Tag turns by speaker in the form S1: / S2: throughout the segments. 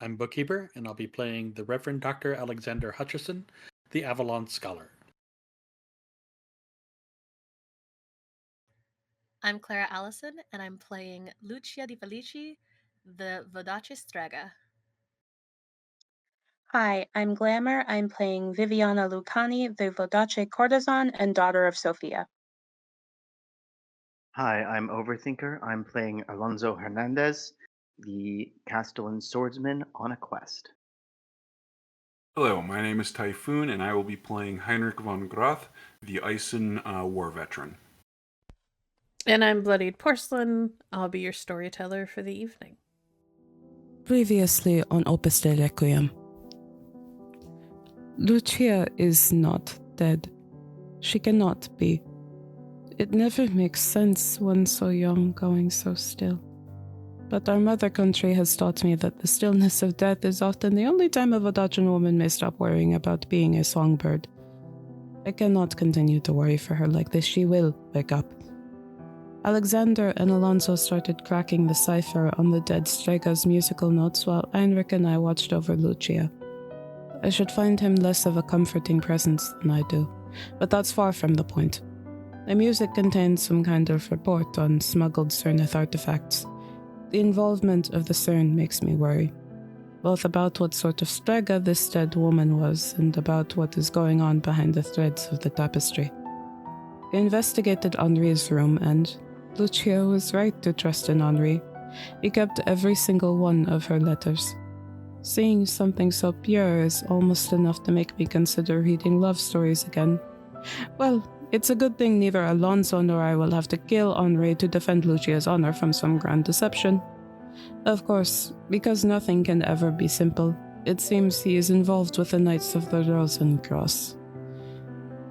S1: I'm Bookkeeper, and I'll be playing the Reverend Dr. Alexander Hutcheson, the Avalon Scholar.
S2: I'm Clara Allison, and I'm playing Lucia Di Felici, the Vodace Strega.
S3: Hi, I'm Glamour. I'm playing Viviana Lucani, the Vodace courtesan and daughter of Sophia.
S4: Hi, I'm Overthinker. I'm playing Alonso Hernandez, the Castellan swordsman on a quest.
S5: Hello, my name is Typhoon, and I will be playing Heinrich von Groth, the Isen war veteran.
S6: And I'm Bloodied Porcelain. I'll be your storyteller for the evening.
S7: Previously on Opus de Requiem. Lucia is not dead. She cannot be. It never makes sense, one so young going so still. But our mother country has taught me that the stillness of death is often the only time a Vodacian woman may stop worrying about being a songbird. I cannot continue to worry for her like this. She will wake up. Alexander and Alonso started cracking the cipher on the dead Strega's musical notes while Heinrich and I watched over Lucia. I should find him less of a comforting presence than I do, but that's far from the point. The music contains some kind of report on smuggled Cernith artifacts. The involvement of the CERN makes me worry, both about what sort of Strega this dead woman was and about what is going on behind the threads of the tapestry. I investigated Henri's room, and Lucia was right to trust in Henri. He kept every single one of her letters. Seeing something so pure is almost enough to make me consider reading love stories again. Well, it's a good thing neither Alonso nor I will have to kill Henri to defend Lucia's honor from some grand deception. Of course, because nothing can ever be simple, it seems he is involved with the Knights of the Rosencross.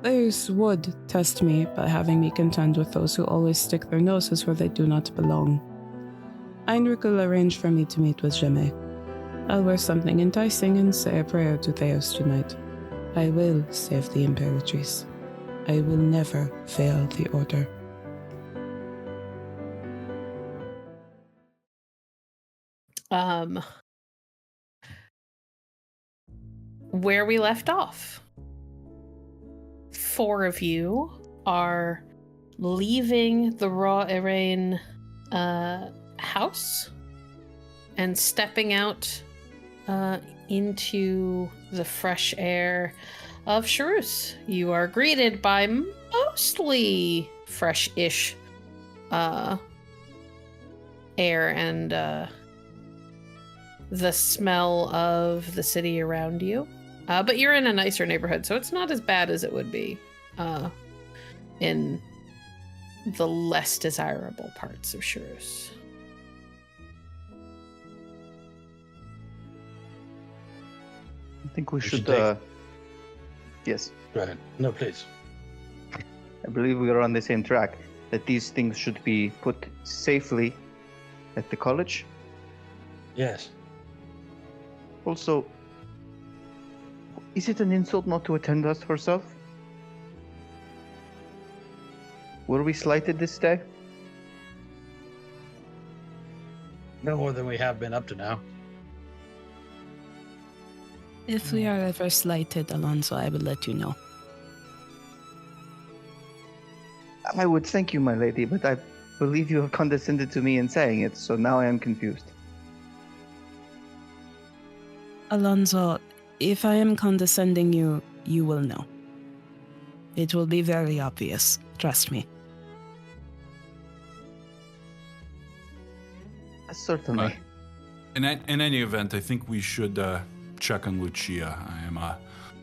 S7: Theirs would test me by having me contend with those who always stick their noses where they do not belong. Heinrich will arrange for me to meet with Sémø. I'll wear something enticing and say a prayer to Theos tonight. I will save the Imperatrice. I will never fail the Order.
S6: Where we left off. 4 of you are leaving the Raw Erain house and stepping out into the fresh air of Charus. You are greeted by mostly fresh-ish air and the smell of the city around you. But you're in a nicer neighborhood, so it's not as bad as it would be in the less desirable parts of Charus.
S4: I think we should yes.
S8: Go ahead. No, please.
S4: I believe we are on the same track, that these things should be put safely at the college.
S8: Yes.
S4: Also, is it an insult not to attend us herself? Were we slighted this day?
S8: No more than we have been up to now.
S7: If we are ever slighted, Alonso, I will let you know.
S4: I would thank you, my lady, but I believe you have condescended to me in saying it, so now I am confused.
S7: Alonso, if I am condescending you, you will know. It will be very obvious, trust me.
S4: Certainly.
S5: In any event, I think we should check on Lucia. I am a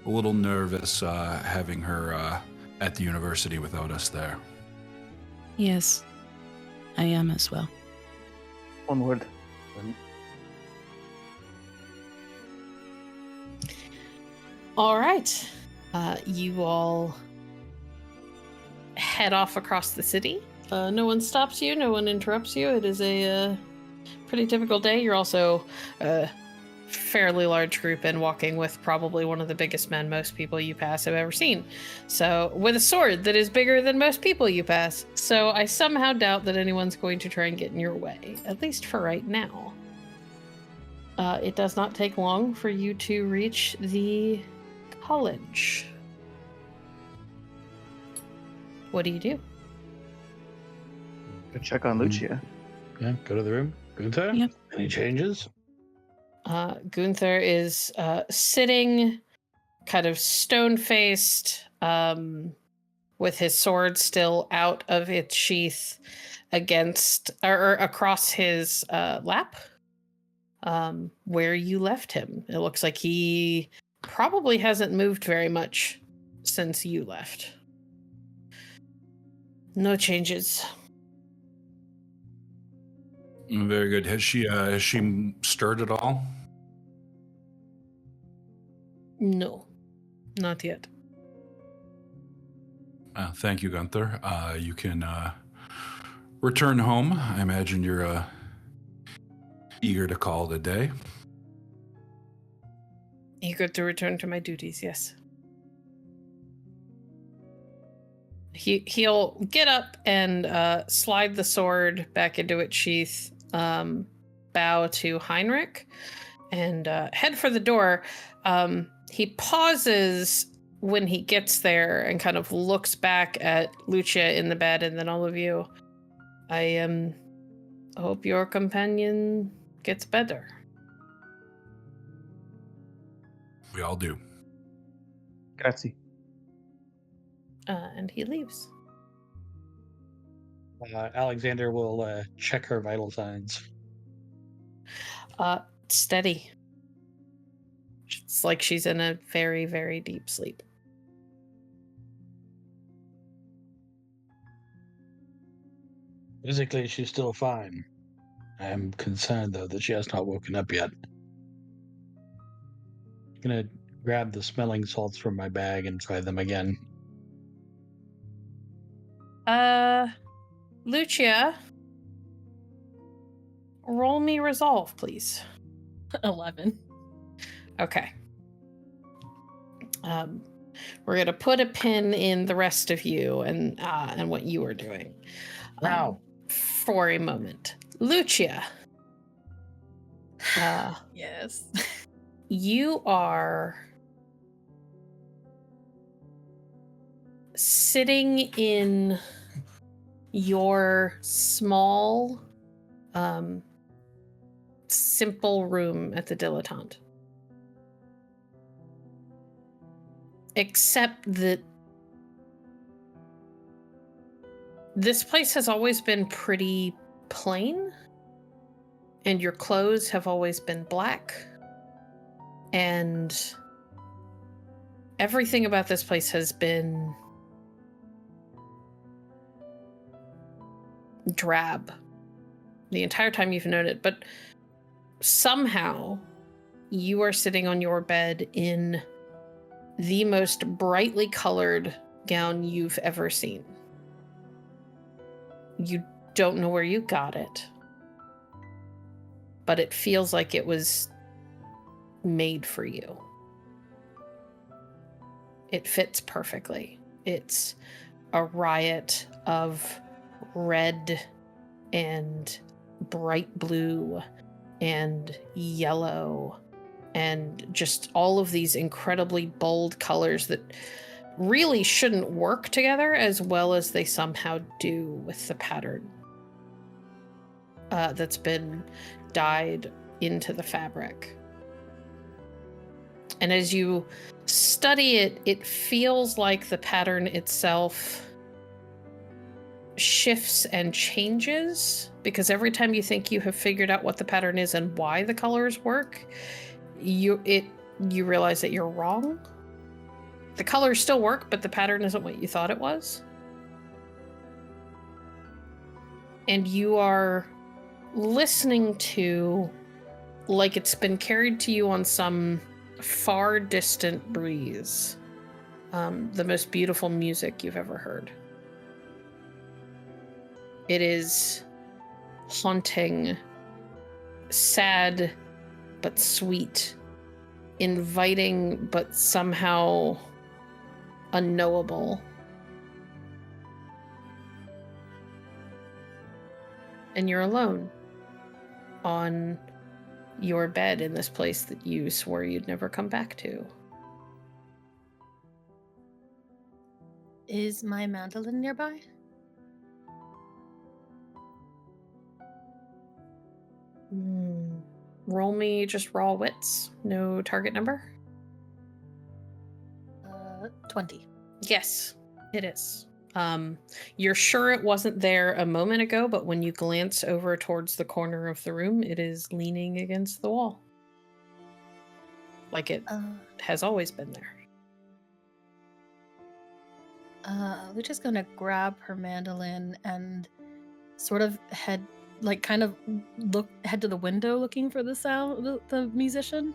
S5: little nervous having her at the university without us there.
S7: Yes, I am as well.
S4: Onward.
S6: All right. You all head off across the city. No one stops you. No one interrupts you. It is a pretty typical day. You're also a fairly large group and walking with probably one of the biggest men most people you pass have ever seen. So, with a sword that is bigger than most people you pass. So, I somehow doubt that anyone's going to try and get in your way, at least for right now. It does not take long for you to reach the college. What do you do?
S4: Go check on Lucia.
S8: Yeah, go to the room. Gunther?
S7: Yep.
S8: Any changes?
S6: Gunther is sitting kind of stone-faced, with his sword still out of its sheath against or across his lap, where you left him. It looks like he probably hasn't moved very much since you left. No changes.
S5: Very good. Has she stirred at all?
S6: No, not yet.
S5: Thank you, Gunther. You can return home. I imagine you're eager to call it a day.
S6: Eager to return to my duties, yes. He'll get up and slide the sword back into its sheath, bow to Heinrich, and head for the door. He pauses when he gets there and kind of looks back at Lucia in the bed and then all of you. I hope your companion gets better.
S5: We all do.
S4: Grazie.
S6: And he leaves.
S8: Alexander will check her vital signs.
S6: Steady. It's like she's in a very, very deep sleep.
S8: Physically, she's still fine. I am concerned, though, that she has not woken up yet. I'm gonna grab the smelling salts from my bag and try them again.
S6: Lucia, roll me resolve, please.
S2: 11.
S6: Okay. We're gonna put a pin in the rest of you and what you are doing.
S8: Wow.
S6: For a moment, Lucia.
S2: Yes.
S6: You are sitting in your small, simple room at the Dilettante. Except that this place has always been pretty plain, and your clothes have always been black, and everything about this place has been drab the entire time you've known it, but somehow you are sitting on your bed in the most brightly colored gown you've ever seen. You don't know where you got it, but it feels like it was made for you. It fits perfectly. It's a riot of red and bright blue and yellow and just all of these incredibly bold colors that really shouldn't work together as well as they somehow do with the pattern that's been dyed into the fabric. And as you study it, it feels like the pattern itself shifts and changes, because every time you think you have figured out what the pattern is and why the colors work, you realize that you're wrong. The colors still work, but the pattern isn't what you thought it was. And you are listening to, like it's been carried to you on some far distant breeze, the most beautiful music you've ever heard. It is haunting, sad, but sweet, inviting, but somehow unknowable. And you're alone on your bed in this place that you swore you'd never come back to.
S2: Is my mandolin nearby?
S6: Roll me just raw wits. No target number.
S2: 20.
S6: Yes, it is. You're sure it wasn't there a moment ago, but when you glance over towards the corner of the room, it is leaning against the wall. Like it has always been there.
S2: Lucia's gonna grab her mandolin and sort of head to the window looking for the sound, the musician.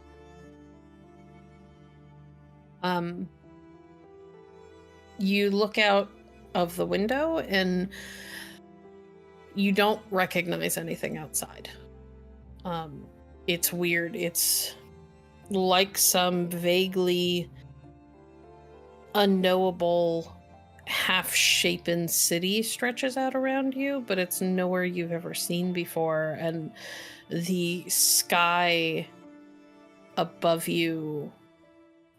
S6: You look out of the window and you don't recognize anything outside. It's weird. It's like some vaguely unknowable half-shapen city stretches out around you, but it's nowhere you've ever seen before, and the sky above you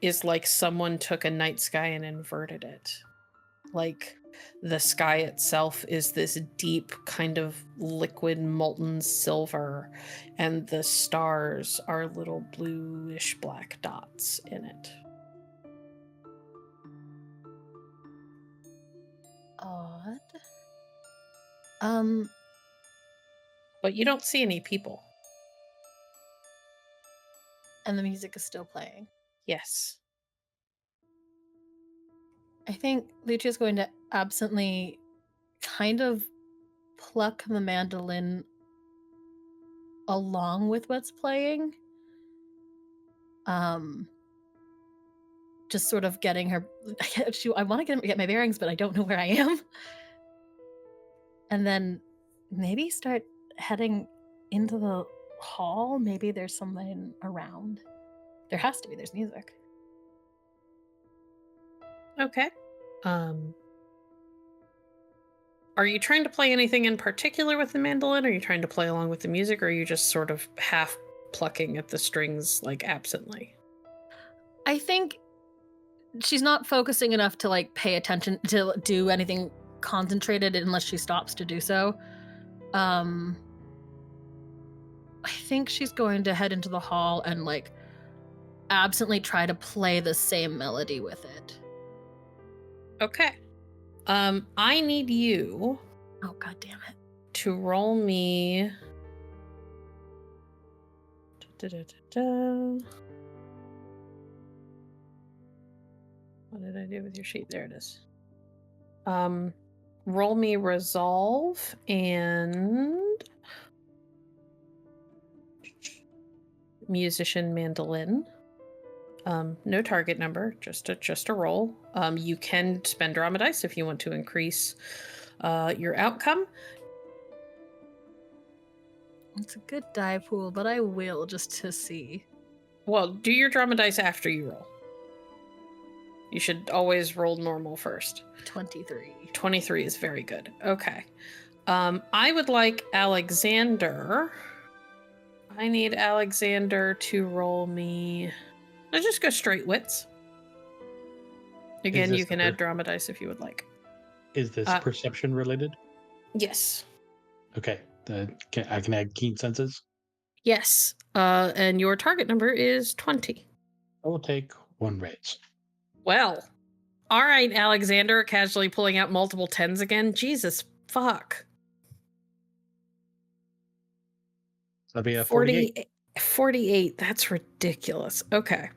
S6: is like someone took a night sky and inverted it. Like the sky itself is this deep kind of liquid molten silver, and the stars are little bluish black dots in it.
S2: Odd.
S6: But you don't see any people.
S2: And the music is still playing.
S6: Yes.
S2: I think Lucia's going to absently kind of pluck the mandolin along with what's playing. Just sort of getting her. I want to get my bearings, but I don't know where I am. And then maybe start heading into the hall. Maybe there's someone around. There has to be. There's music.
S6: Okay. Are you trying to play anything in particular with the mandolin? Are you trying to play along with the music, or are you just sort of half plucking at the strings, like absently?
S2: I think she's not focusing enough to like pay attention to do anything concentrated unless she stops to do so. I think she's going to head into the hall and like absently try to play the same melody with it.
S6: Okay. I need you.
S2: Oh, god damn it.
S6: To roll me. What did I do with your sheet? There it is. Roll me resolve and musician mandolin. No target number, just a roll. You can spend drama dice if you want to increase your outcome.
S2: It's a good die pool, but I will just to see.
S6: Well, do your drama dice after you roll. You should always roll normal first.
S2: 23.
S6: 23 is very good. Okay. I would like Alexander. I need Alexander to roll me. Let's just go straight wits. Again, you can add drama dice if you would like.
S8: Is this perception related?
S6: Yes.
S8: Okay. I can add keen senses?
S6: Yes. And your target number is 20.
S8: I will take 1 raise.
S6: Well. All right, Alexander, casually pulling out multiple 10s again. Jesus fuck.
S8: That'd be a 48.
S6: 48. That's ridiculous. Okay.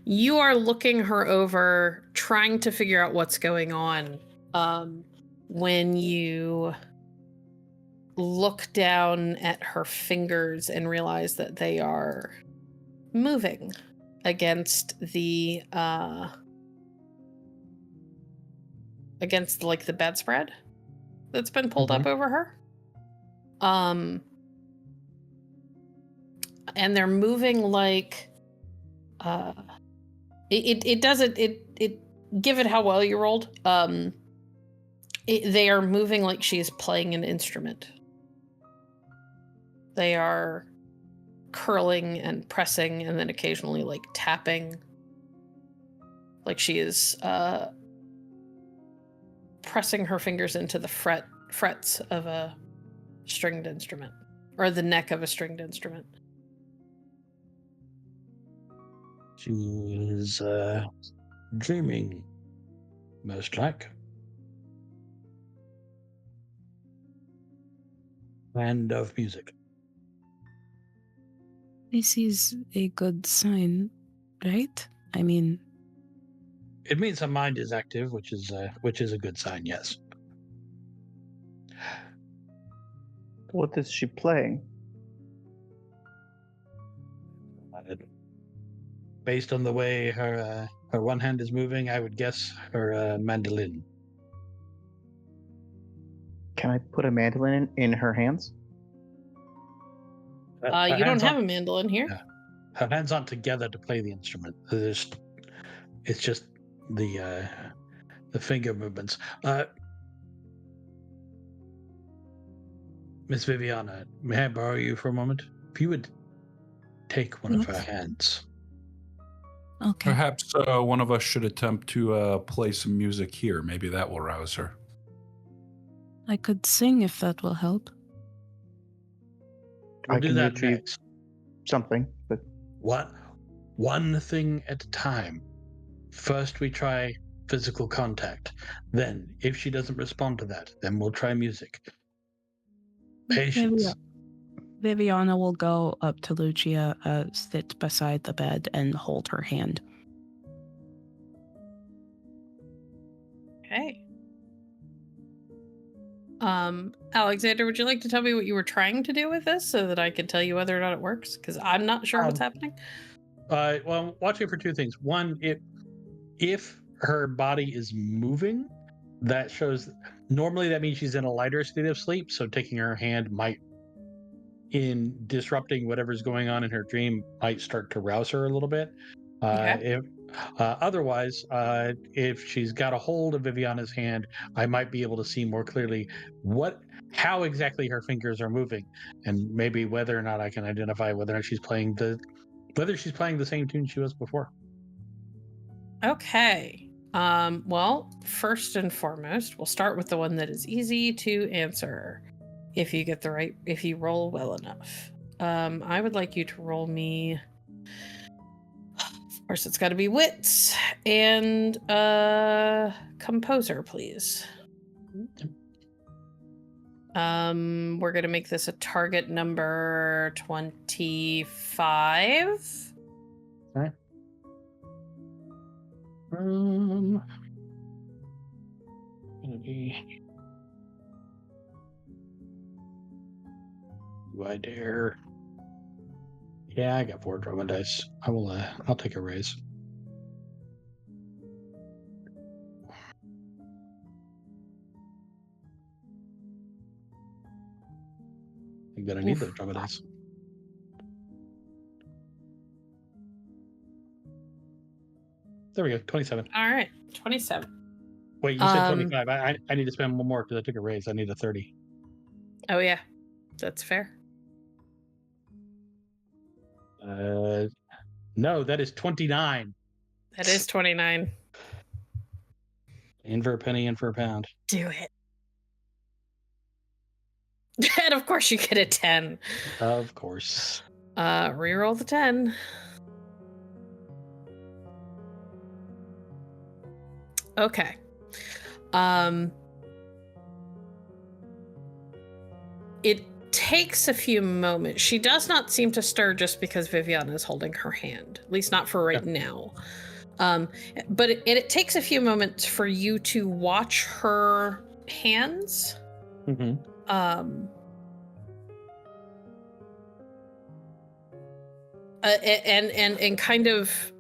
S6: You are looking her over, trying to figure out what's going on. When you look down at her fingers and realize that they are moving against the bedspread that's been pulled up over her. And they're moving like it doesn't give it how well you rolled. They are moving like she is playing an instrument. They are curling and pressing and then occasionally like tapping. Like she is pressing her fingers into the frets of a stringed instrument, or the neck of a stringed instrument.
S8: She is dreaming, most like. And of music.
S7: This is a good sign, right? I mean,
S8: It means her mind is active, which is a good sign, yes.
S4: What is she playing?
S8: Based on the way her one hand is moving, I would guess her mandolin.
S4: Can I put a mandolin in her hands?
S8: Her
S6: You don't
S8: hands
S6: have a
S8: aren't-
S6: mandolin here.
S8: Yeah. Her hands aren't together to play the instrument. It's just the finger movements. Miss Viviana, may I borrow you for a moment? If you would take one of her
S7: Yes.
S8: hands.
S7: okay.
S5: Perhaps one of us should attempt to play some music here. Maybe that will rouse her.
S7: I could sing if that will help.
S8: We'll
S4: I
S8: do
S4: can
S8: that
S4: retrieve
S8: next.
S4: something, but
S8: One thing at a time. First we try physical contact. Then, if she doesn't respond to that, then we'll try music. Patience.
S7: Viviana will go up to Lucia, sit beside the bed, and hold her hand.
S6: Okay. Alexander, would you like to tell me what you were trying to do with this so that I can tell you whether or not it works? Because I'm not sure what's happening.
S8: Well, watching for two things. One, if her body is moving, that shows. Normally, that means she's in a lighter state of sleep. So taking her hand might, in disrupting whatever's going on in her dream, might start to rouse her a little bit.
S6: Okay.
S8: Otherwise, if she's got a hold of Viviana's hand, I might be able to see more clearly how exactly her fingers are moving, and maybe whether or not I can identify whether or not she's playing the same tune she was before.
S6: Okay. Well, first and foremost, we'll start with the one that is easy to answer. If you roll well enough. I would like you to roll me. Of course, it's got to be wits and composer, please. We're gonna make this a target number 25.
S8: Okay. Do I dare? Yeah, I got 4 drama dice. I'll take a raise. I'm gonna need those drama dice. There we go, 27.
S6: All right, 27.
S8: Wait, you said 25. I need to spend one more because I took a raise. I need a 30.
S6: Oh yeah, that's fair.
S8: No, that is 29.
S6: That is 29.
S8: In for a penny, in for a pound.
S6: Do it. And of course you get a 10.
S8: Of course.
S6: Reroll the 10. Okay. It takes a few moments. She does not seem to stir just because Viviana is holding her hand, at least not for right now. But it takes a few moments for you to watch her hands.
S8: Mm-hmm.
S6: And kind of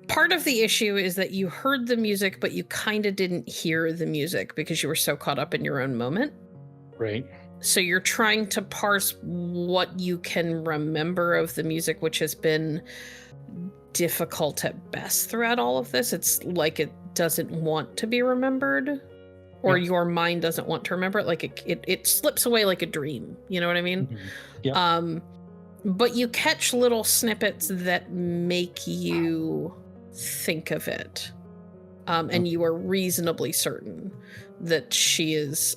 S6: part of the issue is that you heard the music, but you kind of didn't hear the music because you were so caught up in your own moment.
S8: Right.
S6: So you're trying to parse what you can remember of the music, which has been difficult at best throughout all of this. It's like it doesn't want to be remembered. or
S8: Yeah.
S6: your mind doesn't want to remember it. Like it slips away like a dream. You know what I mean?
S8: Mhm. Yep.
S6: But you catch little snippets that make you think of it. And you are reasonably certain that she is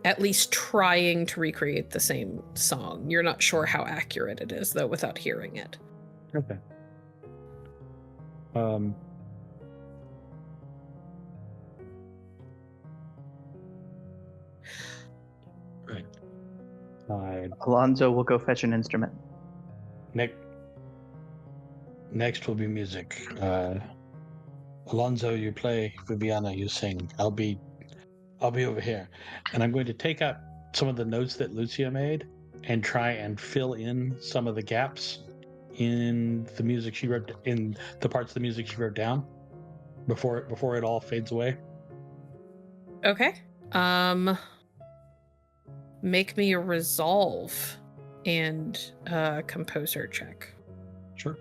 S6: at least trying to recreate the same song. You're not sure how accurate it is, though, without hearing it.
S8: Okay. Right.
S4: Alonso will go fetch an instrument.
S8: Next will be music. Alonso, you play. Viviana, you sing. I'll be over here, and I'm going to take out some of the notes that Lucia made and try and fill in some of the gaps in the music she wrote, in the parts of the music she wrote down before it all fades away.
S6: Okay. Make me a resolve and composer check.
S8: Sure.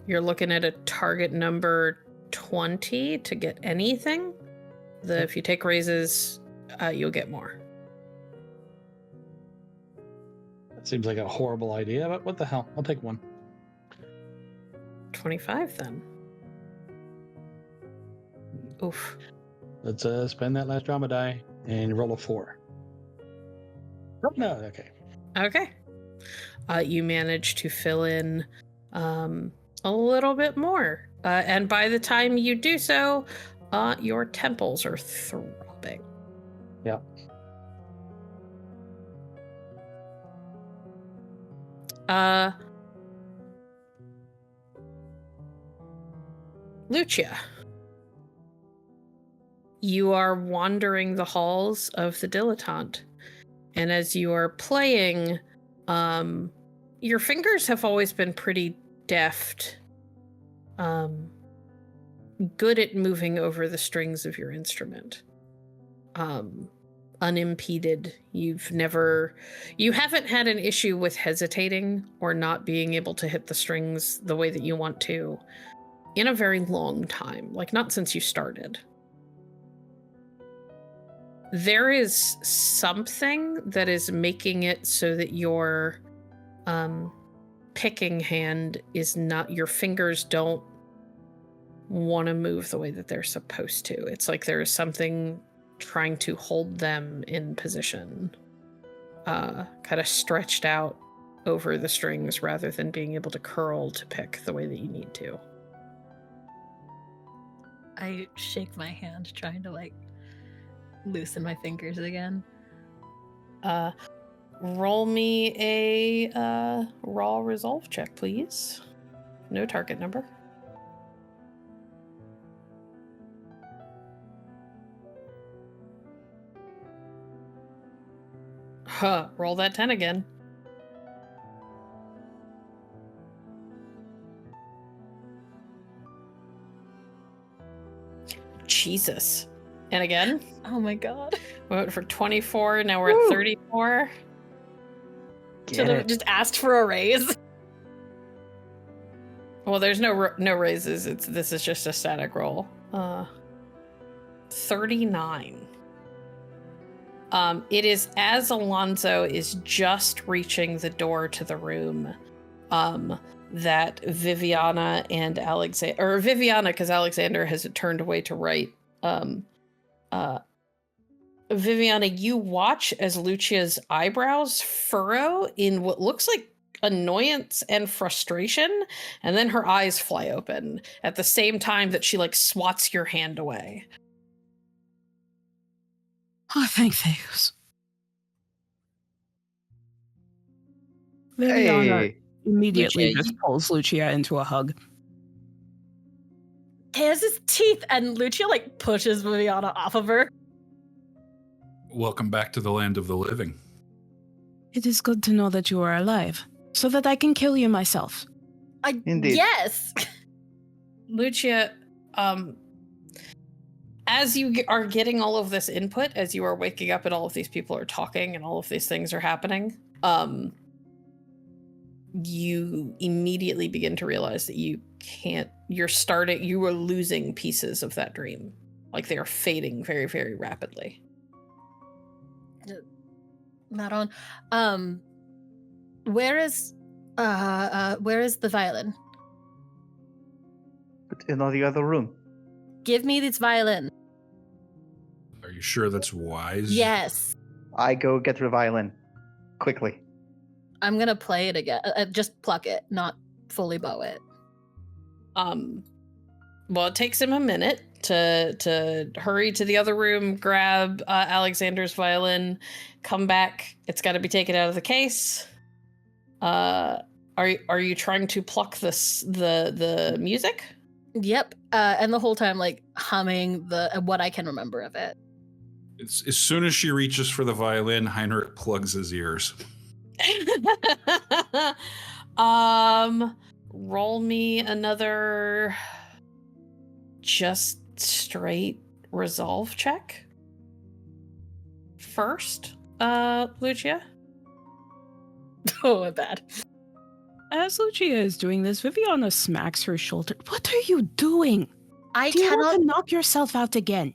S6: You're looking at a target number 20 to get anything. If you take raises, you'll get more.
S8: That seems like a horrible idea, but what the hell? I'll take one.
S6: 25 then. Oof.
S8: Let's spend that last drama die and roll a 4. Oh, no, okay.
S6: Okay. You manage to fill in a little bit more. And by the time you do so, your temples are throbbing.
S8: Yeah.
S6: Lucia, you are wandering the halls of the dilettante, and as you are playing, your fingers have always been pretty deft, good at moving over the strings of your instrument, unimpeded. You haven't had an issue with hesitating or not being able to hit the strings the way that you want to in a very long time, like not since you started. There is something that is making it so that your picking hand is not, your fingers don't want to move the way that they're supposed to. It's like there is something trying to hold them in position, kind of stretched out over the strings rather than being able to curl to pick the way that you need to.
S2: I shake my hand, trying to loosen my fingers again.
S6: Roll me a raw resolve check, please. No target number. Roll that 10 again. Jesus. And again?
S2: Oh my god.
S6: We went for 24, now we're at 34.
S2: Should have just asked for a raise.
S6: Well, there's no raises. This is just a static roll. 39. It is as Alonso is just reaching the door to the room, that Viviana and Alexander, or Viviana, because Alexander has turned away to write. Viviana, you watch as Lucia's eyebrows furrow in what looks like annoyance and frustration, and then her eyes fly open at the same time that she swats your hand away.
S7: Oh, thank thieves.
S4: Hey,
S7: Immediately
S6: Lucia,
S7: just pulls Lucia into a hug.
S2: Tears his teeth, and Lucia pushes Viviana off of her.
S5: Welcome back to the land of the living.
S7: It is good to know that you are alive, so that I can kill you myself.
S4: Indeed.
S2: Yes.
S6: Lucia, as you are getting all of this input, as you are waking up and all of these people are talking and all of these things are happening, you immediately begin to realize that you are losing pieces of that dream. Like they are fading very, very rapidly.
S2: Maron, where is the violin?
S4: But in the other room.
S2: Give me this violin.
S5: Are you sure that's wise?
S2: Yes.
S4: I go get the violin. Quickly.
S2: I'm gonna play it again. Just pluck it, not fully bow it.
S6: Well, it takes him a minute to hurry to the other room, grab Alexander's violin, come back. It's got to be taken out of the case. Are you trying to pluck the music?
S2: Yep. And the whole time, like humming what I can remember of it.
S5: It's, as soon as she reaches for the violin, Heinrich plugs his ears.
S6: Roll me another just straight resolve check first, Lucia.
S2: Oh, my bad.
S7: As Lucia is doing this, Viviana smacks her shoulder. What are you doing?
S2: I
S7: Do you
S2: cannot
S7: want to knock yourself out again?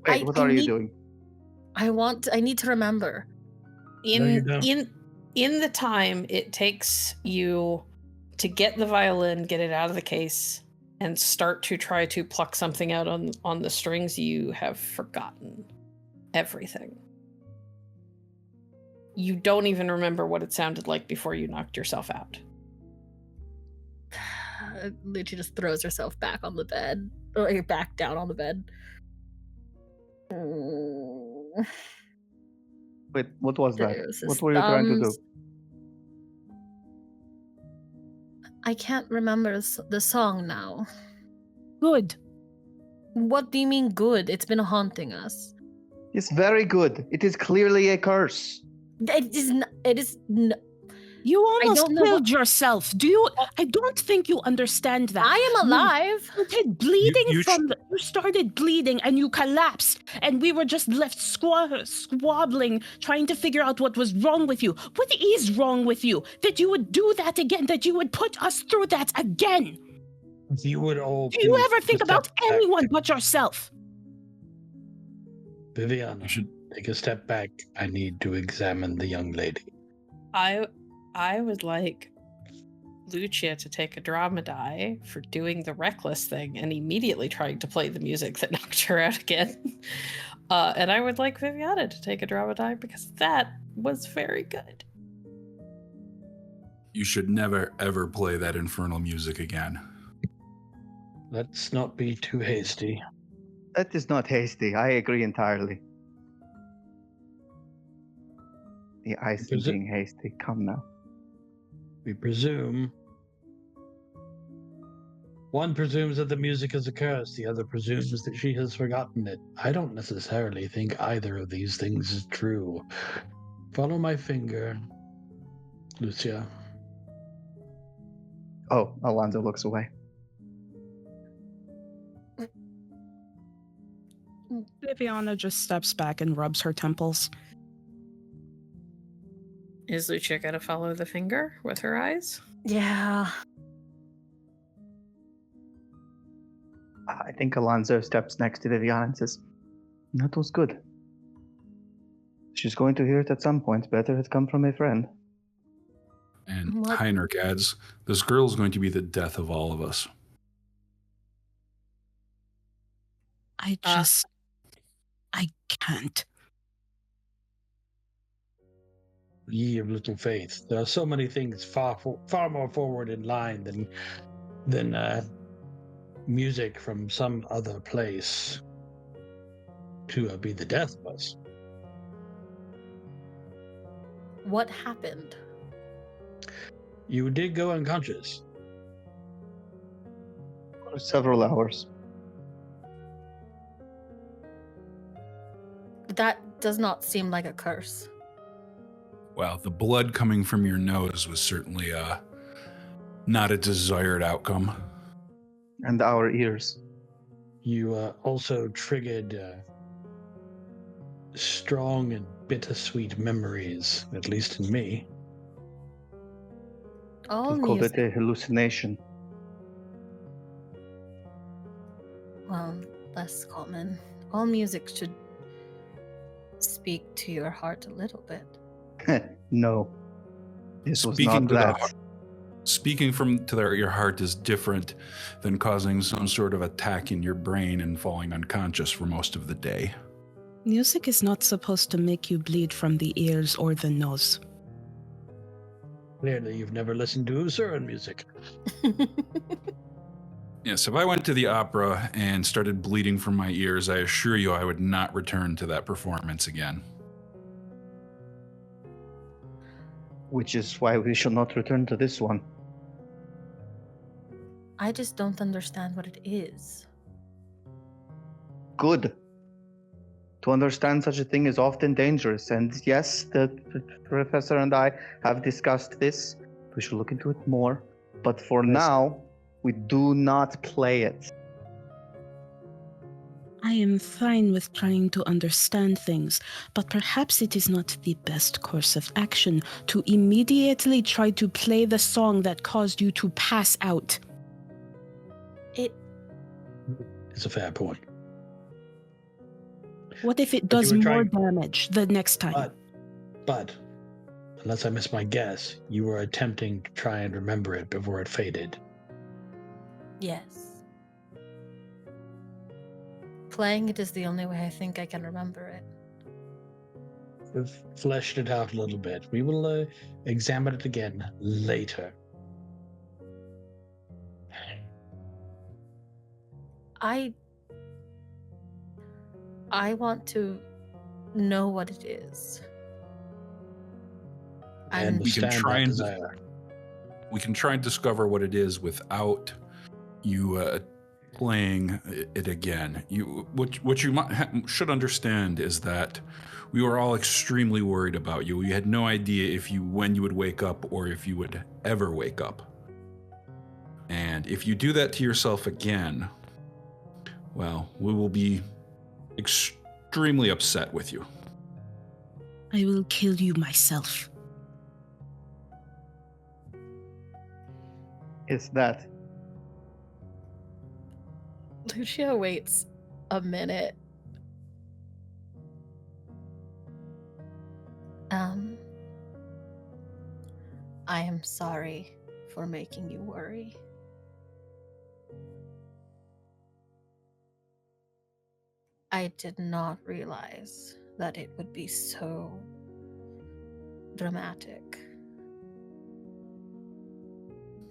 S4: Wait, what are you doing?
S2: I need to remember.
S6: In the time it takes you to get the violin, get it out of the case, and start to try to pluck something out on the strings, you have forgotten everything. You don't even remember what it sounded like before you knocked yourself out.
S2: Lucia just throws herself back on the bed, or back down on the bed.
S4: Wait, what was that?
S2: There's
S4: What were you trying to do?
S2: thumbs. I can't remember the song now.
S7: Good.
S2: What do you mean good? It's been haunting us.
S4: It's very good. It is clearly a curse.
S2: It is.
S7: You almost
S2: don't know
S7: killed yourself. I don't think you understand that.
S2: I am alive.
S7: You started bleeding
S5: You
S7: you started bleeding and you collapsed, and we were just left squabbling, trying to figure out what was wrong with you. What is wrong with you? That you would do that again, that you would put us through that again.
S8: You would all.
S7: Do you ever think about
S8: step back.
S7: anyone but yourself?
S8: Viviana,
S5: You should.
S8: take a step back. I need to examine the young lady.
S6: I would like Lucia to take a drama die for doing the reckless thing and immediately trying to play the music that knocked her out again. And I would like Viviana to take a drama die because that was very good.
S5: You should never, ever play that infernal music again.
S8: Let's not be too hasty.
S4: That is not hasty. I agree entirely. The ice is being hasty. Come now.
S8: We presume. One presumes that the music is a curse, the other presumes that she has forgotten it. I don't necessarily think either of these things is true. Follow my finger, Lucia.
S4: Oh, Alonso looks away.
S7: Viviana just steps back and rubs her temples.
S6: Is Lucia going to follow the finger with her eyes?
S2: Yeah.
S4: I think Alonso steps next to Viviana and says, that was good. She's going to hear it at some point. Better it come from a friend.
S5: And
S2: What?
S5: Heinrich adds, this girl is going to be the death of all of us.
S7: I can't.
S8: Ye of little faith. There are so many things far more forward in line than music from some other place to be the death of us.
S2: What happened?
S8: You did go unconscious.
S4: For several hours.
S2: That does not seem like a curse.
S5: Well, the blood coming from your nose was certainly not a desired outcome.
S4: And our ears.
S8: You also triggered strong and bittersweet memories, at least in me.
S2: All
S4: We've called
S2: music.
S4: it a hallucination.
S2: Well, less common. All music should speak to your heart a little bit.
S4: No. This was
S5: Speaking
S4: not
S5: to the
S4: that.
S5: heart. Speaking your heart is different than causing some sort of attack in your brain and falling unconscious for most of the day.
S7: Music is not supposed to make you bleed from the ears or the nose.
S8: Clearly, you've never listened to Usuran music.
S5: Yes, if I went to the opera and started bleeding from my ears, I assure you I would not return to that performance again.
S4: Which is why we shall not return to this one.
S2: I just don't understand what it is.
S4: Good. To understand such a thing is often dangerous, and yes, the professor and I have discussed this. We should look into it more. But for now, we do not play it.
S7: I am fine with trying to understand things, but perhaps it is not the best course of action to immediately try to play the song that caused you to pass out.
S8: It's a fair point.
S7: What if it
S8: But you
S7: does
S8: were
S7: more
S8: trying-
S7: damage the next time?
S8: But, unless I miss my guess, you were attempting to try and remember it before it faded.
S2: Yes. Playing it is the only way I think I can remember it.
S8: We've fleshed it out a little bit. We will examine it again later.
S2: I want to know what it is.
S8: I
S2: And
S5: We can
S8: understand
S5: try
S8: that
S5: and-
S8: desire.
S5: We can try and discover what it is without you playing it again. What you should understand is that we were all extremely worried about you. We had no idea when you would wake up or if you would ever wake up. And if you do that to yourself again, well, we will be extremely upset with you.
S7: I will kill you myself.
S4: Is that?
S2: Lucia waits a minute. I am sorry for making you worry. I did not realize that it would be so dramatic.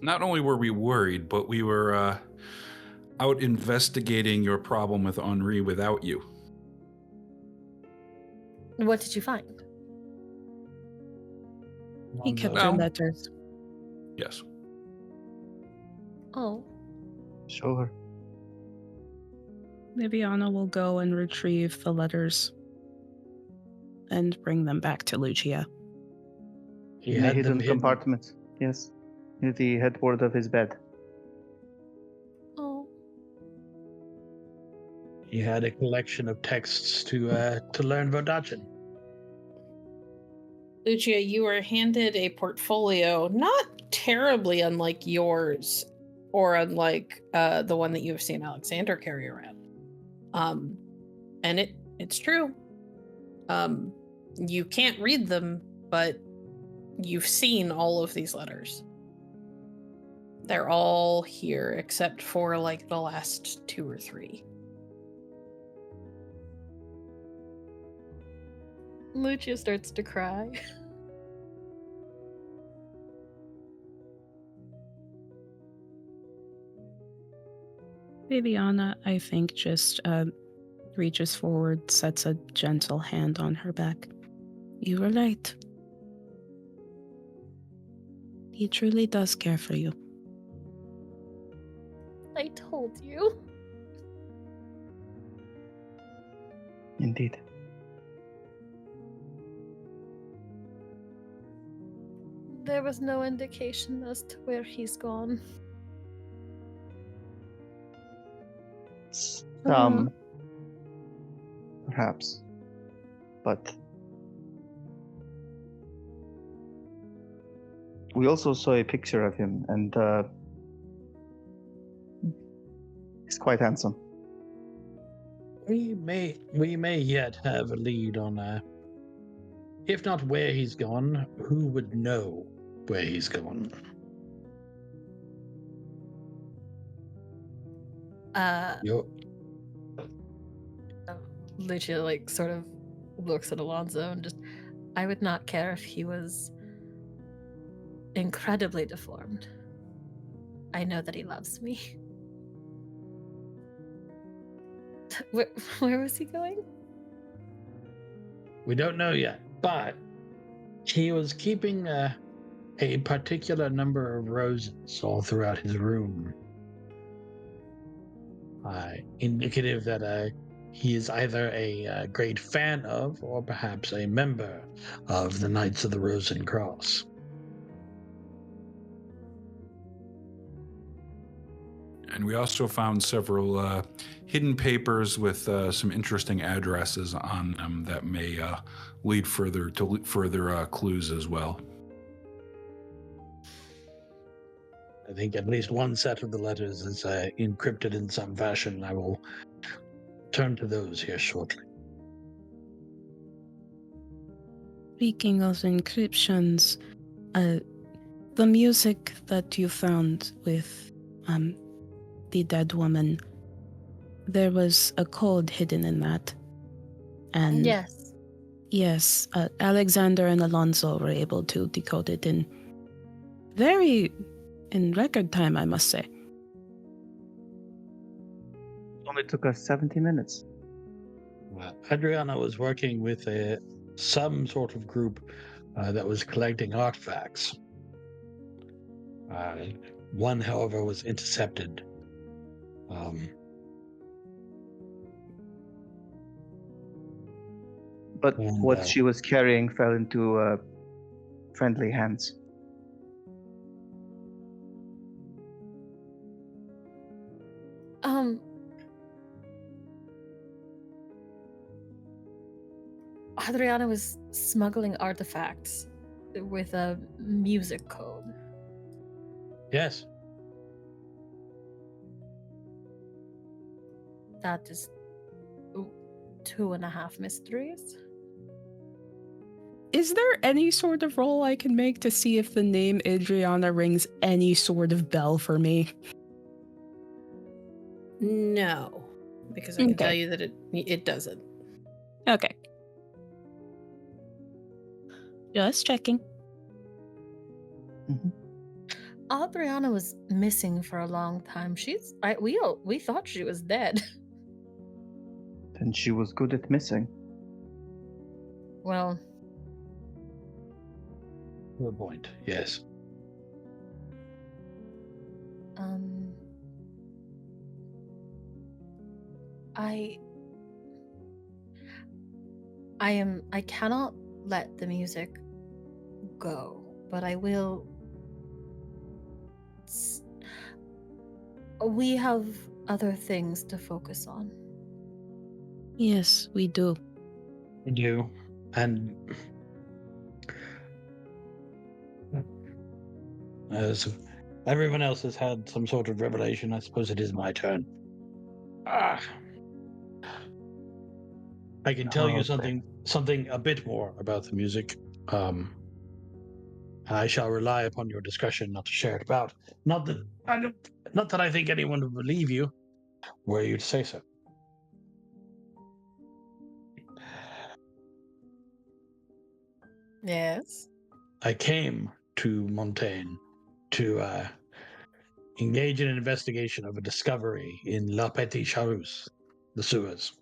S5: Not only were we worried, but we were out investigating your problem with Henri without you.
S2: What did you find?
S7: He kept
S5: Well-
S7: her letters.
S5: Yes.
S2: Oh,
S4: Show her.
S7: Viviana will go and retrieve the letters and bring them back to Lucia.
S8: He
S4: In a
S8: had them
S4: hidden
S8: hidden.
S4: compartment. Yes. Near the headboard of his bed.
S2: oh.
S8: He had a collection of texts to learn Vodachin.
S6: Lucia, you were handed a portfolio not terribly unlike yours or unlike the one that you've seen Alexander carry around. And it's true. You can't read them, but you've seen all of these letters. They're all here except for like the last 2 or 3.
S2: Lucia starts to cry.
S7: Viviana, I think, just reaches forward, sets a gentle hand on her back. You were right. He truly does care for you.
S2: I told you.
S4: Indeed.
S2: There was no indication as to where he's gone.
S4: Some. Perhaps. But we also saw a picture of him, and he's quite handsome.
S8: We may yet have a lead on, if not where he's gone, who would know where he's gone.
S2: Lucia like sort of looks at Alonso and just, I would not care if he was incredibly deformed. I know that he loves me. Where was he going?
S8: We don't know yet, but he was keeping a particular number of roses all throughout his room. Indicative that he is either a great fan of or perhaps a member of the Knights of the Rose and Cross.
S5: And we also found several hidden papers with some interesting addresses on them that may lead further clues as well.
S8: I think at least one set of the letters is encrypted in some fashion. I will turn to those here shortly.
S7: Speaking of encryptions, the music that you found with the dead woman, there was a code hidden in that. And yes, Alexander and Alonso were able to decode it in record time, I must say.
S4: Only took us 70 minutes.
S8: Adriana was working with some sort of group that was collecting artifacts. One, however, was intercepted.
S4: But what she was carrying fell into friendly hands.
S2: Adriana was smuggling artifacts with a music code.
S8: Yes.
S2: That is 2.5 mysteries.
S7: Is there any sort of roll I can make to see if the name Adriana rings any sort of bell for me?
S6: No, because I can tell you that it doesn't.
S7: Okay. Just checking.
S4: Mm-hmm.
S2: Adriana was missing for a long time. We thought she was dead.
S4: And she was good at missing.
S2: Well,
S8: good point. Yes.
S2: I cannot let the music go, but I will. We have other things to focus on.
S7: Yes, we do.
S8: We do. And as everyone else has had some sort of revelation, I suppose it is my turn. I can tell you something a bit more about the music. I shall rely upon your discretion not to share it about. Not that I think anyone would believe you, were you to say so.
S2: Yes.
S8: I came to Montaigne to engage in an investigation of a discovery in La Petite Charousse, the sewers.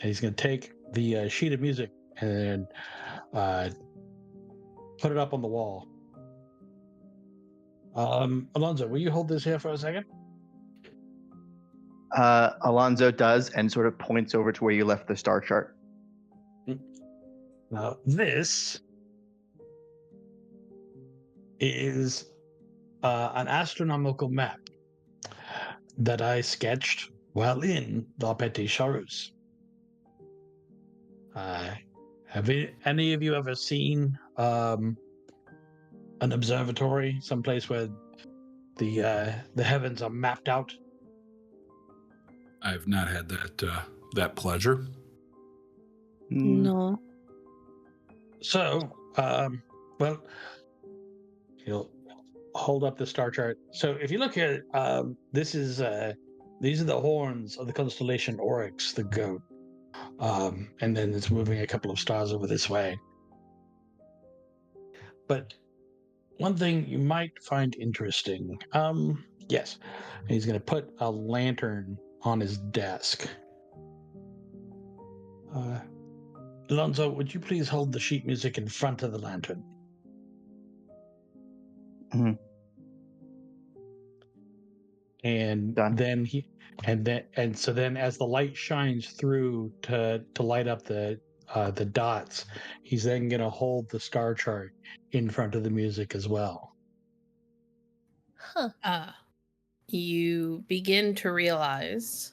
S8: And he's going to take the sheet of music and put it up on the wall. Alonso, will you hold this here for a second?
S4: Alonso does, and sort of points over to where you left the star chart.
S8: Now, this is an astronomical map that I sketched while in La Petite Charousse. Have any of you ever seen an observatory, someplace where the heavens are mapped out?
S5: I've not had that pleasure.
S7: No.
S8: So, well, you'll hold up the star chart. So if you look at these are the horns of the constellation Oryx, the goat. And then it's moving a couple of stars over this way. But one thing you might find interesting, yes, he's going to put a lantern on his desk. Alonso, would you please hold the sheet music in front of the lantern?
S4: Mhm.
S8: And
S4: Done.
S8: so then as the light shines through to light up the dots, he's then going to hold the star chart in front of the music as well.
S2: Huh.
S6: You begin to realize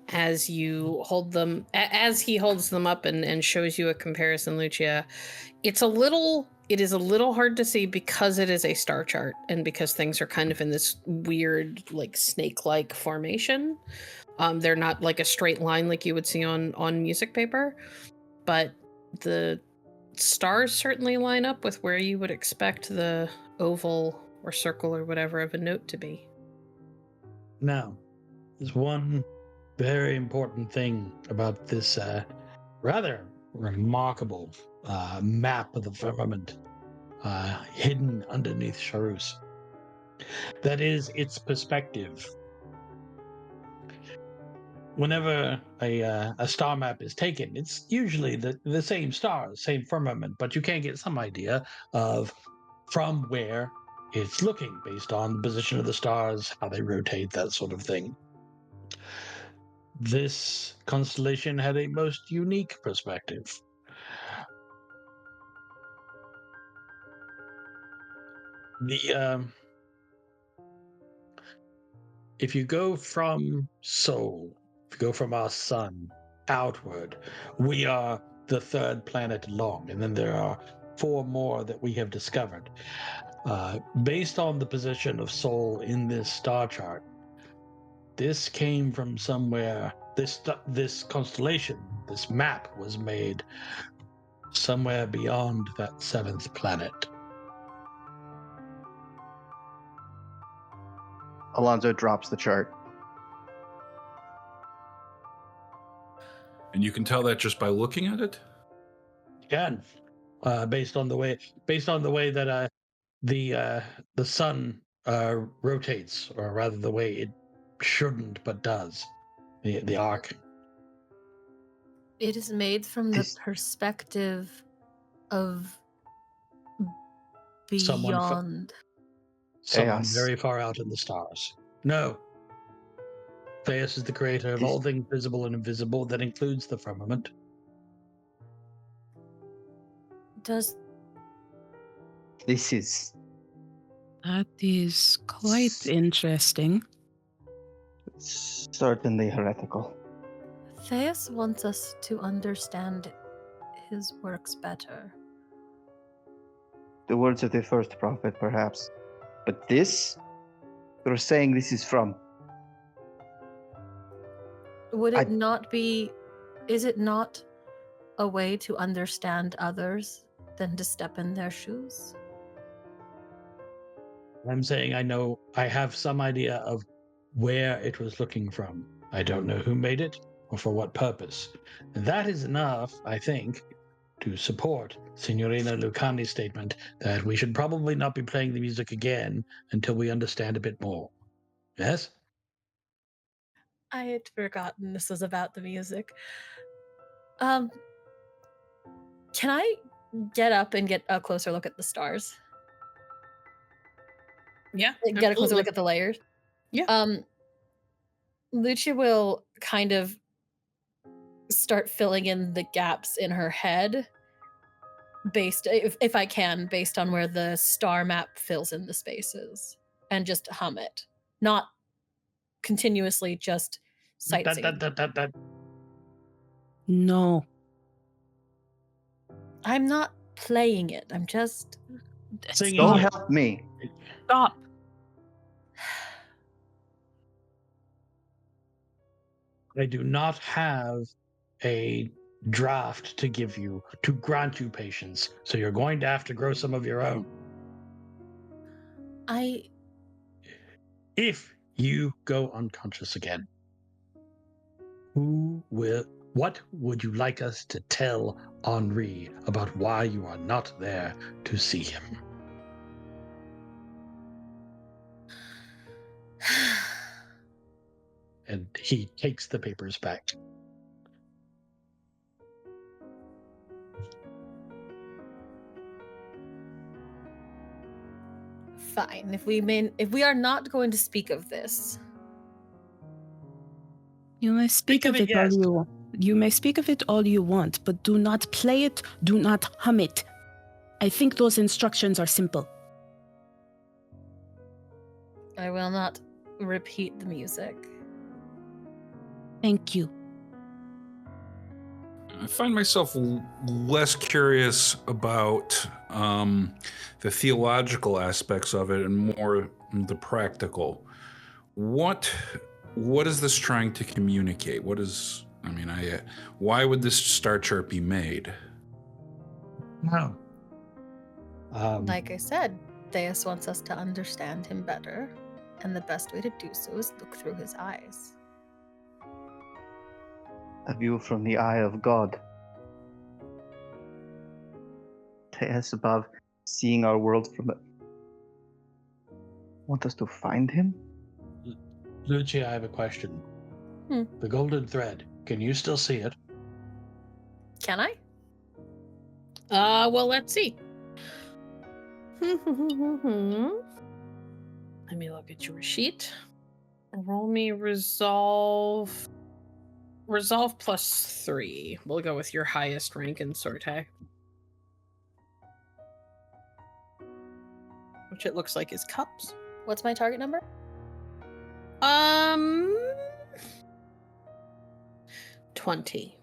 S6: as you hold them, as he holds them up and shows you a comparison, Lucia, it is a little hard to see because it is a star chart and because things are kind of in this weird, like snake-like formation. They're not like a straight line like you would see on music paper, but the stars certainly line up with where you would expect the oval or circle or whatever of a note to be.
S8: Now, there's one very important thing about this rather remarkable map of the firmament hidden underneath Charus. That is its perspective. Whenever a star map is taken, it's usually the same stars, same firmament, but you can get some idea of from where it's looking based on the position of the stars, how they rotate, that sort of thing. This constellation had a most unique perspective. If you go from Sol, if you go from our sun outward, we are the third planet along, and then there are 4 more that we have discovered. Based on the position of Sol in this star chart, this came from somewhere. This constellation, this map was made somewhere beyond that 7th planet.
S4: Alonso drops the chart.
S5: And you can tell that just by looking at it?
S8: Again, based on the way that the sun rotates, or rather the way it shouldn't but does, the arc.
S2: It is made from the perspective of beyond.
S8: Someone
S4: Chaos.
S8: very far out in the stars. No. Theus is the creator of all things visible and invisible. That includes the firmament.
S2: Does
S4: This is
S7: That is quite interesting.
S4: certainly heretical.
S2: Theus wants us to understand his works better?
S4: The words of the first prophet, perhaps. But this? You're saying this is from...
S2: Would it not be... Is it not a way to understand others than to step in their shoes?
S8: I'm saying I have some idea of where it was looking from. I don't know who made it or for what purpose. And that is enough, I think, to support Signorina Lucani's statement that we should probably not be playing the music again until we understand a bit more. Yes?
S2: I had forgotten this was about the music. Can I get up and get a closer look at the stars?
S6: Yeah.
S2: Get a closer look at the layers?
S6: Yeah.
S2: Lucia will kind of start filling in the gaps in her head based, if I can, based on where the star map fills in the spaces, and just hum it. Not continuously, just sightseeing.
S7: No.
S2: I'm not playing it. I'm just
S8: Singing
S4: So
S8: it.
S4: help me.
S6: Stop.
S8: I do not have a draft to give you to grant you patience, so you're going to have to grow some of your own. If you go unconscious again, what would you like us to tell Henri about why you are not there to see him? And he takes the papers back.
S2: Fine. If we are not going to speak of this,
S7: You may speak of it all
S8: yes.
S7: you want. You may speak of it all you want, but do not play it, do not hum it. I think those instructions are simple.
S2: I will not repeat the music.
S7: Thank you.
S5: I find myself less curious about the theological aspects of it and more the practical. What is this trying to communicate? Why would this star chart be made?
S8: No.
S2: Like I said, Deus wants us to understand him better, and the best way to do so is look through his eyes.
S4: A view from the eye of God. Deus above, seeing our world from it. Want us to find him?
S8: Lucia, I have a question.
S2: Hmm.
S8: The golden thread, can you still see it?
S2: Can I?
S6: Well, let's see. Let me look at your sheet. Roll me resolve. Resolve +3. We'll go with your highest rank in Sorte. Which it looks like is cups.
S2: What's my target number?
S6: 20.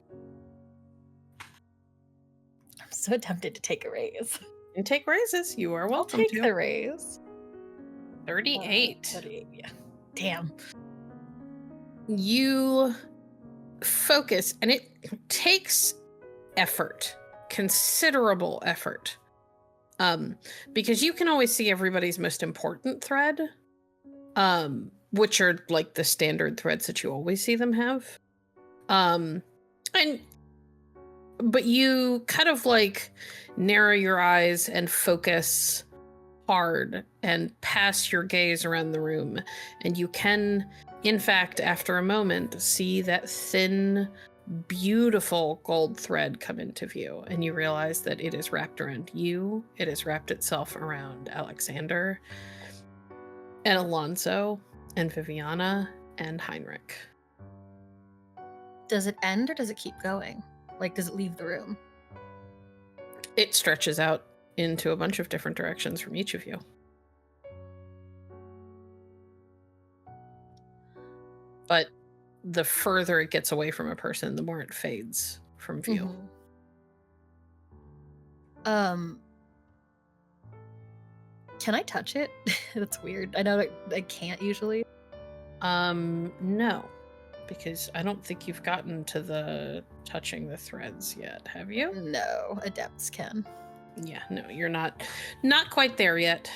S2: I'm so tempted to take a raise.
S6: You take raises. You are
S2: I'll
S6: welcome
S2: take
S6: to.
S2: the raise.
S6: 38.
S2: 38, yeah. Damn.
S6: You focus, and it takes effort, considerable effort, because you can always see everybody's most important thread, which are like the standard threads that you always see them have, but you kind of like narrow your eyes and focus hard and pass your gaze around the room, and you can, in fact, after a moment, see that thin, beautiful gold thread come into view, and you realize that it is wrapped around you. It has wrapped itself around Alexander and Alonso and Viviana and Heinrich.
S2: Does it end or does it keep going? Like, does it leave the room?
S6: It stretches out into a bunch of different directions from each of you. But the further it gets away from a person, the more it fades from view.
S2: Mm-hmm. Can I touch it? That's weird. I know that I can't usually.
S6: No. Because I don't think you've gotten to the touching the threads yet, have you?
S2: No, adepts can.
S6: Yeah, no, you're not quite there yet.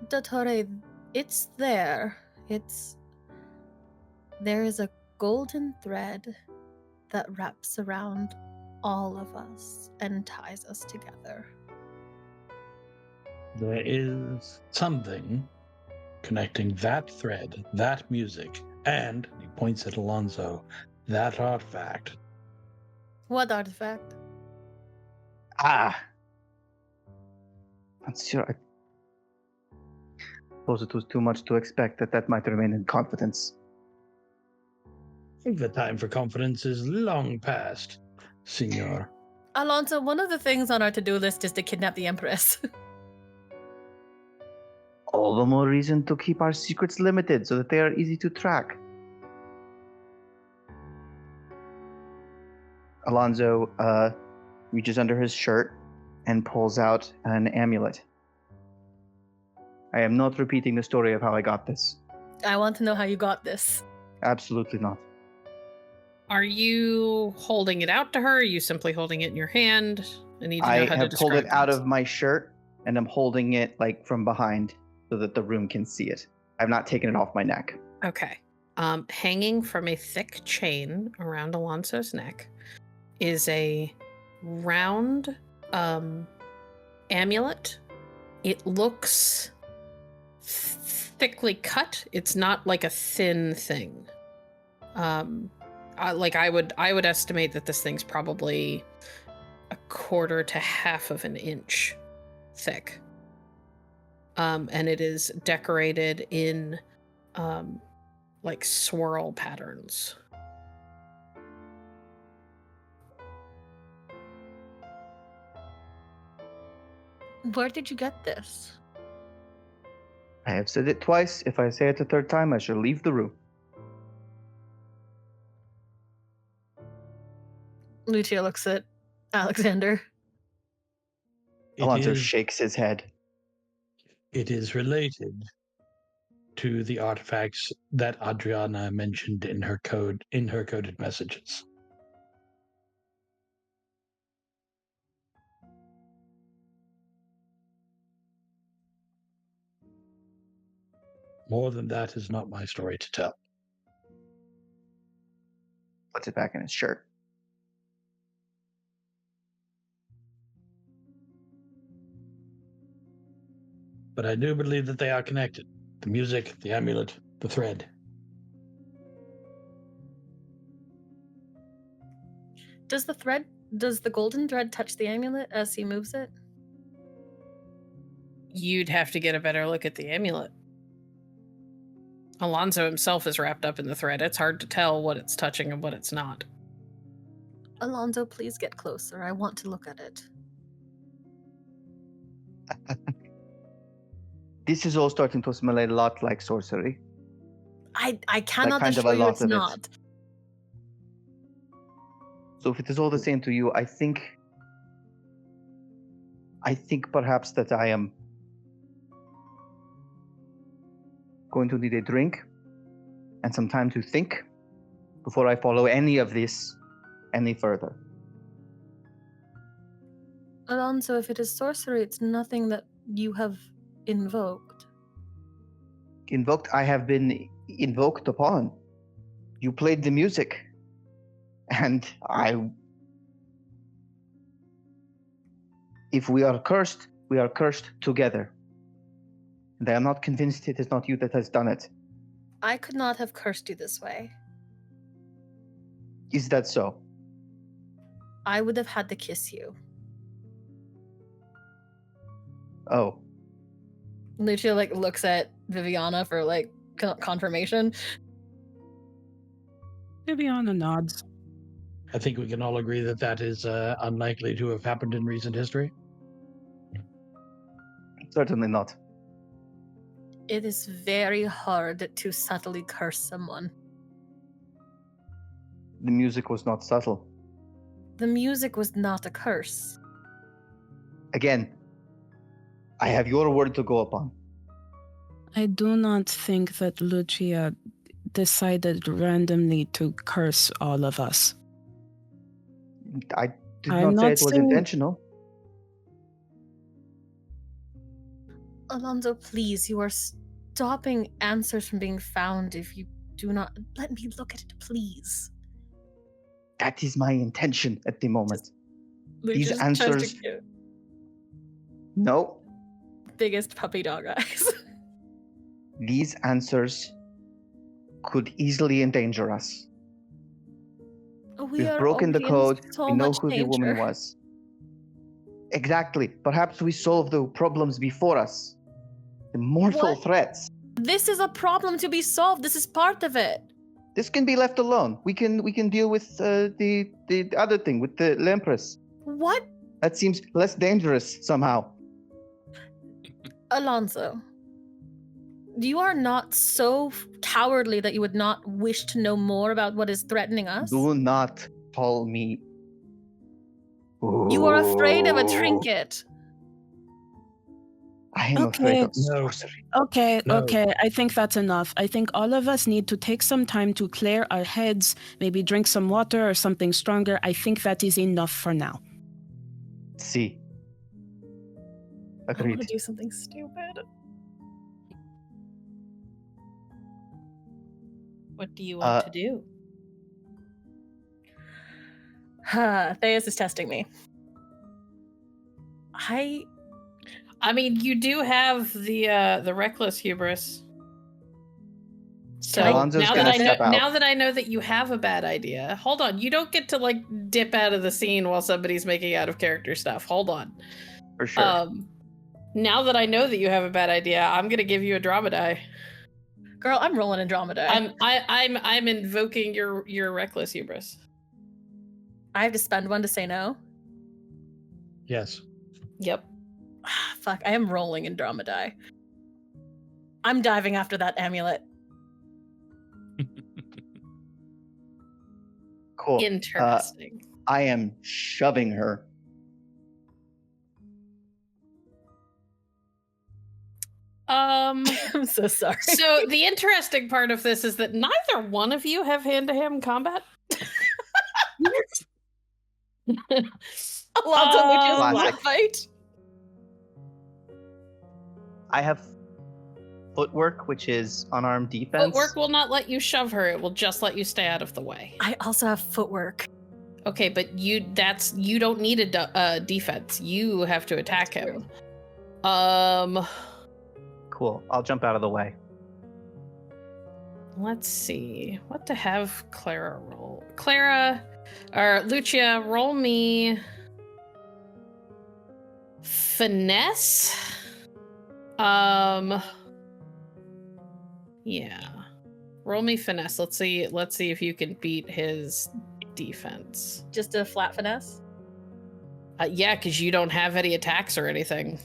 S2: Dottore, it's there. There is a golden thread that wraps around all of us and ties us together.
S8: There is something connecting that thread, that music, and, he points at Alonso, that artifact.
S2: What artifact?
S4: Monsieur, I suppose it was too much to expect that might remain in confidence.
S8: I think the time for confidence is long past, Signor.
S2: Alonso, one of the things on our to-do list is to kidnap the Empress.
S4: All the more reason to keep our secrets limited so that they are easy to track. Alonso reaches under his shirt and pulls out an amulet. I am not repeating the story of how I got this.
S2: I want to know how you got this.
S4: Absolutely not.
S6: Are you holding it out to her? Are you simply holding it in your hand? I need to know
S4: I
S6: how to
S4: have pulled it
S6: describe
S4: out
S6: this.
S4: of my shirt, and I'm holding it like from behind so that the room can see it. I've not taken it off my neck.
S6: Okay. Hanging from a thick chain around Alonso's neck is a round amulet. It looks thickly cut. It's not like a thin thing. I would estimate that this thing's probably 1/4 to 1/2 of an inch thick. And it is decorated in like swirl patterns.
S2: Where did you get this?
S4: I have said it twice. If I say it a third time, I shall leave the room.
S2: Lucia looks at Alexander.
S4: Alonso shakes his head.
S8: It is related to the artifacts that Adriana mentioned in her coded messages. More than that is not my story to tell.
S4: Puts it back in his shirt.
S8: But I do believe that they are connected. The music, the amulet, the thread.
S2: Does the golden thread touch the amulet as he moves it?
S6: You'd have to get a better look at the amulet. Alonso himself is wrapped up in the thread. It's hard to tell what it's touching and what it's not.
S2: Alonso, please get closer. I want to look at it.
S4: This is all starting to smell a lot like sorcery.
S2: I cannot
S4: kind of
S2: assure
S4: a
S2: you
S4: lot
S2: it's
S4: of it.
S2: not.
S4: So if it is all the same to you, I think perhaps that I am going to need a drink and some time to think before I follow any of this any further.
S2: Alonso, if it is sorcery, it's nothing that you have invoked.
S4: Invoked, I have been invoked upon. You played the music. And if we are cursed together. And I am not convinced it is not you that has done it.
S2: I could not have cursed you this way.
S4: Is that so?
S2: I would have had to kiss you.
S4: Oh.
S2: Lucia looks at Viviana for confirmation.
S7: Viviana nods.
S8: I think we can all agree that that is unlikely to have happened in recent history.
S4: Certainly not.
S2: It is very hard to subtly curse someone.
S4: The music was not subtle.
S2: The music was not a curse.
S4: Again, I have your word to go upon.
S7: I do not think that Lucia decided randomly to curse all of us.
S4: I did
S7: I'm
S4: not say
S7: not
S4: it was
S7: saying-
S4: intentional.
S2: Alonso, please, you are stopping answers from being found if you do not... Let me look at it, please.
S4: That is my intention at the moment. These
S2: Lucia's
S4: answers... No.
S2: Biggest puppy dog eyes.
S4: These answers could easily endanger us. We've broken the code. We know who the woman was. Exactly. Perhaps we solve the problems before us. The mortal threats.
S2: This is a problem to be solved. This is part of it.
S4: This can be left alone. We can deal with the other thing, with the Lempress.
S2: What?
S4: That seems less dangerous somehow.
S2: Alonso, you are not so cowardly that you would not wish to know more about what is threatening us?
S4: Do not call me
S2: You are afraid of a trinket.
S4: I am
S7: Okay.
S4: afraid of
S8: No.
S4: sorcery.
S7: Okay,
S8: No.
S7: okay. I think that's enough. I think all of us need to take some time to clear our heads, maybe drink some water or something stronger. I think that is enough for now.
S4: See.
S2: I want
S4: Agreed.
S2: to do something stupid.
S6: What do you want to do?
S2: Theus is testing me.
S6: I mean, you do have the reckless hubris. So
S4: Alonso's
S6: now
S4: gonna
S6: that I know,
S4: step out.
S6: now that I know that you have a bad idea, hold on. You don't get to like dip out of the scene while somebody's making out of character stuff. Hold on.
S4: For sure.
S6: Now that I know that you have a bad idea, I'm gonna give you a drama die.
S2: Girl, I'm rolling Andromeda.
S6: I'm invoking your reckless hubris.
S2: I have to spend one to say no.
S8: Yes.
S6: Yep.
S2: Fuck, I am rolling Andromeda. I'm diving after that amulet.
S4: Cool.
S6: Interesting.
S4: I am shoving her.
S2: I'm so sorry.
S6: So the interesting part of this is that neither one of you have hand-to-hand combat.
S2: Alonso, we just
S4: Classic.
S2: black fight.
S4: I have footwork, which is unarmed defense.
S6: Footwork will not let you shove her. It will just let you stay out of the way.
S2: I also have footwork.
S6: Okay, but you don't need a defense. You have to attack
S2: That's
S6: him.
S4: Cool. I'll jump out of the way.
S6: Let's see. What to have Clara roll? Clara or Lucia, roll me finesse. Yeah. Roll me finesse. Let's see if you can beat his defense.
S2: Just a flat finesse.
S6: Yeah, because you don't have any attacks or anything.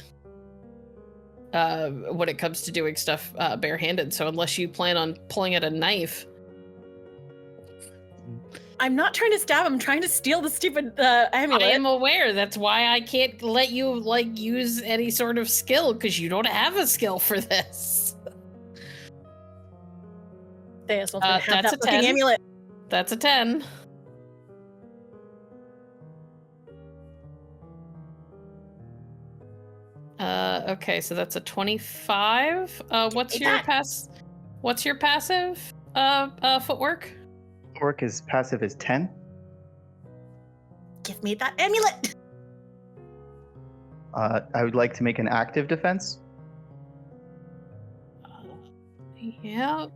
S6: When it comes to doing stuff barehanded, so unless you plan on pulling out a knife.
S2: I'm not trying to stab him. I'm trying to steal the stupid amulet.
S6: I am aware. That's why I can't let you like use any sort of skill because you don't have a skill for this.
S2: Theus wants me to have
S6: that's
S2: that
S6: a
S2: fucking
S6: 10.
S2: amulet.
S6: That's a 10. Okay, so that's a 25. What's your passive? Footwork?
S4: Footwork is passive is 10.
S2: Give me that amulet.
S4: I would like to make an active defense.
S6: Yeah.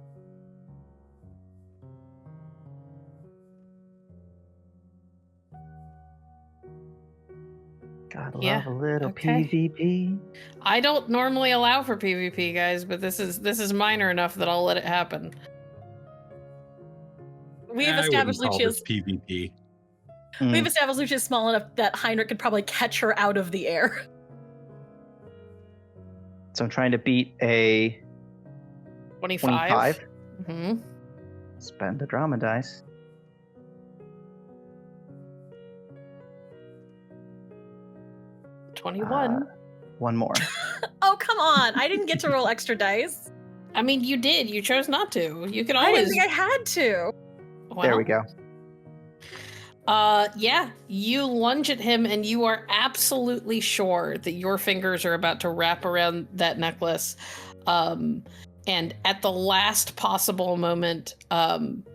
S4: God, love
S6: Yeah,
S4: a little
S6: okay.
S4: PvP.
S6: I don't normally allow for PvP, guys, but this is minor enough that I'll let it happen.
S2: We've
S5: I
S2: established
S5: wouldn't call this
S2: Lucia's.
S5: PvP.
S2: We've established Lucia's small enough that Heinrich could probably catch her out of the air.
S4: So I'm trying to beat a 25.
S6: Mm-hmm.
S4: Spend the drama dice.
S6: Uh, 21.
S4: One more.
S2: Oh, come on. I didn't get to roll extra dice.
S6: I mean, you did. You chose not to. You could
S2: I didn't
S6: always.
S2: think I had to.
S4: There we go.
S6: Yeah, you lunge at him and you are absolutely sure that your fingers are about to wrap around that necklace. And at the last possible moment,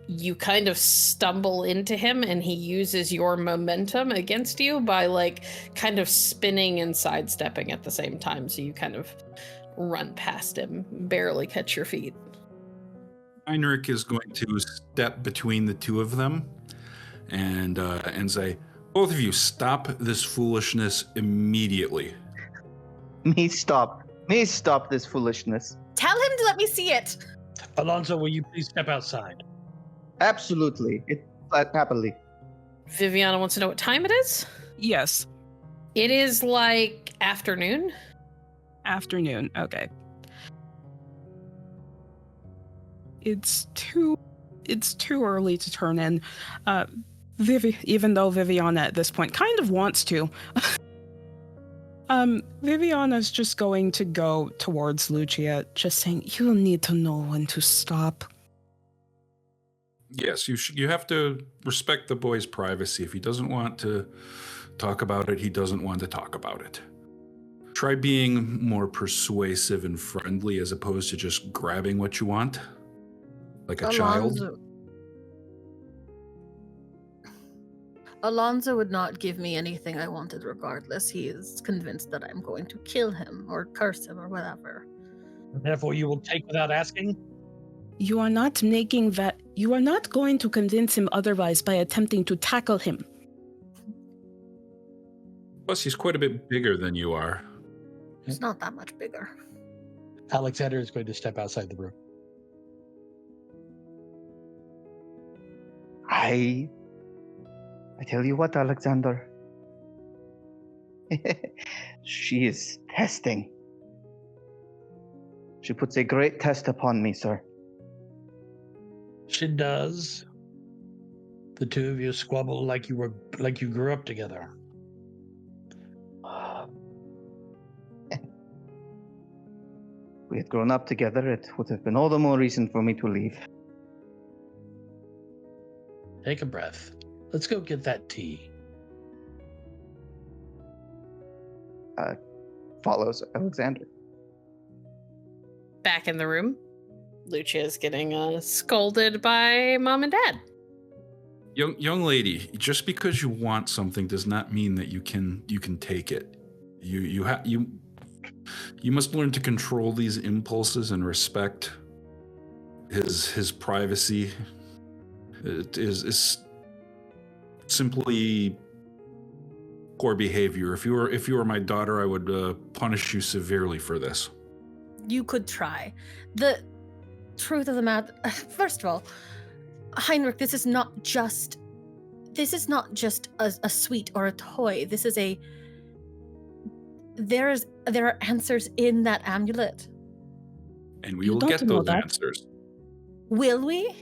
S6: you kind of stumble into him and he uses your momentum against you by like kind of spinning and sidestepping at the same time. So you kind of run past him, barely catch your feet.
S5: Heinrich is going to step between the two of them and say, both of you, stop this foolishness immediately.
S4: Me stop this foolishness.
S2: Tell him to let me see it.
S8: Alonso, will you please step outside?
S4: Absolutely. Happily.
S6: Viviana wants to know what time it is.
S7: Yes,
S6: It is like afternoon.
S7: afternoon. Okay. It's too early to turn in. Even though Viviana at this point kind of wants to. Viviana's just going to go towards Lucia, just saying, "You need to know when to stop."
S5: Yes, you have to respect the boy's privacy. If he doesn't want to talk about it, he doesn't want to talk about it. Try being more persuasive and friendly as opposed to just grabbing what you want, like a child.
S2: Alonso would not give me anything I wanted regardless. He is convinced that I'm going to kill him or curse him or whatever.
S8: Therefore, you will take without asking?
S7: You are not making that. You are not going to convince him otherwise by attempting to tackle him.
S5: Plus, he's quite a bit bigger than you are.
S2: It's not that much bigger.
S8: Alexander is going to step outside the room.
S4: I tell you what, Alexander. She is testing. She puts a great test upon me, sir.
S8: She does. The two of you squabble like you grew up together.
S4: If we had grown up together, it would have been all the more reason for me to leave.
S8: Take a breath. Let's go get that tea.
S4: Follows Alexander.
S6: Back in the room, Lucia is getting scolded by mom and dad.
S5: Young lady, just because you want something does not mean that you can take it. You must learn to control these impulses and respect his privacy. It is simply poor behavior. If you were my daughter, I would punish you severely for this.
S2: You could try. The truth of the matter, first of all, Heinrich, this is not just a sweet or a toy. There are answers in that amulet.
S5: And we will get those answers.
S2: Will we?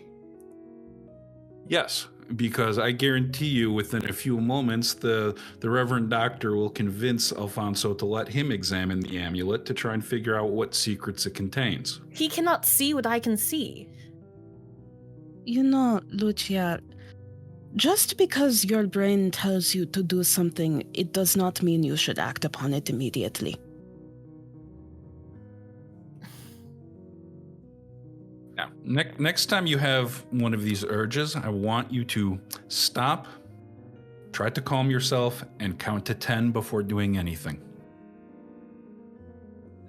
S5: Yes, because I guarantee you within a few moments, the Reverend Doctor will convince Alfonso to let him examine the amulet to try and figure out what secrets it contains.
S2: He cannot see what I can see.
S7: You know, Lucia, just because your brain tells you to do something, it does not mean you should act upon it immediately.
S5: Now, next time you have one of these urges, I want you to stop, try to calm yourself, and count to 10 before doing anything.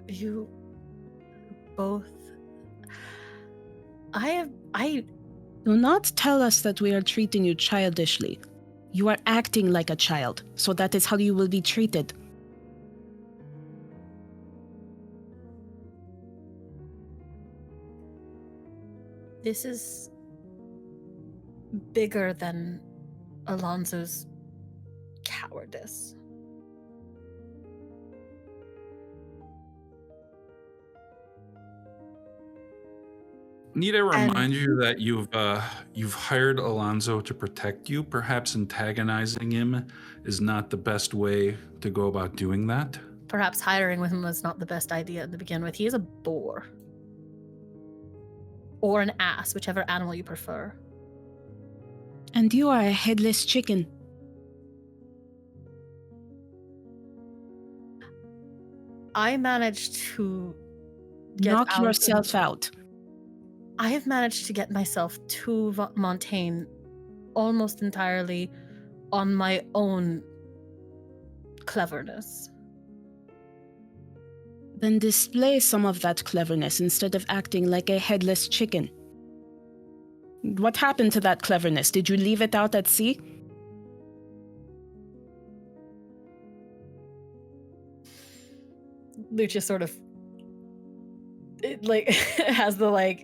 S2: You both...
S7: Do not tell us that we are treating you childishly. You are acting like a child, so that is how you will be treated.
S2: This is bigger than Alonso's cowardice.
S5: Need I remind you that you've hired Alonso to protect you? Perhaps antagonizing him is not the best way to go about doing that.
S2: Perhaps hiring with him was not the best idea to begin with. He is a boar. Or an ass, whichever animal you prefer.
S7: And you are a headless chicken.
S2: I managed to get
S7: Knock yourself out.
S2: I have managed to get myself to Montaigne almost entirely on my own cleverness.
S7: Then display some of that cleverness instead of acting like a headless chicken. What happened to that cleverness? Did you leave it out at sea?
S2: Lucia sort of has the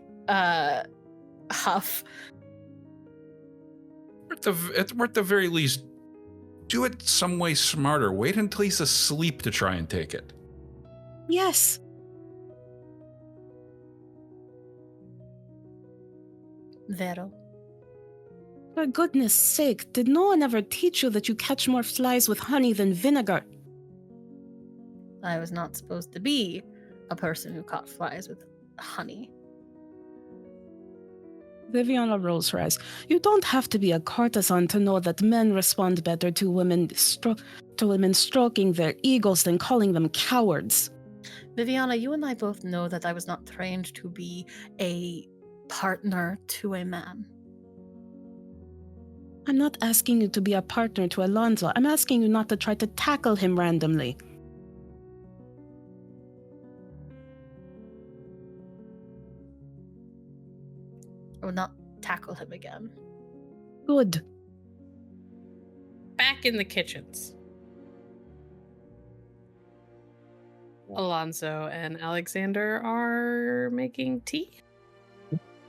S2: huff.
S5: At the very least, do it some way smarter. Wait until he's asleep to try and take it.
S7: Yes.
S2: Vero.
S7: For goodness sake, did no one ever teach you that you catch more flies with honey than vinegar?
S2: I was not supposed to be a person who caught flies with honey.
S7: Viviana rolls her eyes. You don't have to be a courtesan to know that men respond better to women stroking their egos than calling them cowards.
S2: Viviana, you and I both know that I was not trained to be a partner to a man.
S7: I'm not asking you to be a partner to Alonso. I'm asking you not to try to tackle him randomly.
S2: I would not tackle him again.
S7: Good.
S6: Back in the kitchens. Alonso and Alexander are making tea.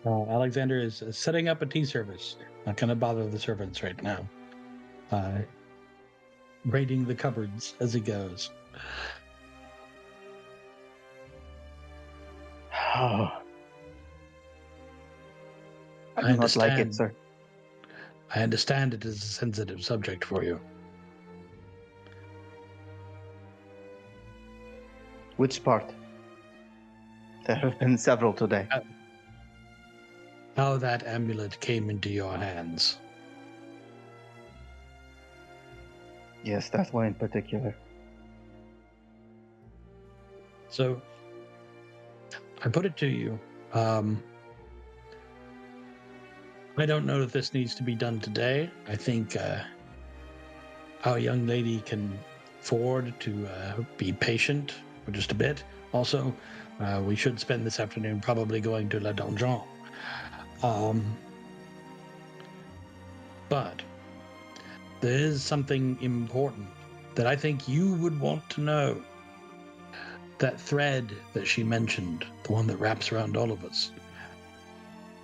S8: Alexander is setting up a tea service. Not going to bother the servants right now. Raiding the cupboards as he goes.
S4: Oh. I do not like it, sir.
S8: I understand it is a sensitive subject for you.
S4: Which part? There have been several today.
S8: How that amulet came into your hands.
S4: Yes, that one in particular.
S8: So, I put it to you. I don't know if this needs to be done today. I think our young lady can afford to be patient for just a bit. Also, we should spend this afternoon probably going to La Donjon. But there is something important that I think you would want to know. That thread that she mentioned, the one that wraps around all of us.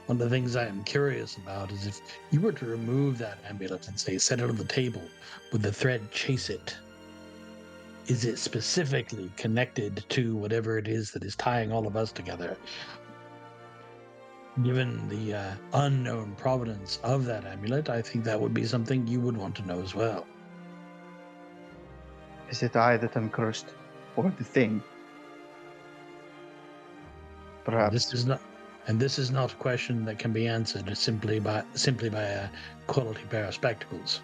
S8: One of the things I am curious about is if you were to remove that amulet and say set it on the table, would the thread chase it? Is it specifically connected to whatever it is that is tying all of us together? Given the unknown provenance of that amulet, I think that would be something you would want to know as well.
S4: Is it I that am cursed? Or the thing? Perhaps.
S8: This is not a question that can be answered simply by a quality pair of spectacles.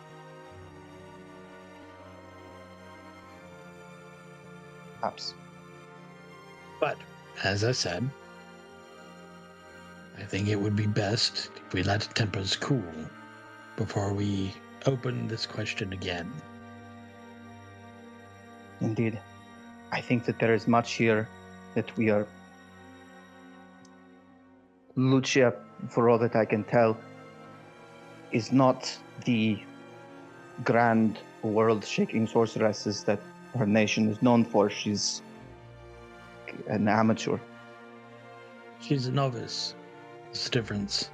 S4: Perhaps.
S8: But, as I said, I think it would be best if we let tempers cool before we open this question again.
S4: Indeed. I think that there is much here that we are... Lucia, for all that I can tell, is not the grand world-shaking sorceresses that her nation is known for. She's an amateur.
S8: She's a novice. There's a difference.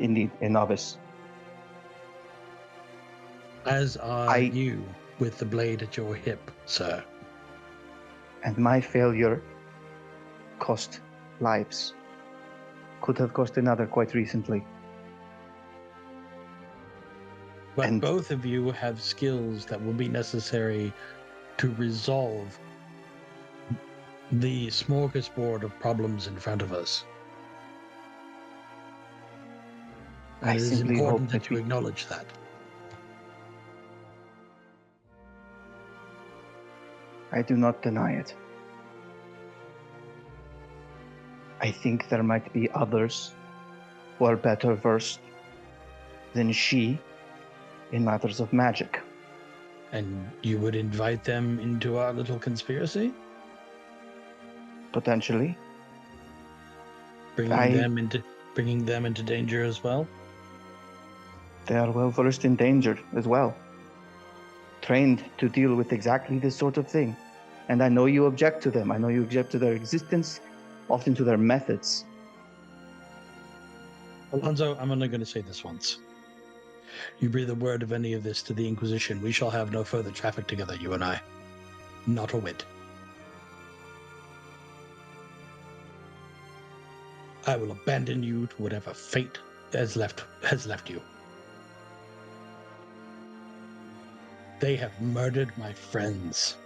S4: Indeed, a novice.
S8: As are you with the blade at your hip, sir.
S4: And my failure cost lives. Could have cost another quite recently.
S8: But both of you have skills that will be necessary to resolve the smorgasbord of problems in front of us. And it is important that you acknowledge that.
S4: I do not deny it. I think there might be others who are better versed than she in matters of magic.
S8: And you would invite them into our little conspiracy?
S4: Potentially.
S8: Bringing them into danger as well?
S4: They are well versed in danger as well. Trained to deal with exactly this sort of thing. And I know you object to them. I know you object to their existence, often to their methods.
S8: Alonso, I'm only going to say this once. You breathe a word of any of this to the Inquisition, we shall have no further traffic together, you and I. Not a whit. I will abandon you to whatever fate has left you. They have murdered my friends.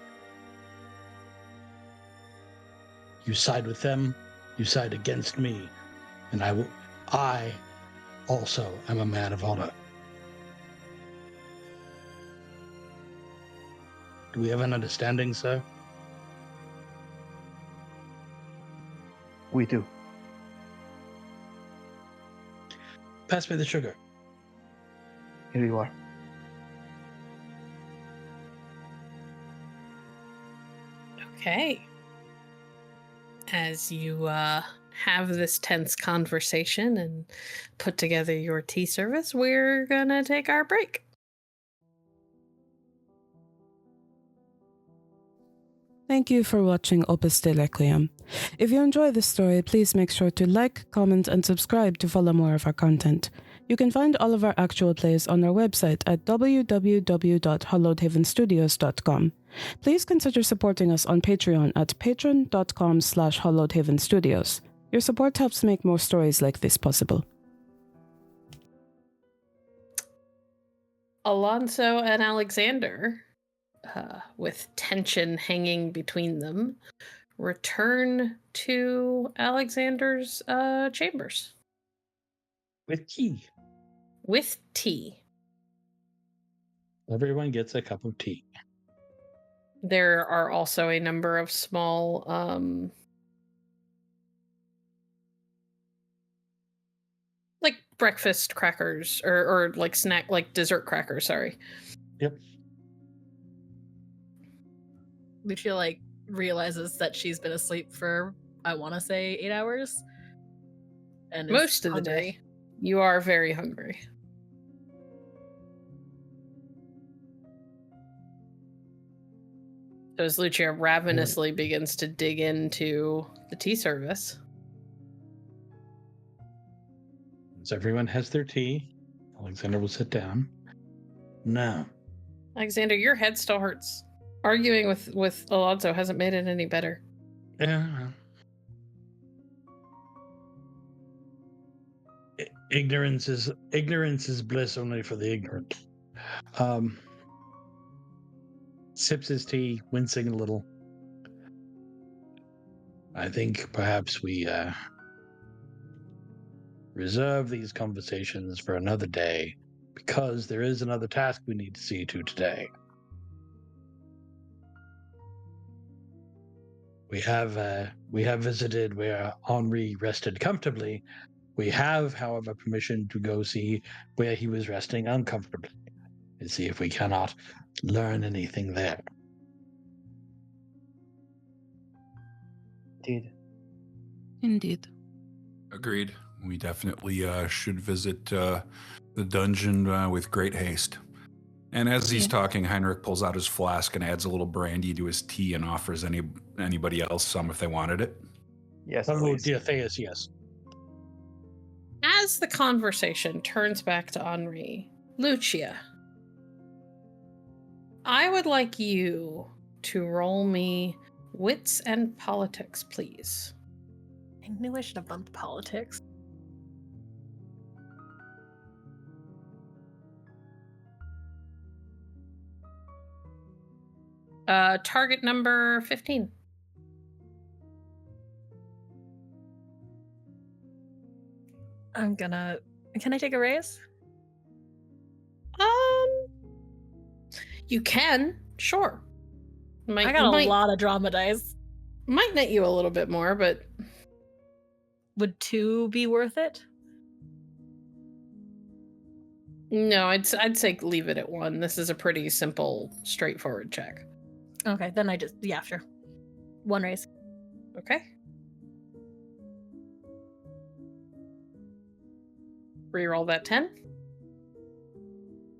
S8: You side with them, you side against me, and I also am a man of honor. Do we have an understanding, sir?
S4: We do.
S8: Pass me the sugar.
S4: Here you are.
S6: Okay. As you have this tense conversation and put together your tea service, we're gonna take our break.
S7: Thank you for watching Opus de Requiem. If you enjoy this story, please make sure to like, comment, and subscribe to follow more of our content. You can find all of our actual plays on our website at www.hollowedhavenstudios.com. Please consider supporting us on Patreon at patreon.com/hollowedhavenstudios. Your support helps make more stories like this possible.
S6: Alonso and Alexander, with tension hanging between them, return to Alexander's chambers.
S8: With tea.
S6: With tea.
S8: Everyone gets a cup of tea.
S6: There are also a number of small like breakfast crackers or like snack, like dessert crackers, sorry.
S8: Yep.
S2: Lucia like realizes that she's been asleep for, I want to say, 8 hours. And is
S6: Most of the
S2: hungry.
S6: day. You are very hungry. So as Lucia ravenously begins to dig into the tea service.
S8: As everyone has their tea, Alexander will sit down. Now,
S6: Alexander, your head still hurts. Arguing with Alonso hasn't made it any better.
S8: Ignorance is bliss only for the ignorant. Sips his tea, wincing a little. I think perhaps we reserve these conversations for another day, because there is another task we need to see to today. We have visited where Henri rested comfortably. We have, however, permission to go see where he was resting uncomfortably and see if we cannot learn anything there.
S7: Indeed.
S5: Agreed. We definitely should visit the dungeon with great haste. And as he's talking, Heinrich pulls out his flask and adds a little brandy to his tea and offers anybody else some if they wanted it.
S4: Yes,
S8: Oh,
S4: please.
S8: dear Theus, yes.
S6: As the conversation turns back to Henri, Lucia, I would like you to roll me wits and politics, please.
S2: I knew I should have bumped politics.
S6: Target number 15.
S2: Can I take a raise?
S6: You can, sure.
S2: I got a lot of drama dice.
S6: Might net you a little bit more, but
S2: Would 2 be worth it?
S6: no, I'd say leave it at 1. This is a pretty simple, straightforward check.
S2: Okay, then sure. 1 raise.
S6: Okay. Reroll that 10.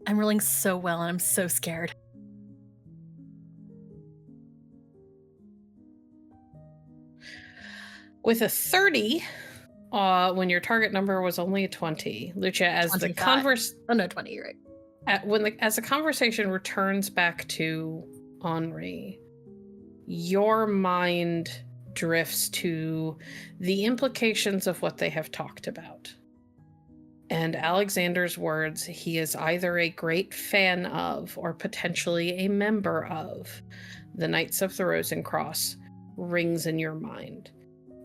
S2: I'm rolling so well and I'm so scared.
S6: With a 30, when your target number was only a 20, Lucia, as
S2: 25.
S6: the converse,
S2: Oh no, 20, you're right.
S6: as the conversation returns back to Henri, your mind drifts to the implications of what they have talked about. and Alexander's words, he is either a great fan of or potentially a member of the Knights of the Rosencross, rings in your mind.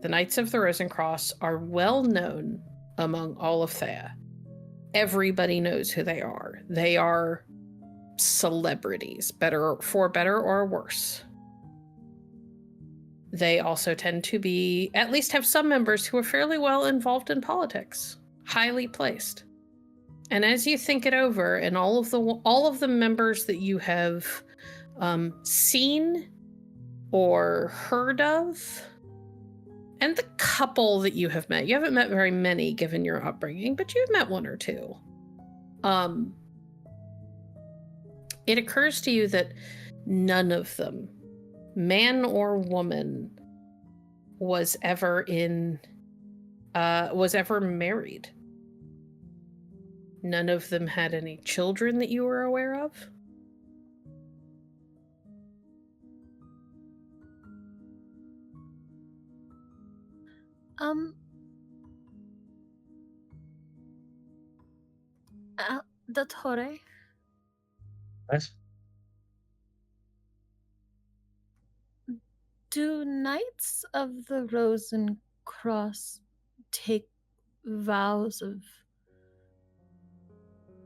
S6: The Knights of the Rosencross are well known among all of Thea. Everybody knows who they are. They are celebrities, better or worse. They also tend to be, at least have some members who are fairly well involved in politics, highly placed. And as you think it over, and all of the members that you have seen or heard of, and the couple that you have met, you haven't met very many given your upbringing, but you've met one or two. It occurs to you that none of them, man or woman, was ever married. None of them had any children that you were aware of.
S2: Dottore,
S8: Yes.
S2: do Knights of the Rosencross take vows of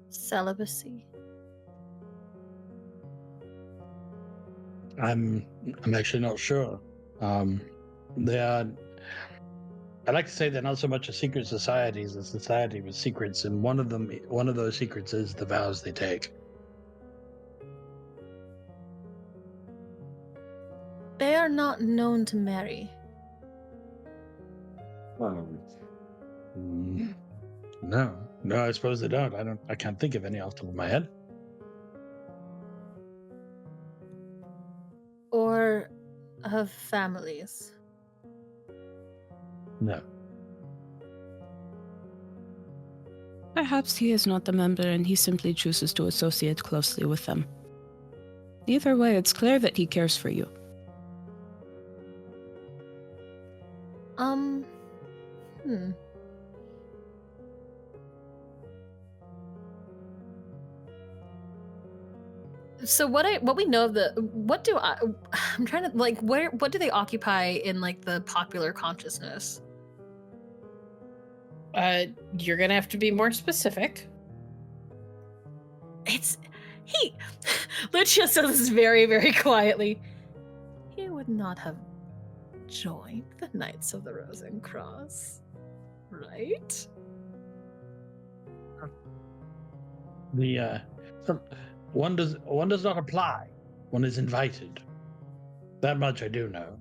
S2: celibacy?
S8: I'm actually not sure. They are. I like to say they're not so much a secret society as a society with secrets, and one of those secrets is the vows they take.
S2: They are not known to marry.
S8: No, I suppose they don't. I can't think of any off the top of my head.
S2: Or of families.
S8: No.
S7: Perhaps he is not a member and he simply chooses to associate closely with them. Either way, it's clear that he cares for you.
S2: So what we know of I'm trying to what do they occupy in like the popular consciousness?
S6: You're gonna have to be more specific.
S2: Lucia says this very, very quietly. He would not have joined the Knights of the Rosencross, right?
S8: One does not apply. One is invited. That much I do know.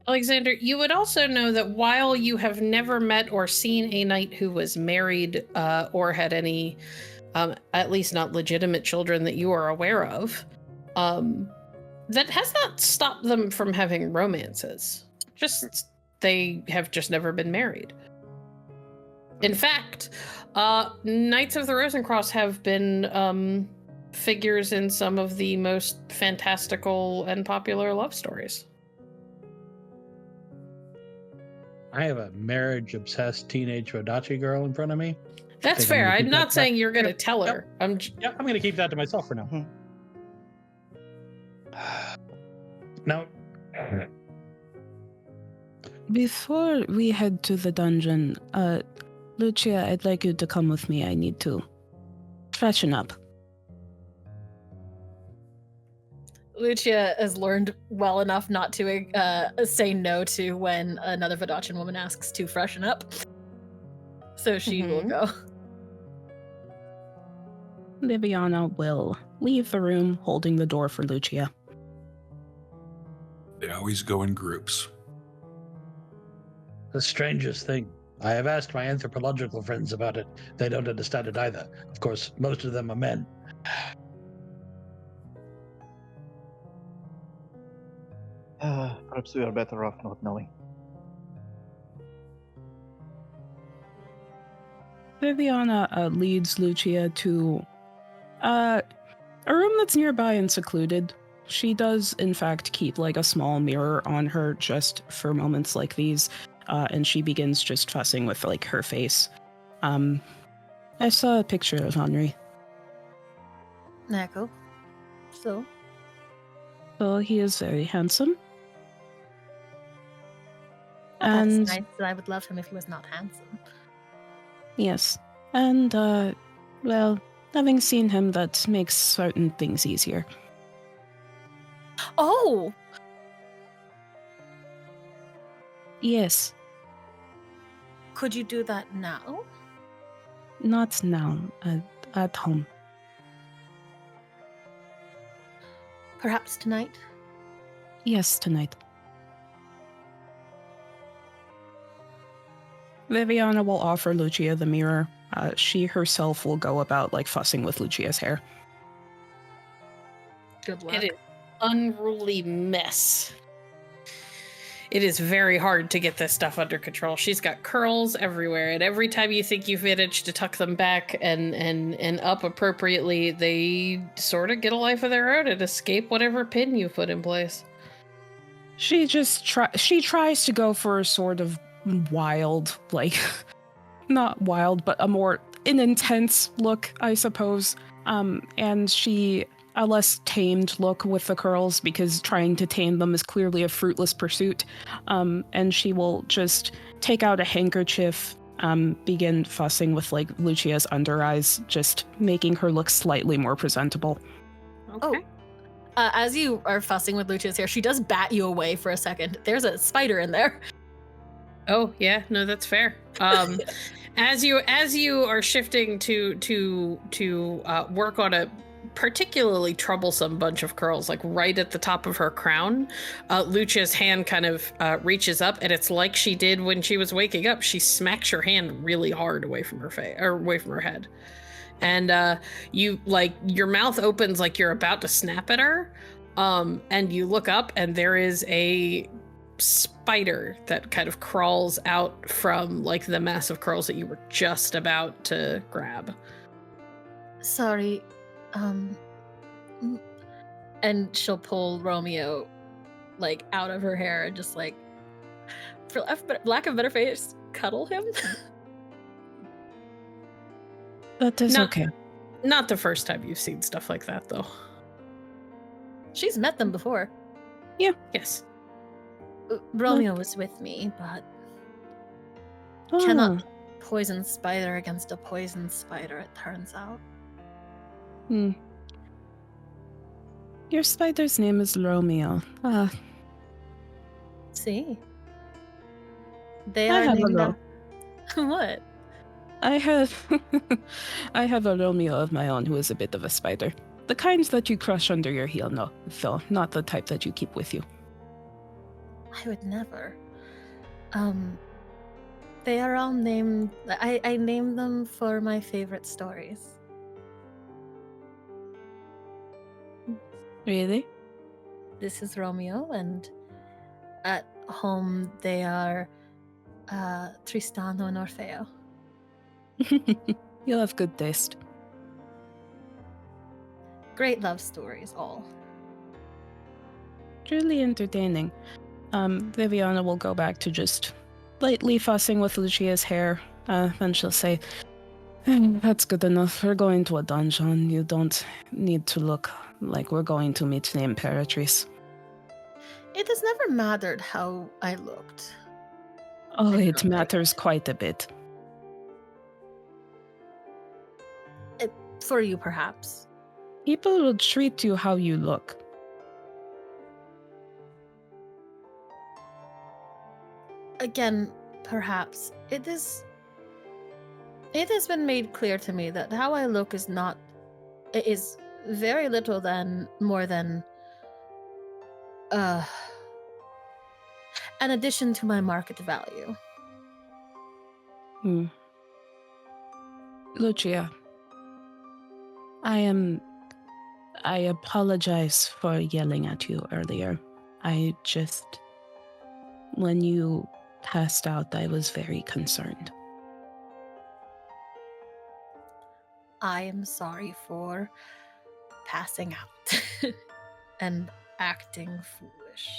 S6: Alexander, you would also know that while you have never met or seen a knight who was married or had any, at least not legitimate children that you are aware of, that has not stopped them from having romances. They have just never been married. In fact, Knights of the Rosencross have been figures in some of the most fantastical and popular love stories.
S8: I have a marriage-obsessed teenage Rodachi girl in front of me.
S6: That's fair. I'm not saying you're going to tell her.
S8: I'm going to keep that to myself for now. Now,
S7: Before we head to the dungeon, Lucia, I'd like you to come with me. I need to freshen up.
S2: Lucia has learned well enough not to say no to when another Vodachan woman asks to freshen up. So she will go.
S7: Viviana will leave the room, holding the door for Lucia.
S5: They always go in groups.
S8: the strangest thing. I have asked my anthropological friends about it. They don't understand it either. Of course, most of them are men.
S4: Perhaps we are better off not knowing.
S7: Viviana leads Lucia to a room that's nearby and secluded. She does, in fact, keep like a small mirror on her just for moments like these. and she begins just fussing with like her face. I saw a picture of Henri.
S2: Echo. So?
S7: So he is very handsome.
S2: That's
S7: And
S2: nice. I would love him if he was not handsome.
S7: yes. And, well, having seen him, that makes certain things easier.
S2: Oh!
S7: Yes.
S2: Could you do that now?
S7: Not now. At home.
S2: Perhaps tonight?
S7: Yes, tonight. Viviana will offer Lucia the mirror. She herself will go about, like, fussing with Lucia's hair.
S2: Good luck.
S6: It is unruly mess. It is very hard to get this stuff under control. She's got curls everywhere, and every time you think you've managed to tuck them back and up appropriately, they sort of get a life of their own and escape whatever pin you put in place.
S7: She just tries to go for a sort of wild, like, not wild, but an intense look, I suppose. And a less tamed look with the curls, because trying to tame them is clearly a fruitless pursuit. And she will just take out a handkerchief, begin fussing with like Lucia's under eyes, just making her look slightly more presentable.
S6: Okay.
S2: As you are fussing with Lucia's hair, she does bat you away for a second. There's a spider in there.
S6: Oh yeah, no, that's fair. As you are shifting to work on a particularly troublesome bunch of curls, like right at the top of her crown, Lucia's hand kind of reaches up, and it's like she did when she was waking up. She smacks your hand really hard away from her face, or away from her head, and you, like, your mouth opens like you're about to snap at her, and you look up, and there is a spider that kind of crawls out from like the mass of curls that you were just about to grab.
S2: Sorry. And she'll pull Romeo like out of her hair and just like, for lack of a better phrase, cuddle him.
S7: That is okay.
S6: Not the first time you've seen stuff like that, though.
S2: She's met them before.
S7: Yeah.
S6: Yes.
S2: Romeo was with me, but
S7: Oh.
S2: cannot poison spider against a poison spider, it turns out.
S7: Your spider's name is Romeo.
S2: See? They
S7: I
S2: are
S7: have a
S2: named
S7: Ro-
S2: What?
S7: I have a Romeo of my own who is a bit of a spider. The kind that you crush under your heel, no. So, not the type that you keep with you.
S2: I would never. They are all named. I named them for my favorite stories.
S7: Really?
S2: This is Romeo, and at home they are Tristano and Orfeo.
S7: You have good taste.
S2: Great love stories, all.
S7: Truly entertaining. Viviana will go back to just lightly fussing with Lucia's hair. Then she'll say, "That's good enough. We're going to a donjon. You don't need to look like we're going to meet the Imperatrice."
S2: It has never mattered how I looked.
S7: Oh,
S2: I
S7: it
S2: don't
S7: matters quite a bit.
S2: For you, perhaps.
S7: People will treat you how you look.
S2: Again, perhaps. It has been made clear to me that how I look is not... It is very little more than... an addition to my market value.
S7: Lucia, I apologize for yelling at you earlier. When you passed out, I was very concerned.
S2: I am sorry for passing out and acting foolish.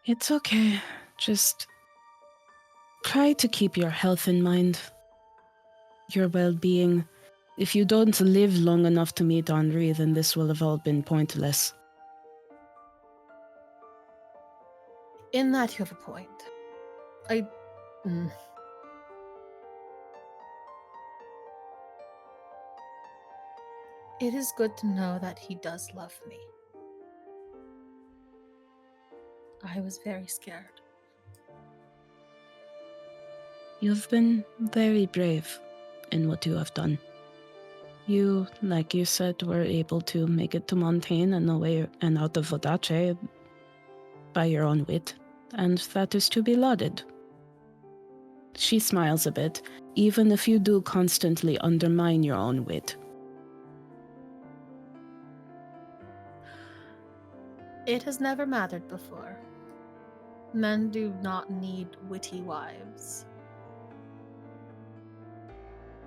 S7: It's okay. Just try to keep your health in mind, your well-being. If you don't live long enough to meet Henri, then this will have all been pointless.
S2: In that you have a point. It is good to know that he does love me. I was very scared.
S7: You've been very brave in what you have done. You, like you said, were able to make it to Montaigne and away and out of Vodace by your own wit, and that is to be lauded. She smiles a bit, even if you do constantly undermine your own wit.
S2: It has never mattered before. Men do not need witty wives.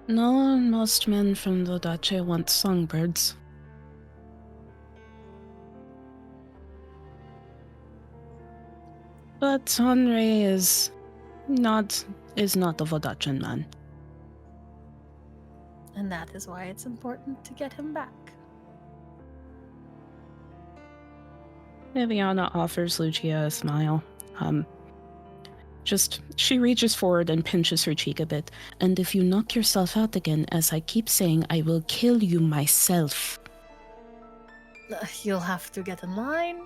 S7: No, most men from Vodace want songbirds. But Henri is not a Vodacian man.
S2: And that is why it's important to get him back.
S7: Viviana offers Lucia a smile. She reaches forward and pinches her cheek a bit. And if you knock yourself out again, as I keep saying, I will kill you myself.
S2: You'll have to get in line.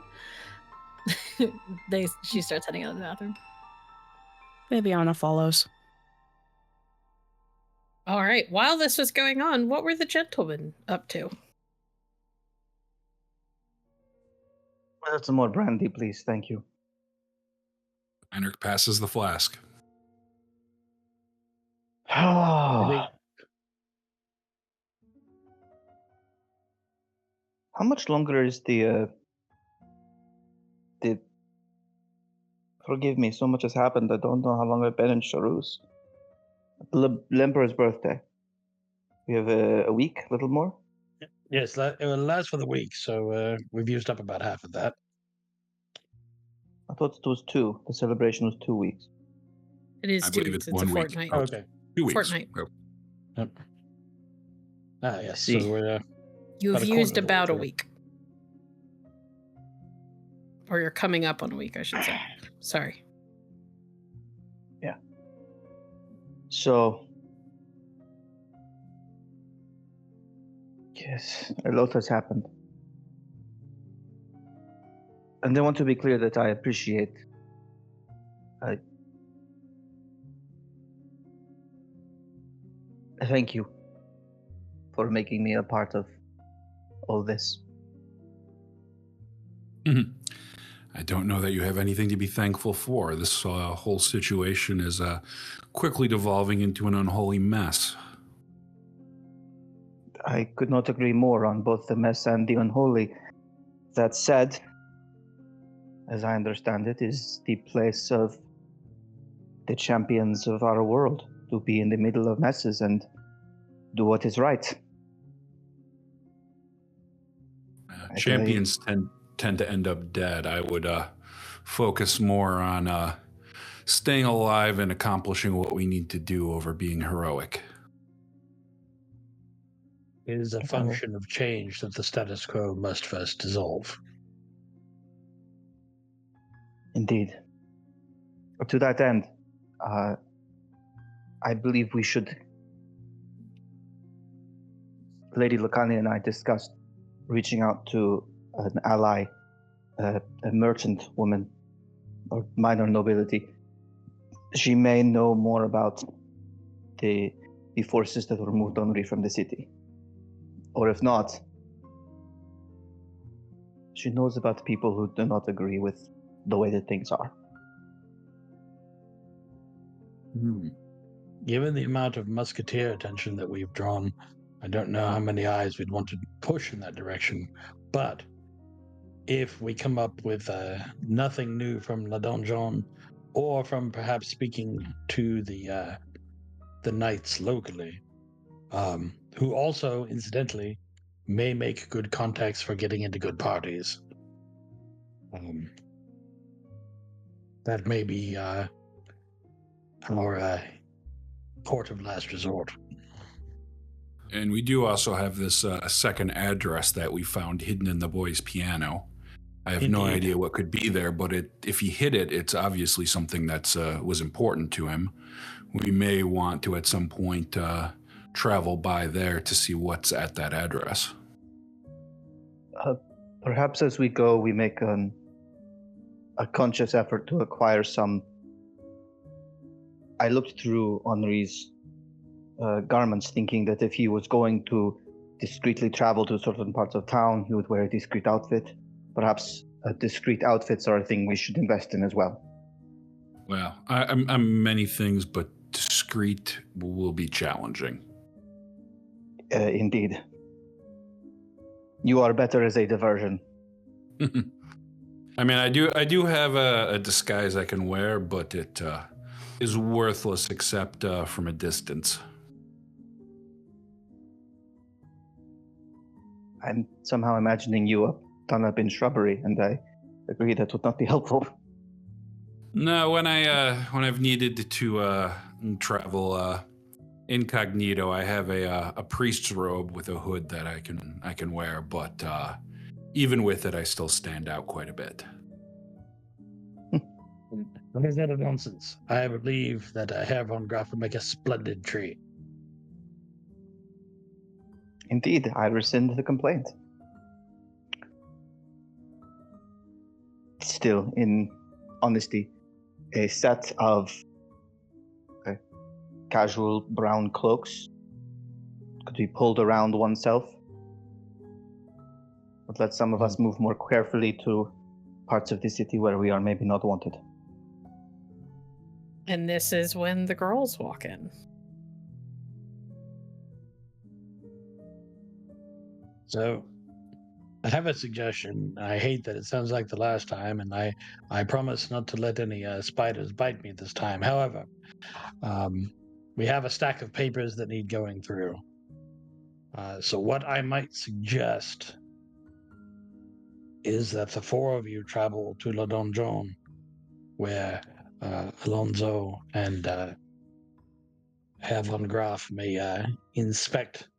S2: She starts heading out of the bathroom.
S7: Viviana follows.
S6: All right. While this was going on, what were the gentlemen up to?
S4: Some more brandy, please. Thank you.
S5: Heinrich passes the flask.
S4: How much longer is the forgive me, so much has happened. I don't know how long I've been in Charus. Lemperor's birthday. We have a week, a little more.
S8: Yes, it will last for the week, so we've used up about half of that.
S4: I thought it was 2. The celebration was 2 weeks.
S6: It is
S5: I
S6: 2
S5: believe
S6: weeks.
S5: it's
S6: It's a
S5: 1 week.
S6: fortnight.
S5: Oh,
S8: Okay.
S5: 2 weeks.
S6: Fortnight.
S5: Oh.
S8: Ah, yes.
S4: See.
S8: So we're
S6: You've
S8: about a quarter
S6: used
S8: of the way
S6: about a
S8: through.
S6: week. Or you're coming up on a week, I should say. Sorry.
S4: So, yes, a lot has happened. And I want to be clear that I appreciate. Thank you for making me a part of all this.
S5: I don't know that you have anything to be thankful for. This whole situation is quickly devolving into an unholy mess.
S4: I could not agree more on both the mess and the unholy. That said, as I understand it, is the place of the champions of our world to be in the middle of messes and do what is right.
S5: Champions tend to end up dead. I would focus more on staying alive and accomplishing what we need to do over being heroic.
S8: It is a function of change that the status quo must first dissolve.
S4: Indeed. To that end, I believe we should. Lady Lucani and I discussed reaching out to an ally, a merchant woman, or minor nobility. She may know more about the forces that removed Henri from the city. Or if not, she knows about people who do not agree with the way that things are.
S8: Given the amount of musketeer attention that we've drawn, I don't know how many eyes we'd want to push in that direction. But if we come up with nothing new from La Donjon, or from perhaps speaking to the knights locally, who also, incidentally, may make good contacts for getting into good parties. That may be our port of last resort.
S5: And we do also have this second address that we found hidden in the boy's piano. I have no
S8: Indeed.
S5: idea what could be there, but if he hid it, it's obviously something that's was important to him. We may want to, at some point, travel by there to see what's at that address.
S4: Perhaps as we go, we make a conscious effort to acquire some. I looked through Henri's garments, thinking that if he was going to discreetly travel to certain parts of town, he would wear a discreet outfit. Perhaps discreet outfits are a thing we should invest in as well.
S5: Well, I'm many things, but discreet will be challenging.
S4: Indeed. You are better as a diversion.
S5: I mean, I do have a disguise I can wear, but it is worthless except from a distance.
S4: I'm somehow imagining you done up in shrubbery, and I agree that would not be helpful.
S5: No, when I've needed to travel incognito, I have a priest's robe with a hood that I can wear, but even with it, I still stand out quite a bit.
S8: What is that of nonsense? I believe that a Herr von Groth would make a splendid tree.
S4: Indeed, I rescind the complaint. Still, in honesty, a set of casual brown cloaks could be pulled around oneself. But let some of us move more carefully to parts of the city where we are maybe not wanted.
S6: And this is when the girls walk in.
S8: So, I have a suggestion. I hate that it sounds like the last time, and I promise not to let any spiders bite me this time. However, we have a stack of papers that need going through. So what I might suggest is that the four of you travel to La Donjon, where Alonso and Herr von Groth may inspect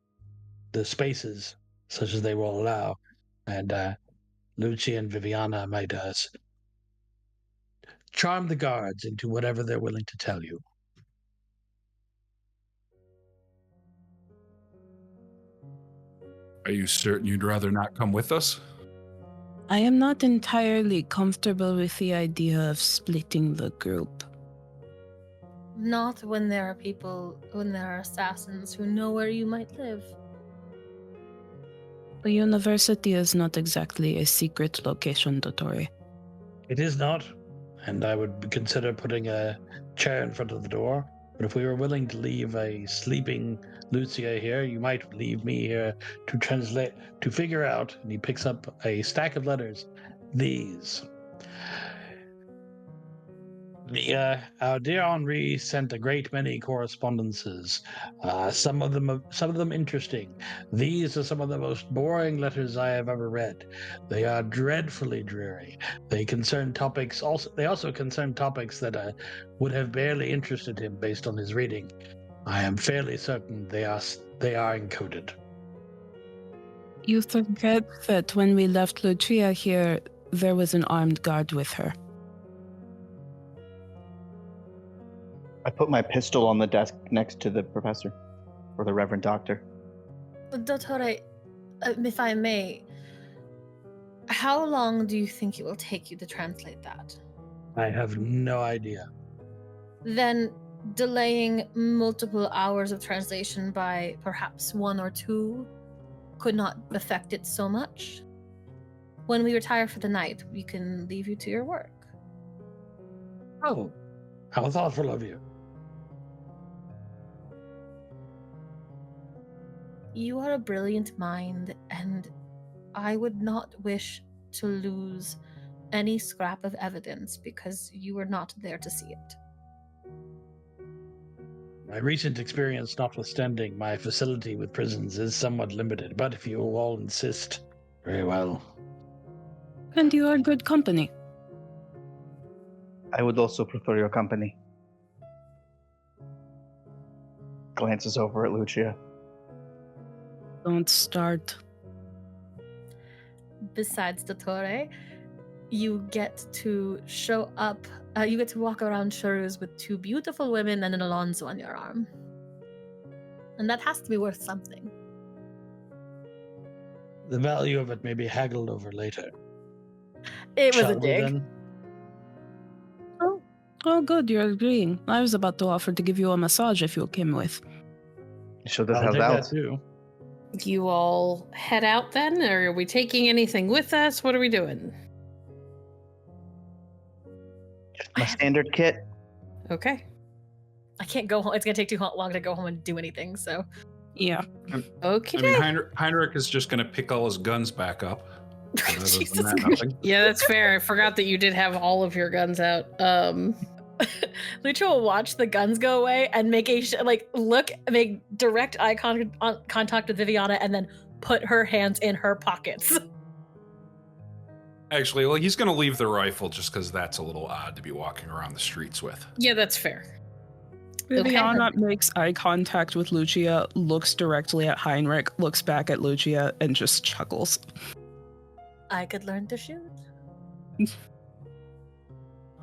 S8: the spaces such as they will allow, and Lucia and Viviana might charm the guards into whatever they're willing to tell you.
S5: Are you certain you'd rather not come with us?
S7: I am not entirely comfortable with the idea of splitting the group.
S2: Not when there are assassins who know where you might live.
S7: The university is not exactly a secret location, Dottore.
S8: It is not, and I would consider putting a chair in front of the door. But if we were willing to leave a sleeping Lucia here, you might leave me here to translate, to figure out, and he picks up a stack of letters, these. Our dear Henri sent a great many correspondences, some of them interesting. These are some of the most boring letters I have ever read. They are dreadfully dreary. They concern topics. They also concern topics that would have barely interested him based on his reading. I am fairly certain they are encoded.
S7: You forget that when we left Lucia here, there was an armed guard with her.
S4: I put my pistol on the desk next to the professor, or the Reverend Doctor.
S2: Dottore, if I may, how long do you think it will take you to translate that?
S8: I have no idea.
S2: Then delaying multiple hours of translation by perhaps 1 or 2 could not affect it so much. When we retire for the night, we can leave you to your work.
S8: Oh, how thoughtful of you.
S2: You are a brilliant mind, and I would not wish to lose any scrap of evidence because you were not there to see it.
S8: My recent experience notwithstanding, my facility with prisons is somewhat limited, but if you all insist, very well.
S7: And you are good company.
S4: I would also prefer your company. Glances over at Lucia.
S7: Don't start.
S2: Besides the Torre, you get to show up. You get to walk around Sharuz with 2 beautiful women and an Alonso on your arm. And that has to be worth something.
S8: The value of it may be haggled over later.
S2: It was
S8: Shall
S2: a
S8: we
S2: dig.
S8: then?
S7: Oh, good, you're agreeing. I was about to offer to give you a massage if you came with.
S4: You should have
S8: I'll
S4: held
S8: take
S4: out.
S8: that too.
S6: You all head out then, or are we taking anything with us? What are we doing?
S4: My standard kit.
S6: Okay.
S2: I can't go home. It's going to take too long to go home and do anything, so.
S7: Yeah.
S6: Okay.
S5: I mean, Heinrich is just going to pick all his guns back up. Other than
S2: Jesus
S5: that,
S2: Christ.
S5: nothing.
S6: Yeah, that's fair. I forgot that you did have all of your guns out.
S2: Lucha will watch the guns go away and make make direct eye contact with Viviana and then put her hands in her pockets.
S5: Actually, well, he's going to leave the rifle just because that's a little odd to be walking around the streets with.
S6: Yeah, that's fair.
S7: Viviana makes eye contact with Lucia, looks directly at Heinrich, looks back at Lucia, and just chuckles.
S2: I could learn to shoot.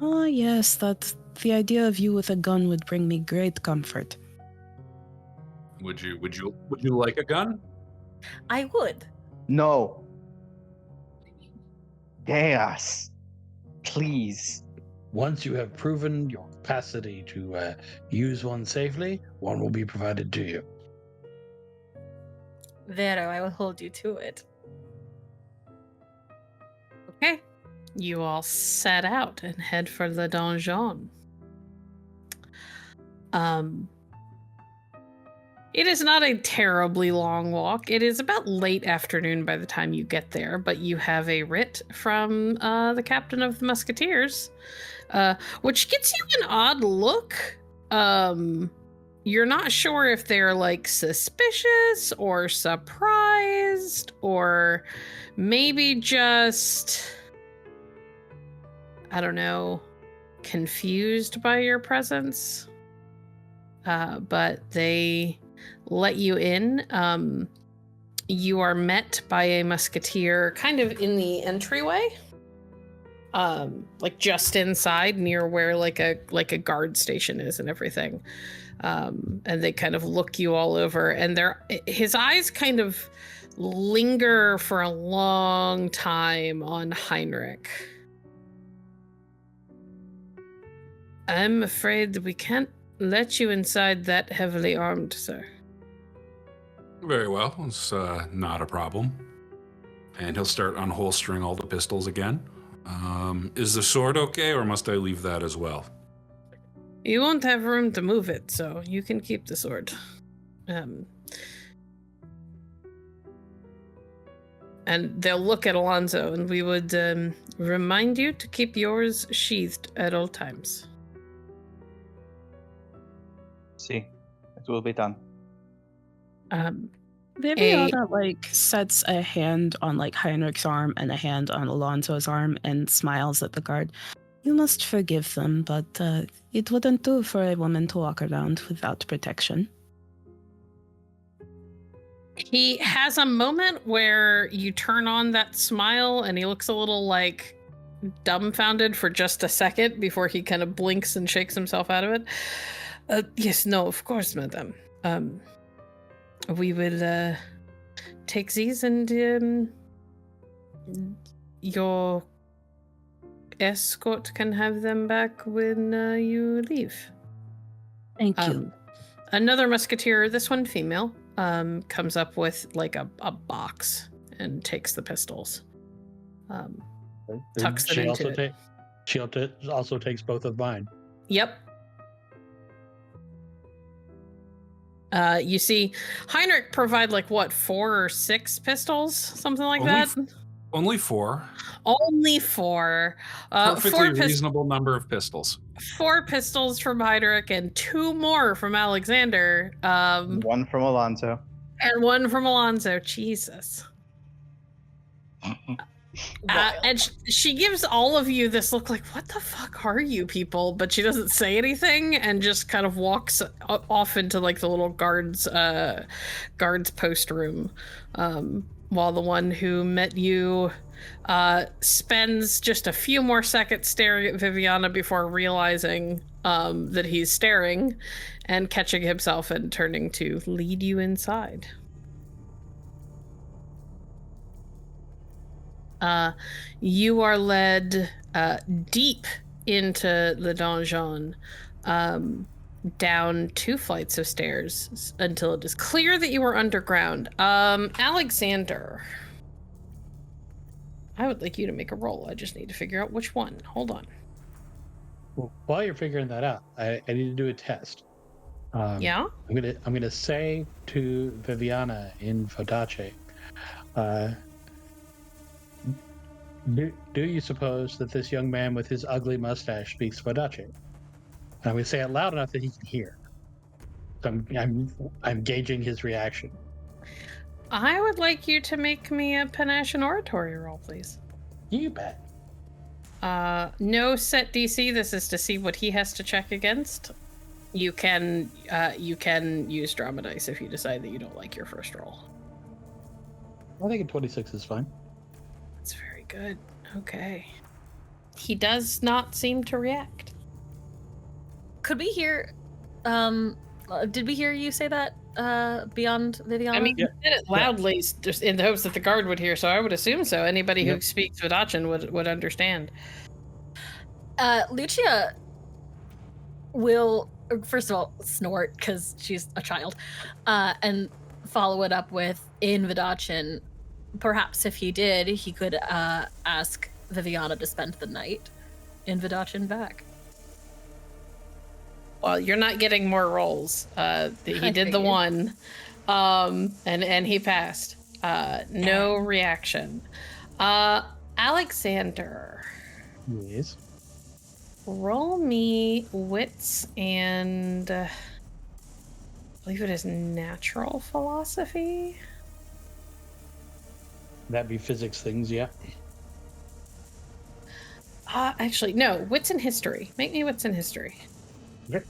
S7: Ah, yes, the idea of you with a gun would bring me great comfort.
S5: Would you like a gun?
S2: I would.
S4: No. Yes. Please.
S8: Once you have proven your capacity to use one safely, one will be provided to you.
S2: Vero, I will hold you to it.
S6: Okay. You all set out and head for the Donjon. It is not a terribly long walk. It is about late afternoon by the time you get there, but you have a writ from the captain of the Musketeers, which gets you an odd look. You're not sure if they're like suspicious or surprised or maybe just, I don't know, confused by your presence. But they let you in. You are met by a musketeer kind of in the entryway. Like just inside near where like a guard station is and everything. And they kind of look you all over, and his eyes kind of linger for a long time on Heinrich. I'm afraid we can't let you inside that heavily armed, sir.
S5: Very well. It's not a problem. And he'll start unholstering all the pistols again. Is the sword okay, or must I leave that as well?
S6: You won't have room to move it, so you can keep the sword. And they'll look at Alonso, and we would remind you to keep yours sheathed at all times.
S4: See, it will be done.
S7: Viviana sets a hand on Heinrich's arm and a hand on Alonso's arm and smiles at the guard. You must forgive them, but it wouldn't do for a woman to walk around without protection.
S6: He has a moment where you turn on that smile and he looks a little dumbfounded for just a second before he kind of blinks and shakes himself out of it. Yes, no, of course, madam. We will take these, and your escort can have them back when you leave.
S7: Thank you.
S6: Another musketeer, this one female, comes up with a box and takes the pistols. Tucks them into it.
S8: She also takes both of mine.
S6: Yep. You see Heinrich provide 4 or 6 pistols, something like that.
S5: Only 4.
S6: Only 4.
S5: Perfectly reasonable number of pistols.
S6: 4 pistols from Heinrich and 2 more from Alexander.
S4: 1 from Alonso.
S6: And 1 from Alonso. Jesus. And she gives all of you this look like, what the fuck are you people? But she doesn't say anything and just kind of walks off into like the little guards post room. While the one who met you spends just a few more seconds staring at Viviana before realizing that he's staring and catching himself and turning to lead you inside. You are led deep into the donjon, down 2 flights of stairs until it is clear that you are underground. Alexander, I would like you to make a roll. I just need to figure out which one. Hold on.
S8: Well, while you're figuring that out, I need to do a test.
S6: Yeah?
S8: I'm gonna say to Viviana in Vodace, do you suppose that this young man with his ugly mustache speaks Vodace? And I'm going to say it loud enough that he can hear. So I'm gauging his reaction.
S6: I would like you to make me a panache and oratory roll, please.
S8: You bet.
S6: No set DC. This is to see what he has to check against. You can use drama dice if you decide that you don't like your first roll.
S8: I think a 26 is fine.
S6: That's very good. Okay. He does not seem to react.
S2: Could we hear? Did we hear you say that beyond Viviana?
S6: I mean, you said it loudly, just in the hopes that the guard would hear. So I would assume so. Anybody who speaks Vodachan would understand.
S2: Lucia will, first of all, snort because she's a child, and follow it up with in Vodachan. Perhaps if he did, he could ask Viviana to spend the night in Vodachan back.
S6: Well, you're not getting more rolls. He did the one, and he passed. No reaction. Alexander.
S8: Yes.
S6: Roll me wits and I believe it is natural philosophy.
S8: That'd be physics things, yeah.
S6: Actually, no, wits and history. Make me wits and history.
S8: Okay.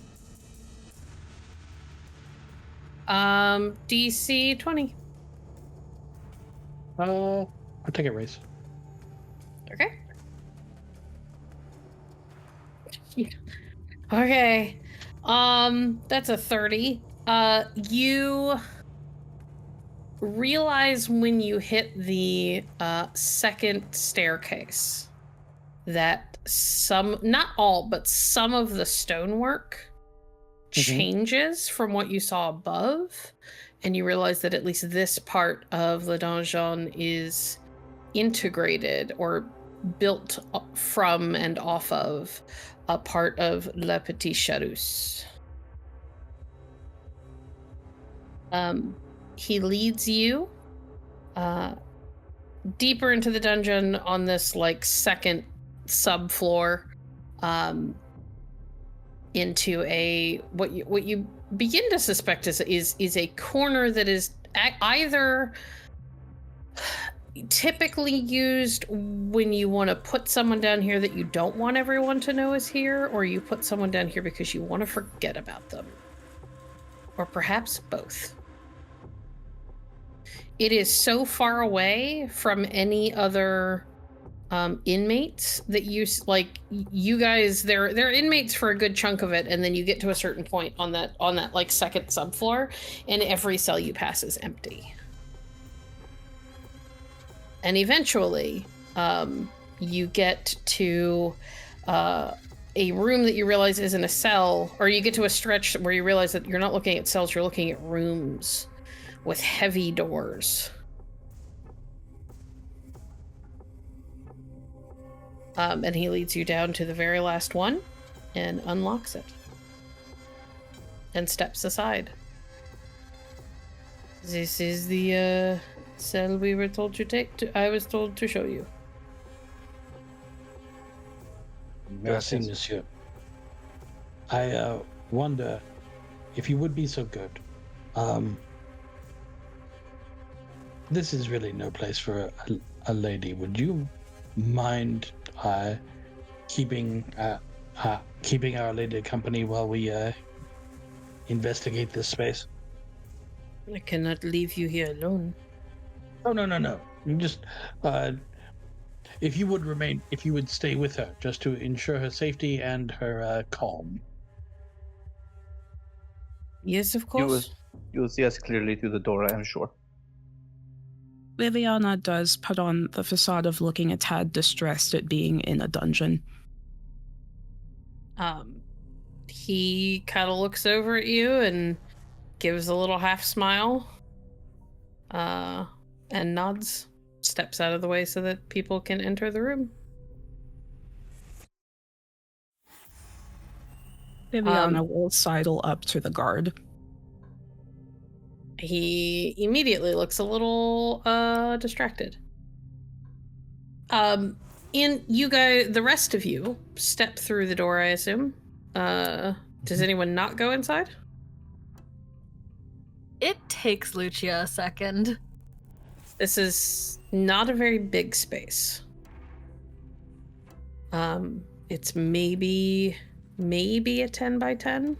S6: DC 20.
S8: I'll take it, Race.
S6: Okay. Okay. That's a 30. You realize when you hit the second staircase that not all, but some of the stonework changes from what you saw above, and you realize that at least this part of the donjon is integrated or built from and off of a part of La Petite Charousse. He leads you deeper into the dungeon on this like second subfloor, into a what you begin to suspect is a corner that is either typically used when you want to put someone down here that you don't want everyone to know is here, or you put someone down here because you want to forget about them, or perhaps both. It is so far away from any other inmates that you guys, they're inmates for a good chunk of it, and then you get to a certain point on that like second subfloor, and every cell you pass is empty. And eventually, you get to a room that you realize isn't a cell, or you get to a stretch where you realize that you're not looking at cells, you're looking at rooms with heavy doors. And he leads you down to the very last one and unlocks it and steps aside. This is the cell we were told to take. I was told to show you.
S8: Merci, monsieur. I wonder if you would be so good. This is really no place for a lady, would you mind keeping our lady company while we investigate this space?
S6: I cannot leave you here alone.
S8: Oh, no. You just if you would stay with her just to ensure her safety and her calm.
S6: Yes, of course.
S4: You will see us clearly through the door, I am sure.
S7: Viviana does put on the facade of looking a tad distressed at being in a dungeon.
S6: He kind of looks over at you and gives a little half smile, and nods, steps out of the way so that people can enter the room.
S7: Viviana will sidle up to the guard.
S6: He immediately looks a little distracted. And you guys, the rest of you, step through the door, I assume. Does anyone not go inside?
S2: It takes Lucia a second.
S6: This is not a very big space. It's maybe a 10 by 10.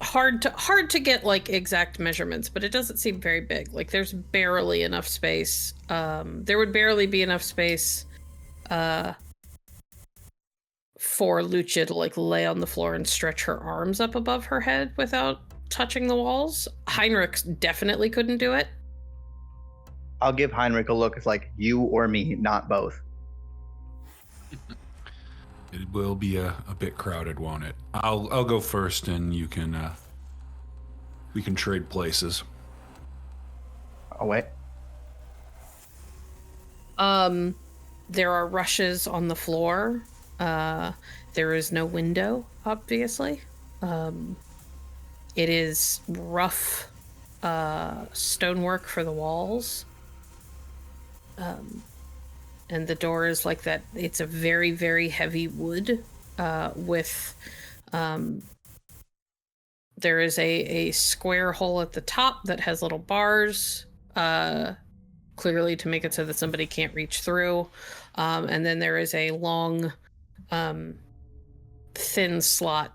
S6: Hard to get like exact measurements, but it doesn't seem very big. Like there's barely enough space. There would barely be enough space for Lucia to like lay on the floor and stretch her arms up above her head without touching the walls. Heinrich definitely couldn't do it.
S4: I'll give Heinrich a look. It's like you or me, not both.
S5: It will be a bit crowded, won't it? I'll go first, and you can we can trade places.
S4: Oh wait.
S6: There are rushes on the floor. There is no window, obviously. It is rough stonework for the walls. And the door is like that. It's a very, very heavy wood with... there is a square hole at the top that has little bars, clearly to make it so that somebody can't reach through. And then there is a long, thin slot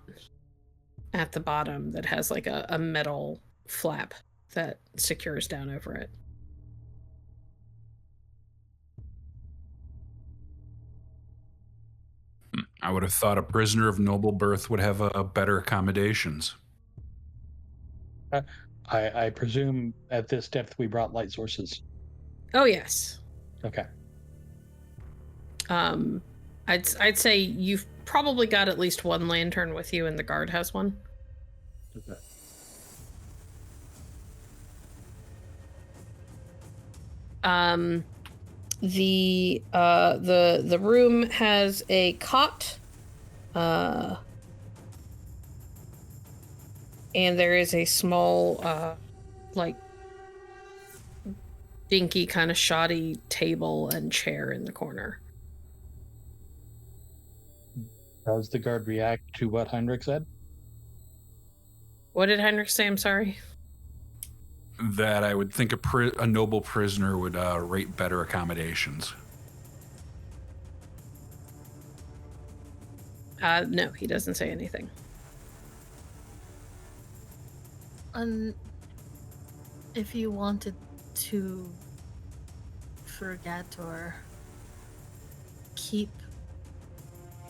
S6: at the bottom that has like a metal flap that secures down over it.
S5: I would have thought a prisoner of noble birth would have better accommodations.
S8: I presume at this depth we brought light sources.
S6: Oh yes.
S8: Okay.
S6: I'd say you've probably got at least one lantern with you, and the guard has one.
S8: Okay.
S6: The room has a cot, and there is a small, like, dinky kind of shoddy table and chair in the corner.
S8: How does the guard react to what Heinrich said?
S6: What did Heinrich say? I'm sorry.
S5: That I would think a noble prisoner would rate better accommodations.
S6: No, he doesn't say anything.
S2: If you wanted to forget or keep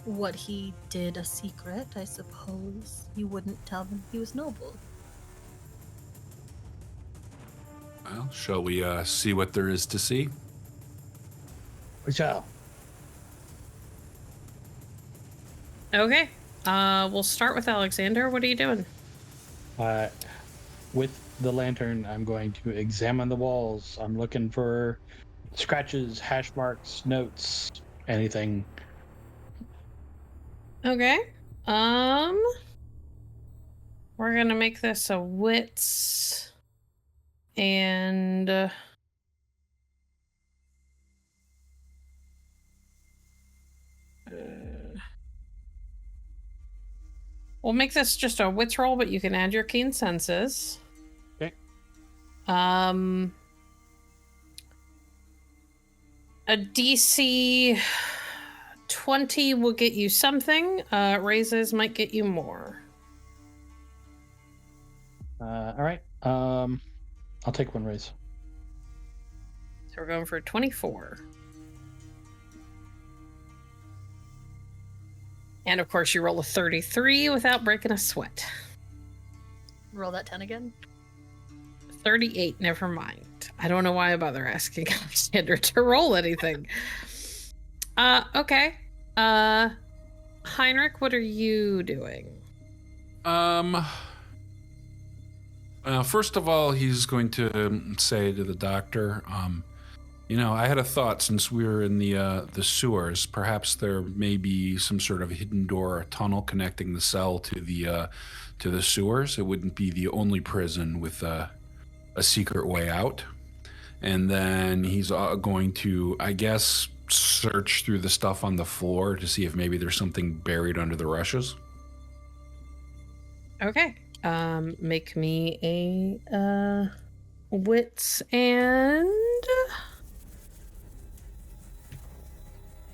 S2: what he did a secret, I suppose you wouldn't tell him he was noble.
S5: Well, shall we see what there is to see?
S8: We shall.
S6: Okay. We'll start with Alexander. What are you doing?
S8: With the lantern, I'm going to examine the walls. I'm looking for scratches, hash marks, notes, anything.
S6: Okay. We're gonna make this a wits, and we'll make this just a wits roll, but you can add your keen senses.
S8: Okay.
S6: A DC 20 will get you something. Raises might get you more.
S8: All right. I'll take one raise.
S6: So we're going for 24. And of course, you roll a 33 without breaking a sweat.
S2: Roll that 10 again.
S6: 38, never mind. I don't know why I bother asking Alexander to roll anything. Okay. Heinrich, what are you doing?
S5: First of all, he's going to say to the doctor, I had a thought since we were in the sewers, perhaps there may be some sort of hidden door or tunnel connecting the cell to the sewers. It wouldn't be the only prison with a secret way out. And then he's going to, I guess, search through the stuff on the floor to see if maybe there's something buried under the rushes.
S6: Okay. Make me a wits and...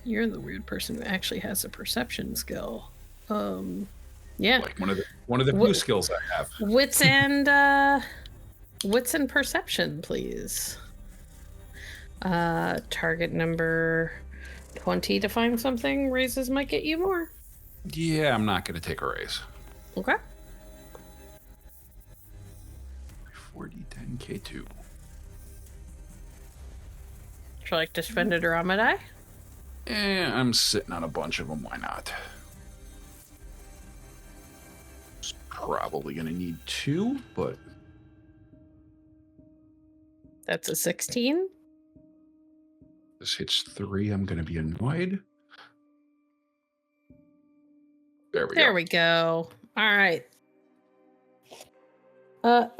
S6: You're the weird person who actually has a perception skill. Yeah.
S5: Like one of the few skills I have.
S6: Wits and perception, please. Target number 20 to find something. Raises might get you more.
S5: Yeah, I'm not going to take a raise.
S6: Okay.
S5: 40, 10, K2.
S6: Would you like to spend it or on my die?
S5: I'm sitting on a bunch of them. Why not? It's probably going to need 2, but...
S6: That's a 16.
S5: This hits 3. I'm going to be annoyed. There we go.
S6: There we go. All right.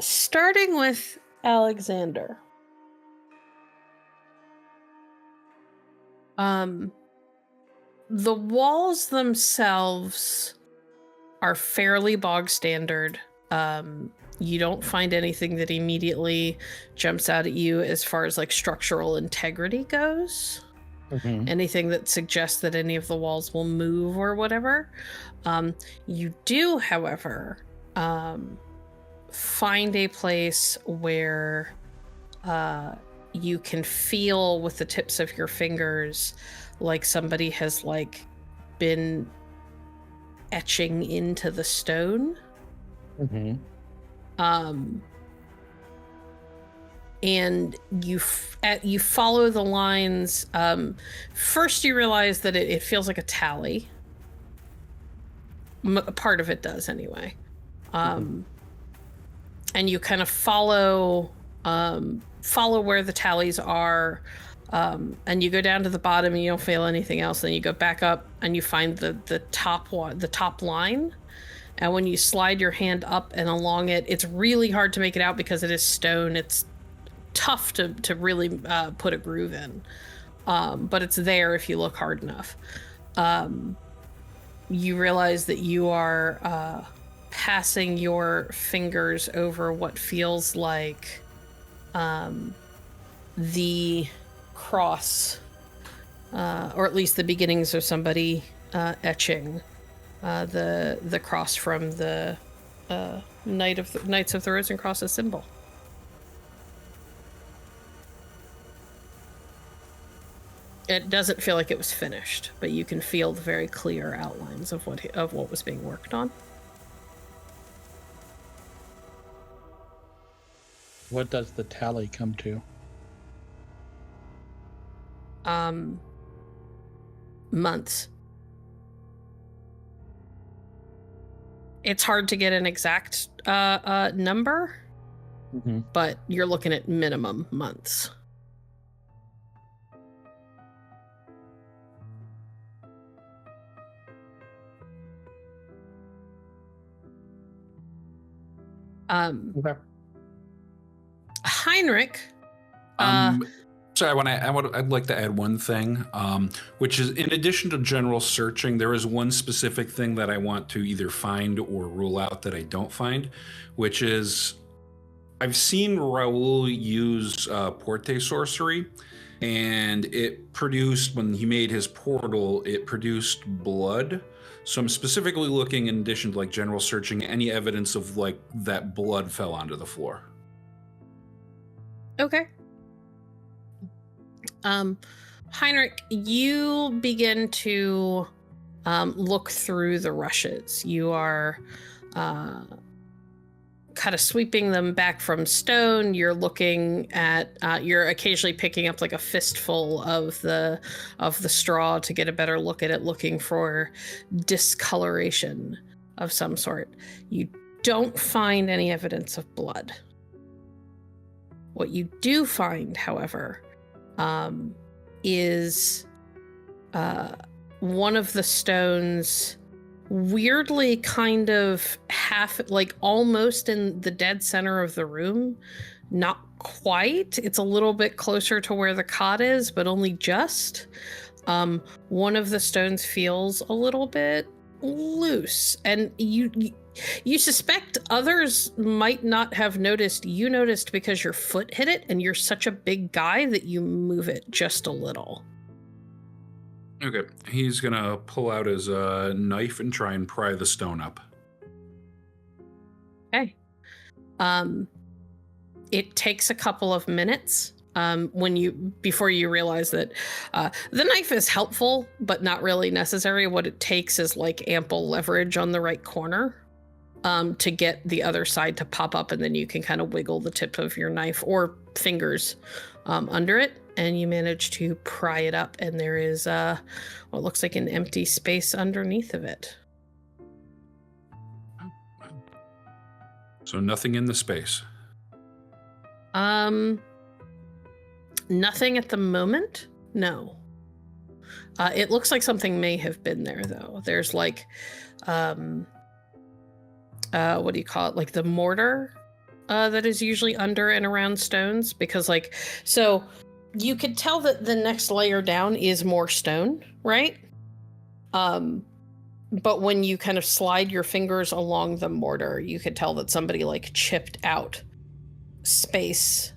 S6: Starting with Alexander. The walls themselves are fairly bog standard. You don't find anything that immediately jumps out at you as far as like structural integrity goes.
S8: Mm-hmm.
S6: Anything that suggests that any of the walls will move or whatever. You do, however, find a place where you can feel with the tips of your fingers like somebody has like been etching into the stone.
S8: Mm-hmm.
S6: And you follow the lines. First, you realize that it feels like a tally. Part of it does, anyway. And you kind of follow where the tallies are, and you go down to the bottom and you don't feel anything else. Then you go back up and you find the top line. And when you slide your hand up and along it, it's really hard to make it out because it is stone. It's tough to really put a groove in. But it's there if you look hard enough. You realize that you are passing your fingers over what feels like the cross, or at least the beginnings of somebody etching the cross from the Knights of the Rose and Crosses symbol. It doesn't feel like it was finished, but you can feel the very clear outlines of what was being worked on.
S8: What does the tally come to?
S6: Months. It's hard to get an exact number, but you're looking at minimum months.
S8: Okay.
S6: Heinrich.
S5: Sorry, I'd like to add one thing, which is in addition to general searching, there is one specific thing that I want to either find or rule out that I don't find, which is I've seen Raoul use Porte sorcery, and it produced, when he made his portal, it produced blood. So I'm specifically looking, in addition to like general searching, any evidence of like that blood fell onto the floor.
S6: Okay. Heinrich, you begin to look through the rushes. You are kind of sweeping them back from stone. You're looking at, you're occasionally picking up like a fistful of the straw to get a better look at it, looking for discoloration of some sort. You don't find any evidence of blood. What you do find, however, is one of the stones weirdly kind of half, like almost in the dead center of the room. Not quite. It's a little bit closer to where the cot is, but only just. One of the stones feels a little bit loose, and you suspect others might not have noticed. You noticed because your foot hit it, and you're such a big guy that you move it just a little.
S5: Okay, he's gonna pull out his knife and try and pry the stone up.
S6: Okay. It takes a couple of minutes before you realize that the knife is helpful, but not really necessary. What it takes is like ample leverage on the right corner to get the other side to pop up, and then you can kind of wiggle the tip of your knife or fingers under it, and you manage to pry it up, and there is what looks like an empty space underneath of it.
S5: So nothing in the space.
S6: Nothing at the moment. No. It looks like something may have been there, though. There's like, what do you call it? Like the mortar that is usually under and around stones, because like, so you could tell that the next layer down is more stone, right? But when you kind of slide your fingers along the mortar, you could tell that somebody like chipped out spaces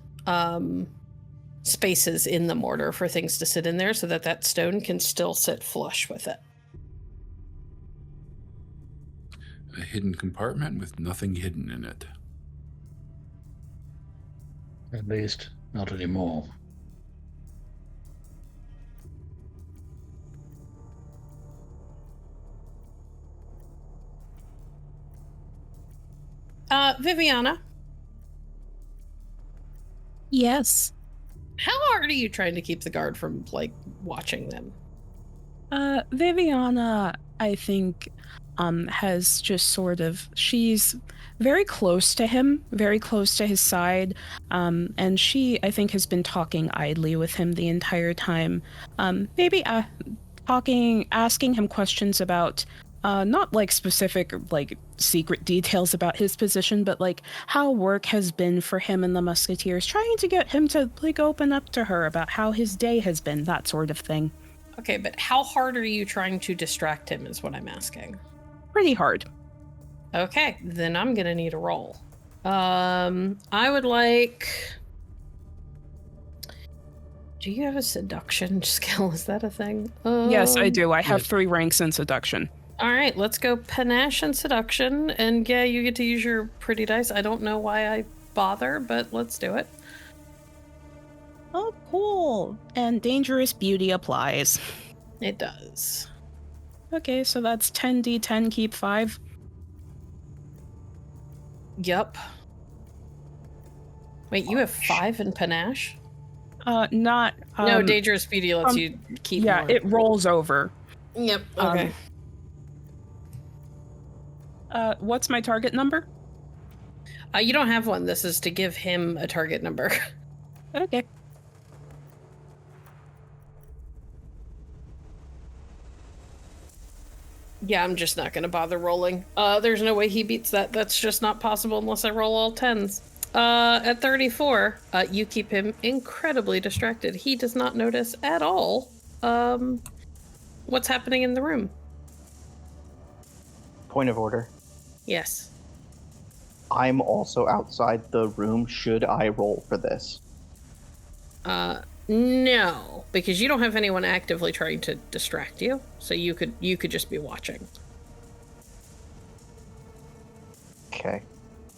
S6: in the mortar for things to sit in there, so that that stone can still sit flush with it.
S5: A hidden compartment with nothing hidden in it.
S8: At least, not anymore.
S6: Viviana,
S2: Yes.
S6: how hard are you trying to keep the guard from like watching them?
S7: Viviana, I think, has just sort of, she's very close to him, very close to his side, and she, I think, has been talking idly with him the entire time. Maybe asking him questions about, not like specific, like secret details about his position, but like how work has been for him and the Musketeers, trying to get him to like open up to her about how his day has been, that sort of thing.
S6: Okay, but how hard are you trying to distract him is what I'm asking.
S7: Pretty hard.
S6: Okay, then I'm gonna need a roll. I would like... Do you have a seduction skill? Is that a thing?
S7: Yes, I do. I have 3 ranks in seduction.
S6: All right, let's go panache and seduction. And yeah, you get to use your pretty dice. I don't know why I bother, but let's do it.
S7: Oh, cool. And dangerous beauty applies.
S6: It does.
S7: Okay, so that's 10d10, keep 5.
S6: Yup. Wait, you have 5 in panache?
S7: Not...
S6: no, dangerous beauty lets you keep
S7: Yeah,
S6: more.
S7: it rolls over.
S6: Yep, okay.
S7: What's my target number?
S6: You don't have one. This is to give him a target number.
S7: Okay.
S6: Yeah, I'm just not going to bother rolling. There's no way he beats that. That's just not possible unless I roll all 10s. At 34, you keep him incredibly distracted. He does not notice at all what's happening in the room.
S9: Point of order.
S6: Yes.
S4: I'm also outside the room. Should I roll for this?
S6: No, because you don't have anyone actively trying to distract you, so you could just be watching.
S4: Okay.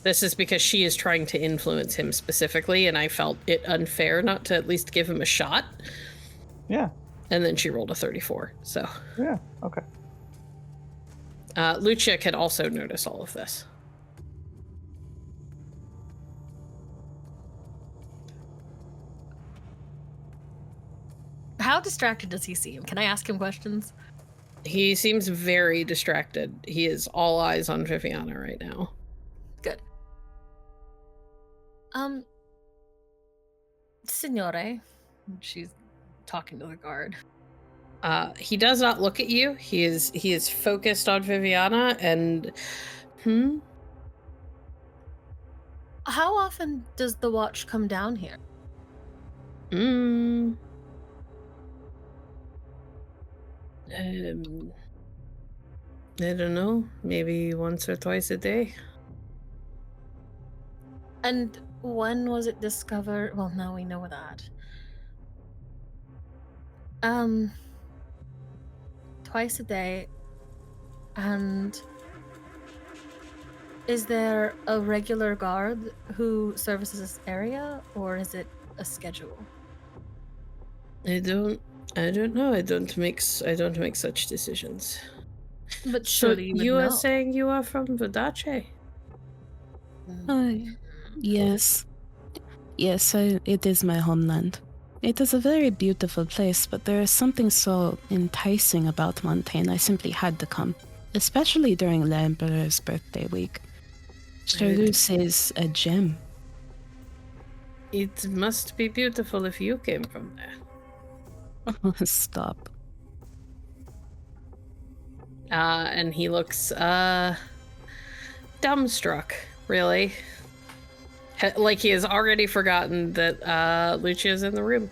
S6: This is because she is trying to influence him specifically, and I felt it unfair not to at least give him a shot.
S4: Yeah.
S6: And then she rolled a 34, so.
S4: Yeah, okay.
S6: Lucia could also notice all of this.
S2: How distracted does he seem? Can I ask him questions?
S6: He seems very distracted. He is all eyes on Viviana right now.
S2: Good. Signore. She's talking to the guard.
S6: He does not look at you. He is focused on Viviana and
S2: How often does the watch come down here?
S6: I don't know. Maybe once or twice a day.
S2: And when was it discovered? Well, now we know that. Twice a day. And is there a regular guard who services this area, or is it a schedule?
S6: I don't know. I don't make such decisions.
S2: But
S6: So
S2: surely you would
S6: you
S2: know.
S6: are saying you are from Vidace?
S7: Yes. Yes, it is my homeland. It is a very beautiful place, but there is something so enticing about Montaigne. I simply had to come, especially during the Emperor's birthday week. Charus is a gem.
S6: It must be beautiful if you came from there.
S7: Stop.
S6: And he looks dumbstruck, really. Like he has already forgotten that Lucia's in the room.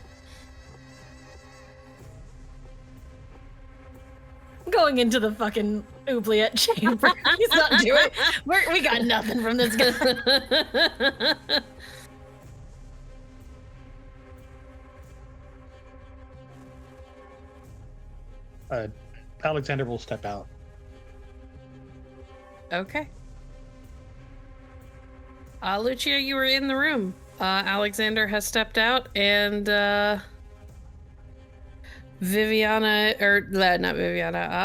S2: Going into the fucking oubliette chamber. He's not doing. We got nothing from this guy.
S8: Alexander will step out.
S6: Okay. Lucia, you were in the room. Alexander has stepped out, and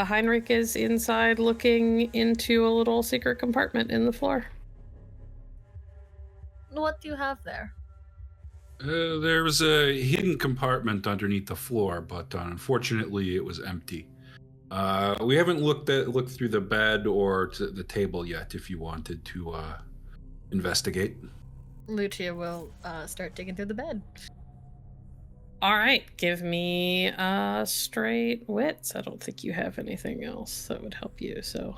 S6: Heinrich is inside looking into a little secret compartment in the floor.
S2: What do you have there?
S5: There was a hidden compartment underneath the floor, but unfortunately it was empty. We haven't looked through the bed or to the table yet. If you wanted to investigate,
S2: Lucia will start digging through the bed.
S6: All right, give me straight wits. I don't think you have anything else that would help you, so.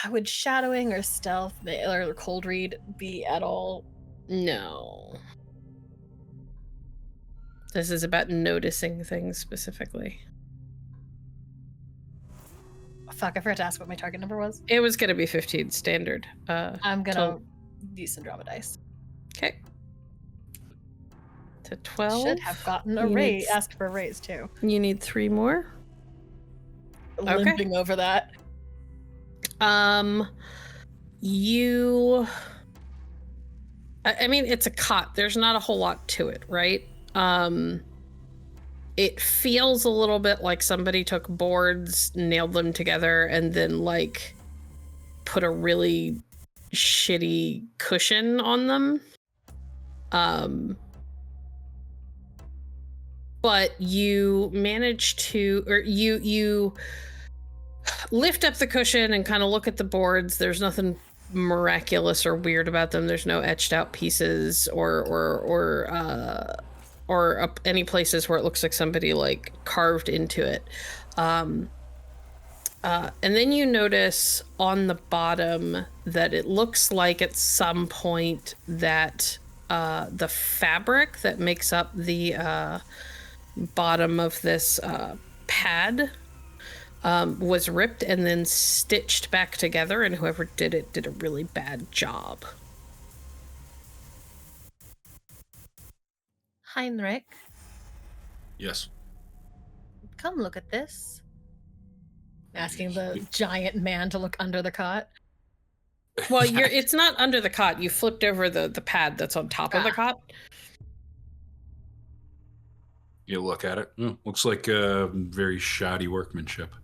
S2: Would shadowing or stealth or cold read be at all?
S6: No. This is about noticing things specifically.
S2: Fuck, I forgot to ask what my target number was.
S6: It was going to be 15 standard.
S2: I'm gonna use some drama dice.
S6: Okay. To 12.
S2: Should have gotten a raise. Asked for a raise too.
S6: You need 3 more?
S2: Limping over that.
S6: I mean, it's a cot. There's not a whole lot to it, right? It feels a little bit like somebody took boards, nailed them together, and then, like, put a really shitty cushion on them. But you manage to, or you lift up the cushion and kind of look at the boards. There's nothing miraculous or weird about them. There's no etched out pieces or any places where it looks like somebody like carved into it. And then you notice on the bottom that it looks like at some point that the fabric that makes up the bottom of this pad was ripped and then stitched back together, and whoever did it did a really bad job.
S2: Heinrich,
S5: Yes.
S2: come look at this. Asking the giant man to look under the cot.
S6: Well, it's not under the cot. You flipped over the pad that's on top of the cot.
S5: You look at it. Looks like very shoddy workmanship.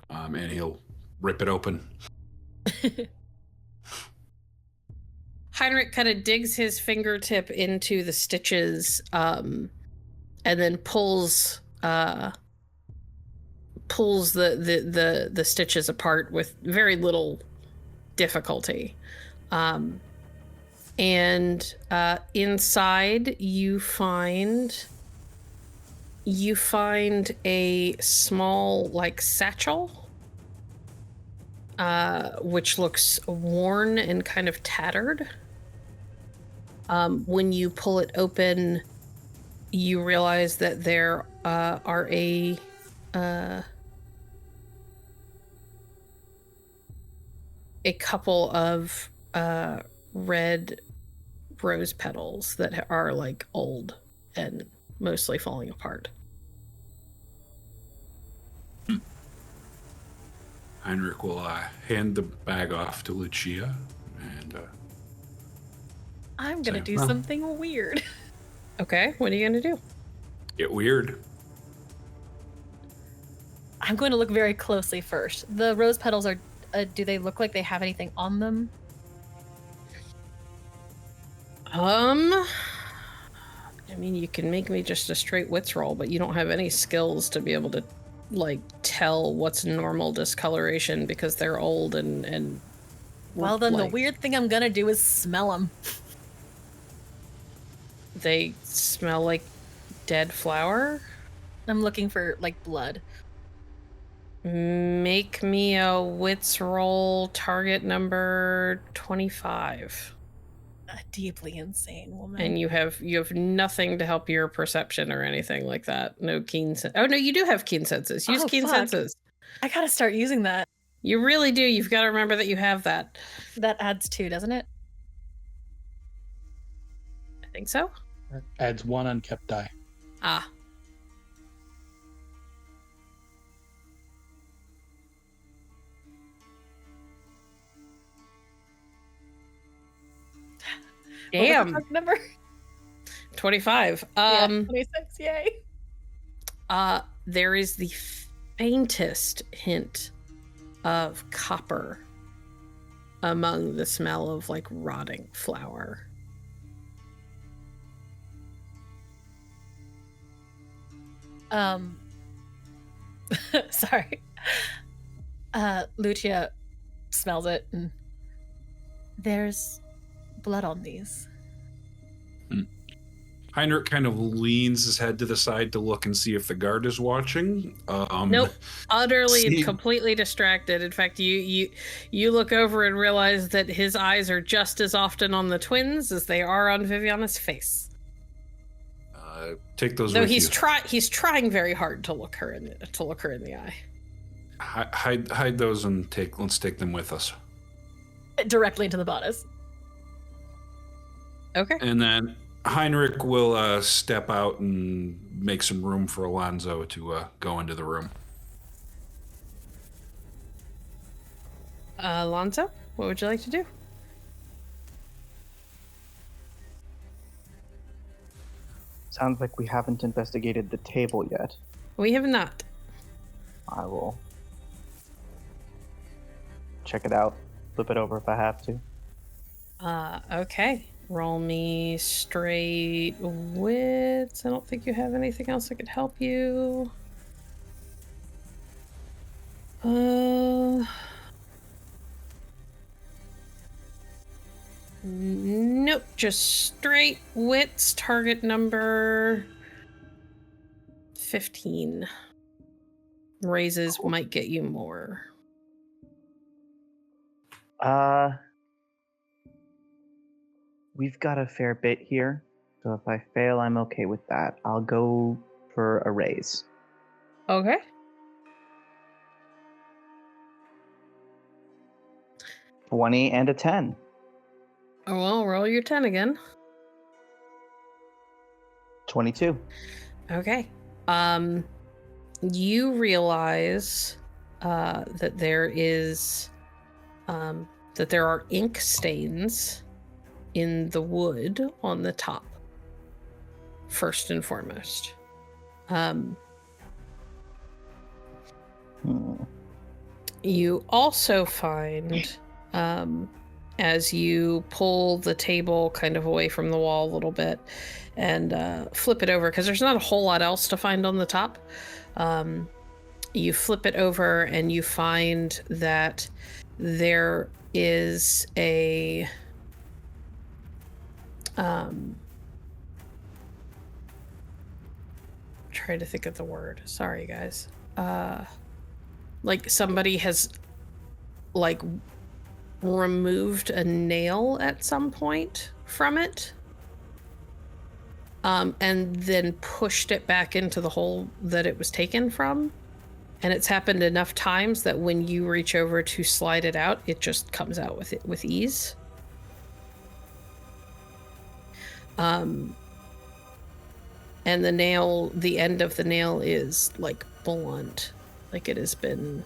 S5: And he'll rip it open.
S6: Heinrich kind of digs his fingertip into the stitches, and then pulls the stitches apart with very little difficulty. And inside you find a small like satchel, which looks worn and kind of tattered. When you pull it open, you realize that there are a couple of red rose petals that are like old and mostly falling apart.
S5: Heinrich will hand the bag off to Lucia, and
S2: I'm gonna do something weird.
S6: Okay, what are you gonna do?
S5: Get weird.
S2: I'm going to look very closely first. The rose petals are, do they look like they have anything on them?
S6: I mean, you can make me just a straight wits roll, but you don't have any skills to be able to, like, tell what's normal discoloration because they're old and
S2: well, then the weird thing I'm gonna do is smell them.
S6: They smell like dead flower?
S2: I'm looking for, like, blood.
S6: Make me a wits roll, target number 25.
S2: A deeply insane woman.
S6: And you have nothing to help your perception or anything like that. No keen sense. Oh no, you do have keen senses. Use keen senses.
S2: I gotta start using that.
S6: You really do. You've got to remember that you have that.
S2: That adds 2, doesn't it?
S6: I think so.
S8: Adds 1 unkept die.
S6: Ah. Damn.
S2: Number
S6: 25.
S2: 26, yay.
S6: There is the faintest hint of copper among the smell of like rotting flour.
S2: Sorry. Lucia smells it and there's blood on these.
S5: Heinrich kind of leans his head to the side to look and see if the guard is watching.
S6: Nope, utterly and completely distracted. In fact, you look over and realize that his eyes are just as often on the twins as they are on Viviana's face.
S5: Take those.
S6: Though
S5: with
S6: he's
S5: you.
S6: He's trying very hard to look her in the eye.
S5: Hide those and let's take them with us.
S2: Directly into the bodice.
S6: Okay.
S5: And then Heinrich will step out and make some room for Alonso to go into the room.
S6: Alonso, what would you like to do?
S4: Sounds like we haven't investigated the table yet.
S6: We have not.
S4: I will check it out, flip it over if I have to.
S6: Okay. Roll me straight wits. I don't think you have anything else that could help you. Nope, just straight wits, target number 15. Raises might get you more.
S4: We've got a fair bit here, so if I fail, I'm okay with that. I'll go for a raise.
S6: Okay.
S4: 20 and a 10.
S6: Oh, well, roll your 10 again.
S4: 22.
S6: Okay. You realize that there is that there are ink stains in the wood on the top. First and foremost. You also find, as you pull the table kind of away from the wall a little bit and flip it over, because there's not a whole lot else to find on the top. You flip it over and you find that there is a trying to think of the word. Sorry, guys. Like somebody has like removed a nail at some point from it, and then pushed it back into the hole that it was taken from. And it's happened enough times that when you reach over to slide it out, it just comes out with ease. And the nail, the end of the nail is like blunt, like it has been.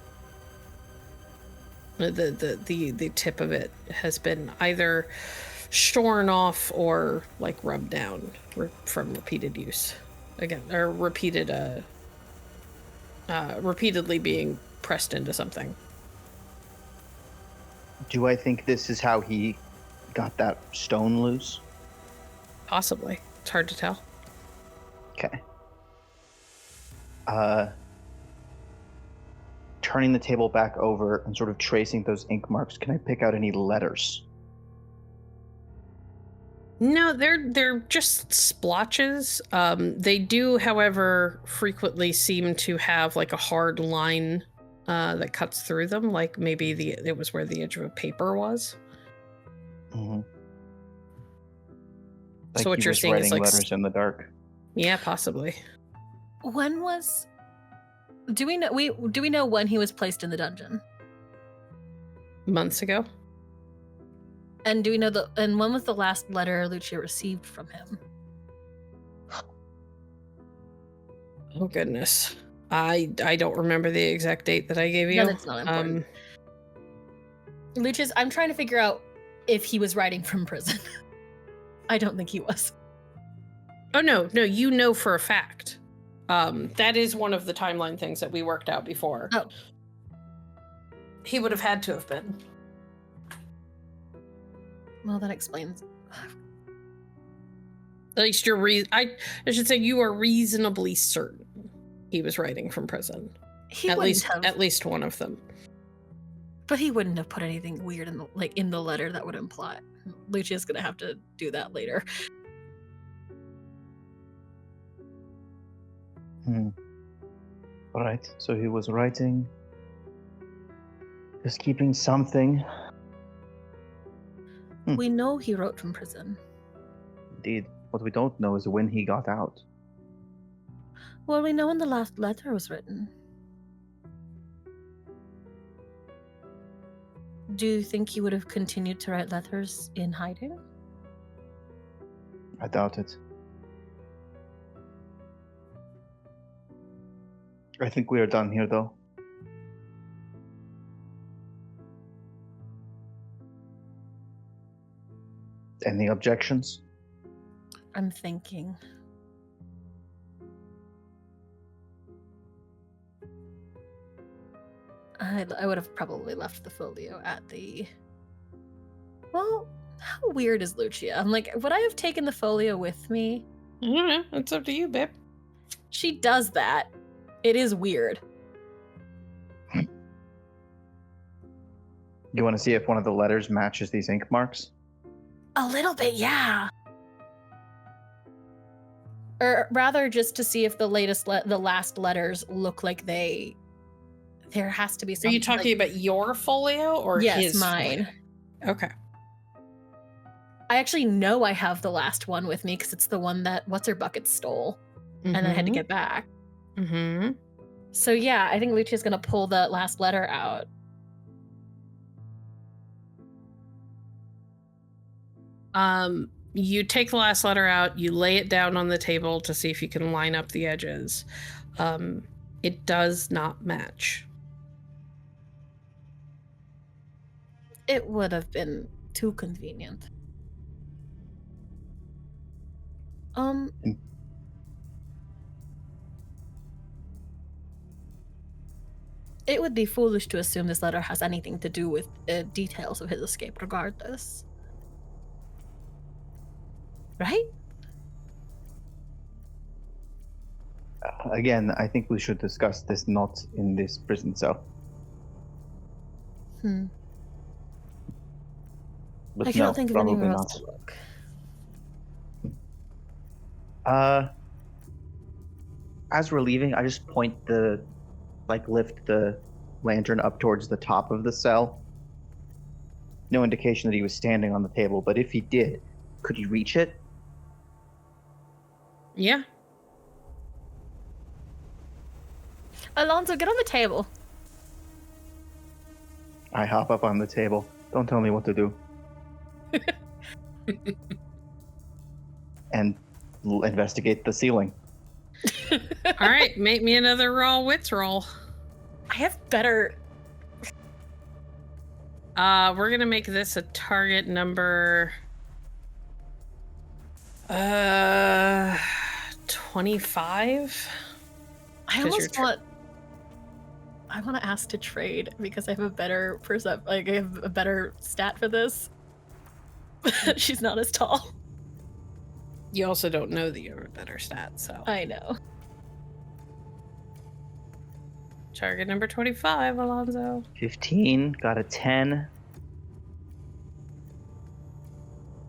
S6: The tip of it has been either shorn off or like rubbed down from repeated use, again, or repeatedly being pressed into something.
S4: Do I think this is how he got that stone loose?
S6: Possibly. It's hard to tell.
S4: Okay. Turning the table back over and sort of tracing those ink marks, can I pick out any letters?
S6: No, they're just splotches. They do, however, frequently seem to have like a hard line that cuts through them, like maybe it was where the edge of a paper was.
S4: Mm-hmm.
S6: So what you're seeing is like
S4: letters in the dark.
S6: Yeah, possibly.
S2: When was? Do we know when he was placed in the dungeon?
S6: Months ago.
S2: And do we know and when was the last letter Lucia received from him?
S6: Oh goodness. I don't remember the exact date that I gave you.
S2: No, that's not important. Lucius, I'm trying to figure out if he was writing from prison. I don't think he was.
S6: Oh no, you know for a fact. That is one of the timeline things that we worked out before.
S2: Oh.
S6: He would have had to have been.
S2: Well, that explains.
S6: At least you're I should say you are reasonably certain he was writing from prison. At least one of them.
S2: But he wouldn't have put anything weird in the letter that would imply. Lucia's gonna have to do that later.
S4: All right, so he was writing, just keeping something.
S2: We know he wrote from prison.
S4: Indeed. What we don't know is when he got out.
S2: Well, we know when the last letter was written. Do you think he would have continued to write letters in hiding?
S4: I doubt it. I think we are done here, though. Any objections?
S2: I'm thinking. I would have probably left the folio at the... Well, how weird is Lucia? I'm like, would I have taken the folio with me?
S6: I don't know. It's up to you, babe.
S2: She does that. It is weird.
S4: You want to see if one of the letters matches these ink marks?
S2: A little bit, yeah. Or rather, just to see if the last letters look like they... There has to be something.
S6: Are you talking about your folio or
S2: yes,
S6: his?
S2: Mine.
S6: Folio? Okay.
S2: I actually know I have the last one with me because it's the one that What's-Her-Bucket stole. And I had to get back.
S6: Mm-hmm.
S2: So yeah, I think Lucia's going to pull the last letter out.
S6: You take the last letter out, you lay it down on the table to see if you can line up the edges. It does not match.
S2: It would have been too convenient. It would be foolish to assume this letter has anything to do with details of his escape regardless. Right?
S4: Again, I think we should discuss this not in this prison cell. But
S2: I cannot think of
S4: probably
S2: anywhere
S4: not.
S2: else to look.
S4: As we're leaving, I just lift the lantern up towards the top of the cell. No indication that he was standing on the table, but if he did, could he reach it?
S6: Yeah.
S2: Alonso, get on the table.
S4: I hop up on the table. Don't tell me what to do. And investigate the ceiling.
S6: All right, make me another raw wits roll.
S2: I have better.
S6: We're gonna make this a target number 25.
S2: I almost want. I want to ask to trade because I have a better I have a better stat for this. She's not as tall.
S6: You also don't know that you have a better stat, so.
S2: I know.
S6: Target number 25, Alonso.
S4: 15, got a 10.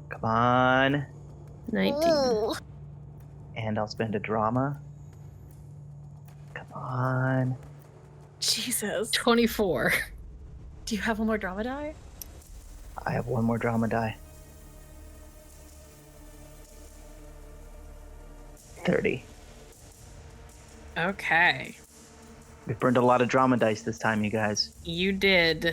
S4: Come on.
S6: 19.
S2: Ooh.
S4: And I'll spend a drama. Come on.
S2: Jesus.
S6: 24.
S2: Do you have one more drama die?
S4: I have one more drama die. 30.
S6: Okay.
S4: We burned a lot of drama dice this time, you guys.
S6: You did.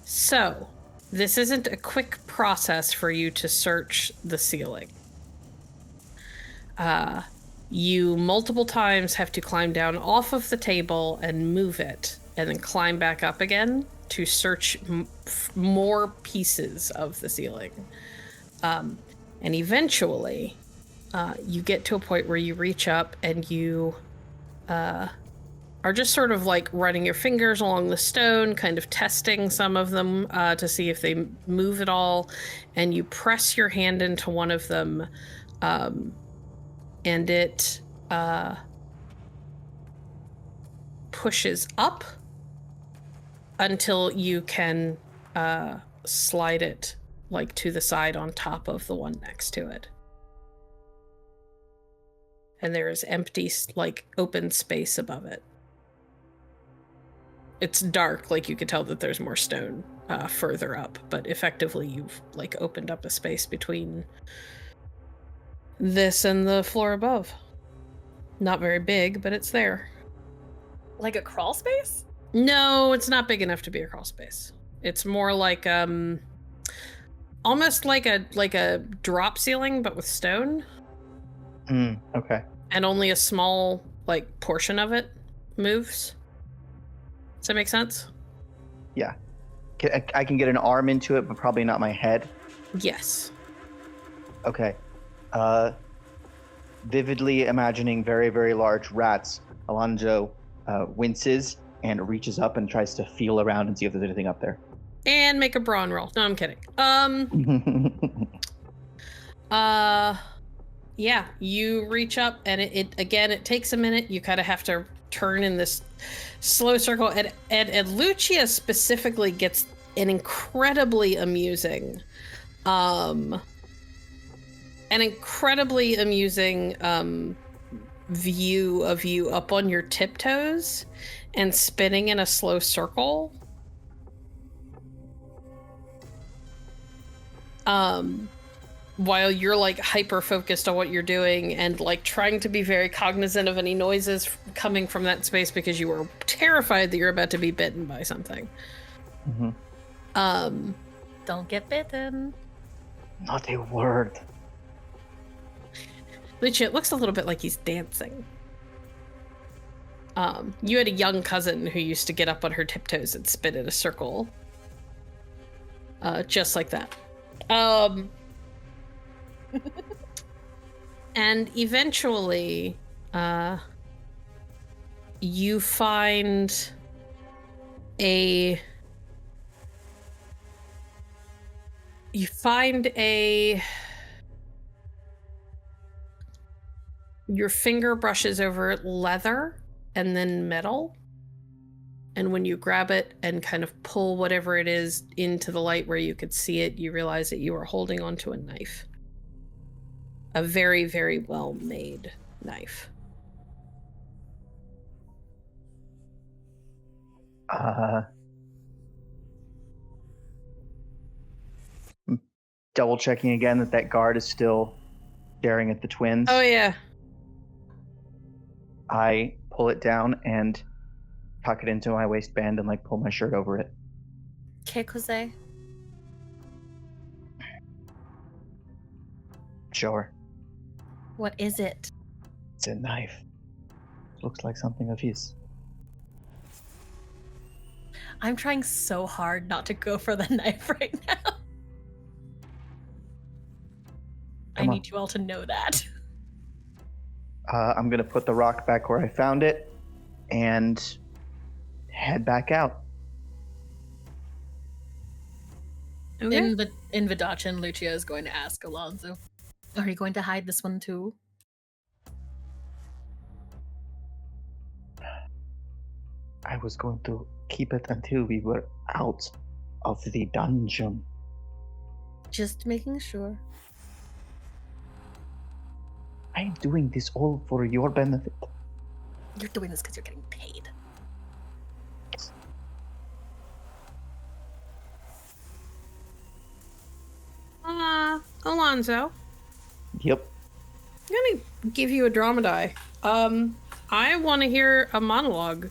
S6: So, this isn't a quick process for you to search the ceiling. You multiple times have to climb down off of the table and move it, and then climb back up again to search more pieces of the ceiling. And eventually, you get to a point where you reach up and you are just sort of like running your fingers along the stone, kind of testing some of them to see if they move at all, and you press your hand into one of them, and it pushes up until you can slide it like to the side on top of the one next to it. And there is empty, like, open space above it. It's dark, like you could tell that there's more stone further up, but effectively you've, like, opened up a space between this and the floor above. Not very big, but it's there.
S2: Like a crawl space?
S6: No, it's not big enough to be a crawl space. It's more like almost like a drop ceiling, but with stone.
S4: Okay.
S6: And only a small, like, portion of it moves. Does that make sense?
S4: Yeah. I can get an arm into it, but probably not my head.
S6: Yes.
S4: Okay. Vividly imagining very, very large rats, Alonso winces and reaches up and tries to feel around and see if there's anything up there.
S6: And make a brawn roll. No, I'm kidding. Yeah, you reach up and it takes a minute. You kind of have to turn in this slow circle. And Lucia specifically gets an incredibly amusing view of you up on your tiptoes and spinning in a slow circle. While you're, like, hyper focused on what you're doing and, like, trying to be very cognizant of any noises coming from that space because you were terrified that you're about to be bitten by something.
S2: Don't get bitten.
S4: Not a word.
S6: Lucia, it looks a little bit like he's dancing. You had a young cousin who used to get up on her tiptoes and spin in a circle. Just like that. And eventually, you find your finger brushes over leather and then metal. And when you grab it and kind of pull whatever it is into the light where you could see it, you realize that you are holding onto a knife. A very, very well-made knife.
S4: Double checking again that guard is still staring at the twins.
S6: Oh, yeah.
S4: I pull it down and tuck it into my waistband and pull my shirt over it.
S2: Okay, Jose.
S4: Sure.
S2: What is it?
S4: It's a knife. Looks like something of his.
S2: I'm trying so hard not to go for the knife right now. I need you all to know that.
S4: I'm going to put the rock back where I found it and head back out.
S6: Okay.
S2: In Vidachin, Lucia is going to ask Alonso, are you going to hide this one too?
S4: I was going to keep it until we were out of the dungeon.
S2: Just making sure.
S4: I am doing this all for your benefit.
S2: You're doing this because you're getting paid.
S6: Alonso.
S4: Yep.
S6: I'm gonna give you a drama die. I want to hear a monologue.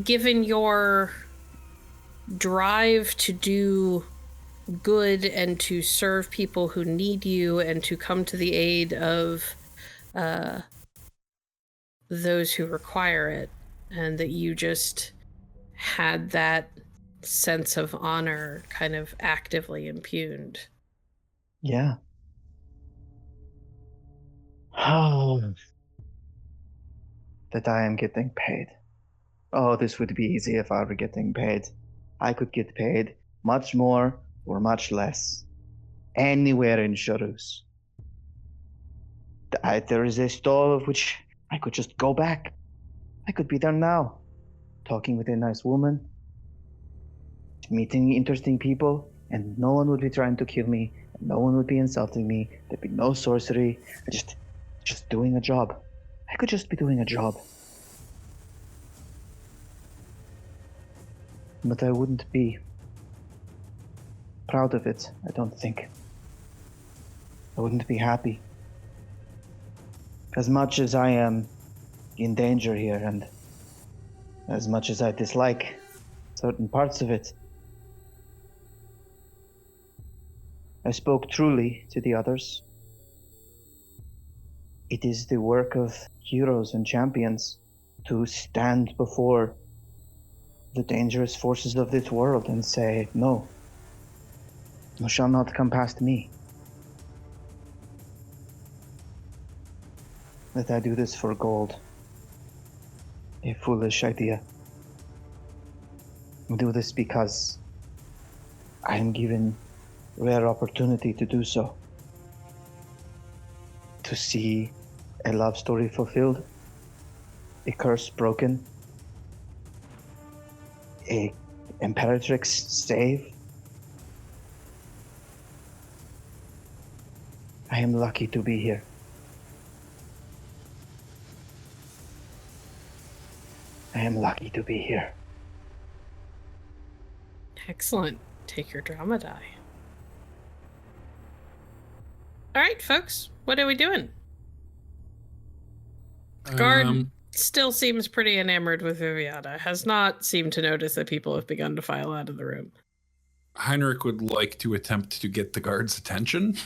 S6: Given your drive to do good and to serve people who need you and to come to the aid of those who require it, and that you just had that sense of honor kind of actively impugned.
S4: Yeah. Oh. That I am getting paid. Oh, this would be easy if I were getting paid. I could get paid much more or much less. Anywhere in Charus. There is a stall of which I could just go back. I could be there now, talking with a nice woman, meeting interesting people, and no one would be trying to kill me, and no one would be insulting me. There'd be no sorcery. Just doing a job. I could just be doing a job. But I wouldn't be proud of it, I don't think. I wouldn't be happy. As much as I am in danger here, and as much as I dislike certain parts of it, I spoke truly to the others. It is the work of heroes and champions to stand before the dangerous forces of this world and say, no, you shall not come past me. That I do this for gold. A foolish idea. I do this because I am given rare opportunity to do so. To see a love story fulfilled, a curse broken, a imperatrix saved. I am lucky to be here. I am lucky to be here.
S6: Excellent. Take your drama die. All right, folks. What are we doing? The guard still seems pretty enamored with Viviana. Has not seemed to notice that people have begun to file out of the room.
S5: Heinrich would like to attempt to get the guard's attention.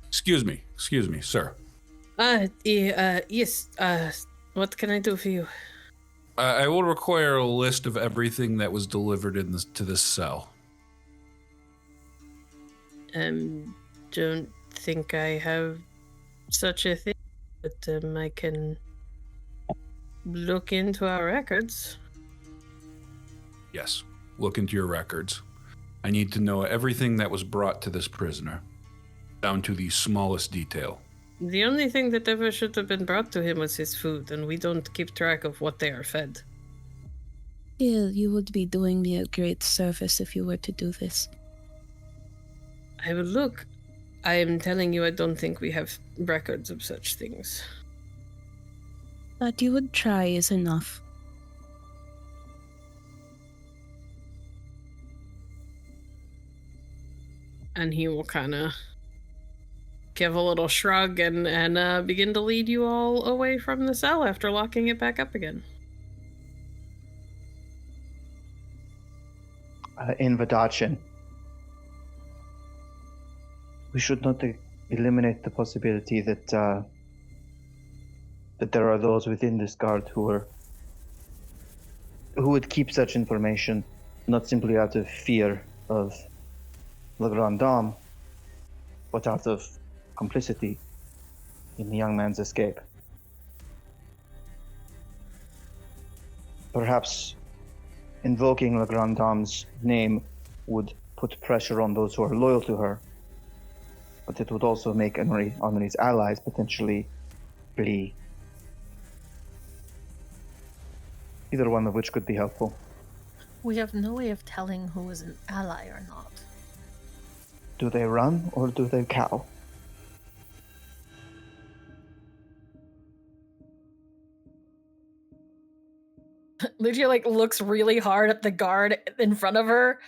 S5: Excuse me, sir.
S6: Yes. What can I do for you?
S5: I will require a list of everything that was delivered to this cell.
S6: Don't think I have such a thing, but I can look into our records.
S5: Yes, look into your records. I need to know everything that was brought to this prisoner, down to the smallest detail.
S6: The only thing that ever should have been brought to him was his food, and we don't keep track of what they are fed.
S7: Still, you would be doing me a great service if you were to do this.
S6: I will look. I am telling you, I don't think we have records of such things.
S7: That you would try is enough.
S6: And he will kind of give a little shrug and begin to lead you all away from the cell after locking it back up again.
S4: In Vadachin, we should not eliminate the possibility that that there are those within this guard who would keep such information, not simply out of fear of Le Grand Dame, but out of complicity in the young man's escape. Perhaps invoking Le Grand Dame's name would put pressure on those who are loyal to her, but it would also make Henri's allies potentially flee. Either one of which could be helpful.
S2: We have no way of telling who is an ally or not.
S4: Do they run or do they cow?
S2: Lucia looks really hard at the guard in front of her.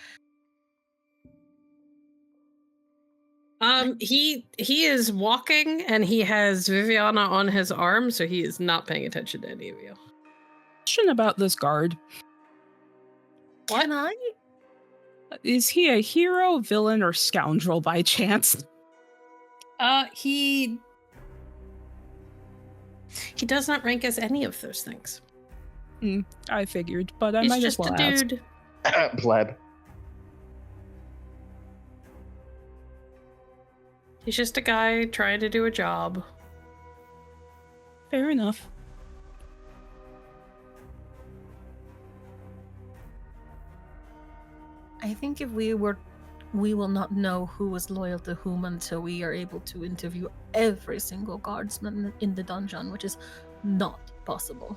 S6: He is walking and he has Viviana on his arm, so he is not paying attention to any of you.
S7: Question about this guard.
S2: Can I?
S7: Is he a hero, villain, or scoundrel by chance?
S6: He does not rank as any of those things.
S7: I figured, but I
S6: He's
S7: might as
S6: just
S7: well
S6: a
S7: ask.
S6: dude.
S4: Pleb.
S6: He's just a guy trying to do a job.
S7: Fair enough.
S2: I think if we will not know who is loyal to whom until we are able to interview every single guardsman in the dungeon, which is not possible.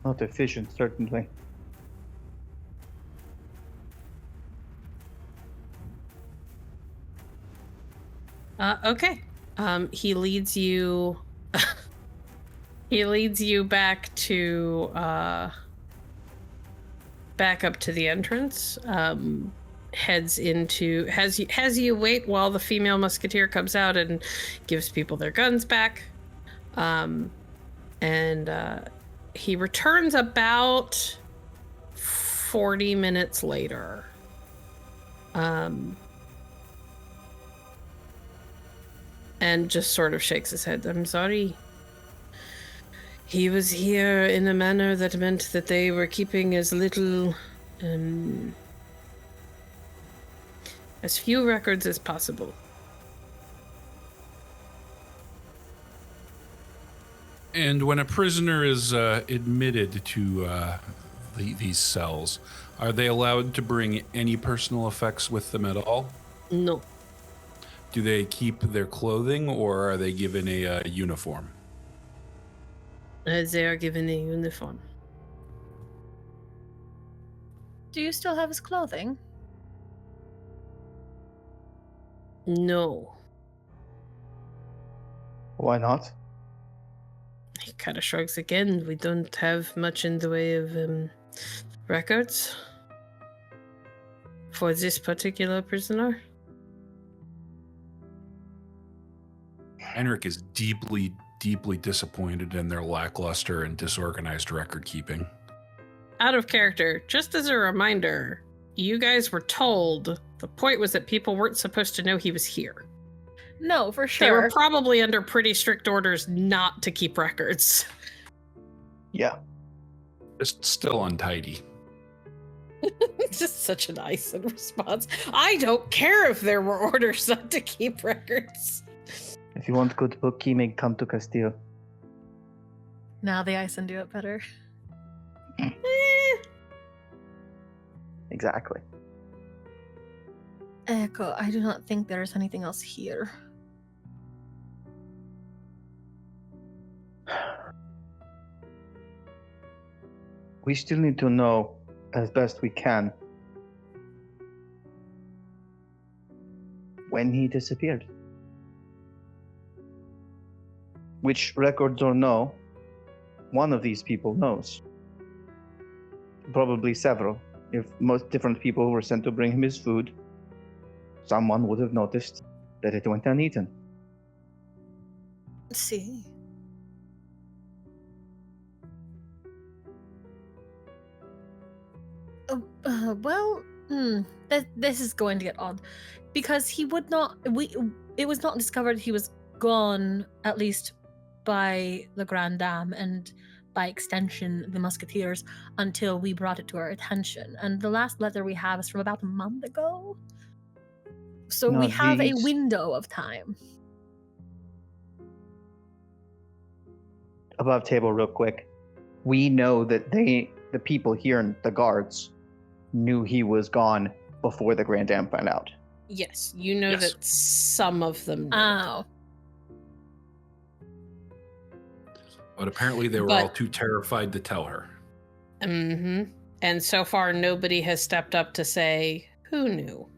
S4: Not efficient, certainly.
S6: Okay. He leads you. He leads you back to back up to the entrance. Has you wait while the female musketeer comes out and gives people their guns back. He returns about 40 minutes later. And just sort of shakes his head. I'm sorry. He was here in a manner that meant that they were keeping as little, as few records as possible.
S5: And when a prisoner is admitted to these cells, are they allowed to bring any personal effects with them at all?
S6: No.
S5: Do they keep their clothing, or are they given a uniform?
S6: They are given a uniform.
S2: Do you still have his clothing?
S6: No.
S4: Why not?
S6: He kind of shrugs again. We don't have much in the way of records for this particular prisoner.
S5: Heinrich is deeply deeply disappointed in their lackluster and disorganized record keeping.
S6: Out of character, just as a reminder, you guys were told the point was that people weren't supposed to know he was here.
S2: No, for
S6: They were
S2: sure.
S6: probably under pretty strict orders not to keep records.
S4: Yeah.
S5: It's still untidy.
S6: It's just such an innocent response. I don't care if there were orders not to keep records.
S4: If you want good bookkeeping, come to Castile.
S2: Now the Ison do it better.
S4: Exactly.
S2: Echo, I do not think there is anything else here.
S4: We still need to know, as best we can, when he disappeared. Which records or no, one of these people knows. Probably several. If most different people were sent to bring him his food, someone would have noticed that it went uneaten.
S2: See. This is going to get odd, because he would not. It was not discovered he was gone, at least by the Grand Dame and by extension the Musketeers, until we brought it to our attention. And the last letter we have is from about a month ago. So we have a window of time.
S4: Above table real quick. We know that the people here in the guards knew he was gone before the Grand Dame found out.
S6: Yes, you know
S5: Yes.
S6: that some of them know.
S2: Oh.
S5: But apparently they were
S6: But-
S5: all too terrified to tell her.
S6: Mm-hmm. And so far, nobody has stepped up to say, who knew?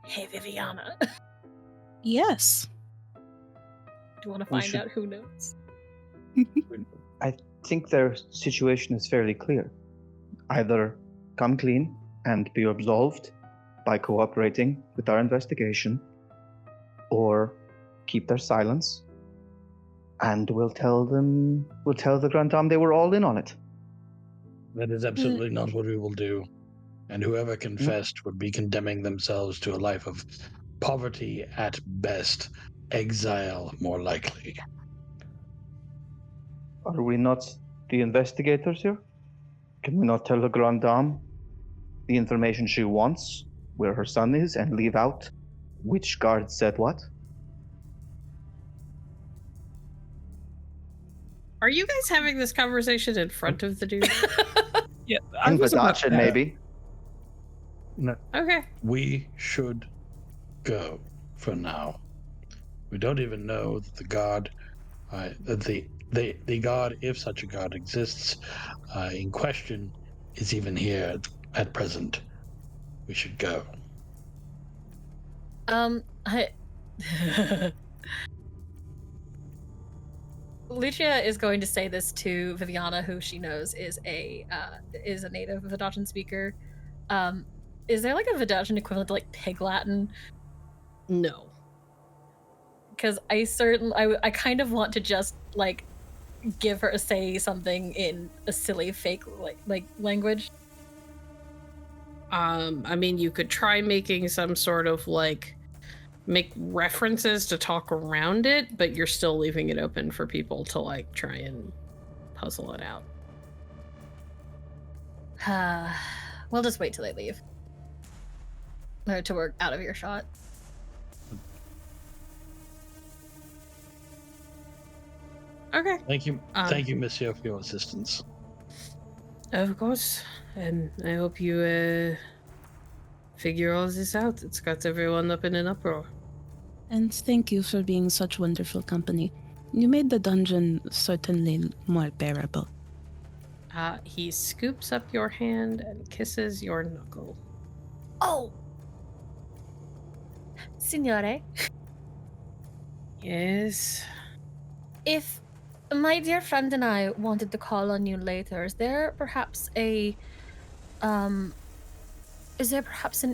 S2: Hey, Viviana.
S7: Yes.
S2: Do you want to
S4: We
S2: find
S4: should-
S2: out who knows?
S4: I think their situation is fairly clear. Either come clean and be absolved by cooperating with our investigation, or keep their silence, and we'll tell the Grand Dame they were all in on it.
S8: That is absolutely not what we will do. And whoever confessed would be condemning themselves to a life of poverty at best, exile more likely.
S4: Are we not the investigators here? Can we not tell the Grand Dame the information she wants, where her son is, and leave out which guard said what?
S6: Are you guys having this conversation in front of the dude?
S7: Yeah,
S4: In Badachin, maybe.
S8: No,
S6: Okay.
S8: we should go for now. We don't even know that the god, the god, if such a god exists, in question, is even here at present. We should go.
S2: Lucia is going to say this to Viviana, who she knows is a native Vidachan speaker. Is there like a Vidachan equivalent to like Pig Latin?
S6: No.
S2: Because I kind of want to just like give her say something in a silly fake like language.
S6: I mean, you could try making some sort of like make references to talk around it, but you're still leaving it open for people to like try and puzzle it out.
S2: We'll just wait till they leave. Or to work out of earshot.
S6: Okay.
S8: Thank you, Monsieur, for your assistance.
S6: Of course. And I hope you figure all this out. It's got everyone up in an uproar.
S7: And thank you for being such wonderful company. You made the dungeon certainly more bearable.
S6: He scoops up your hand and kisses your knuckle.
S2: Oh! Signore,
S6: Yes.
S2: if my dear friend and I wanted to call on you later, is there perhaps an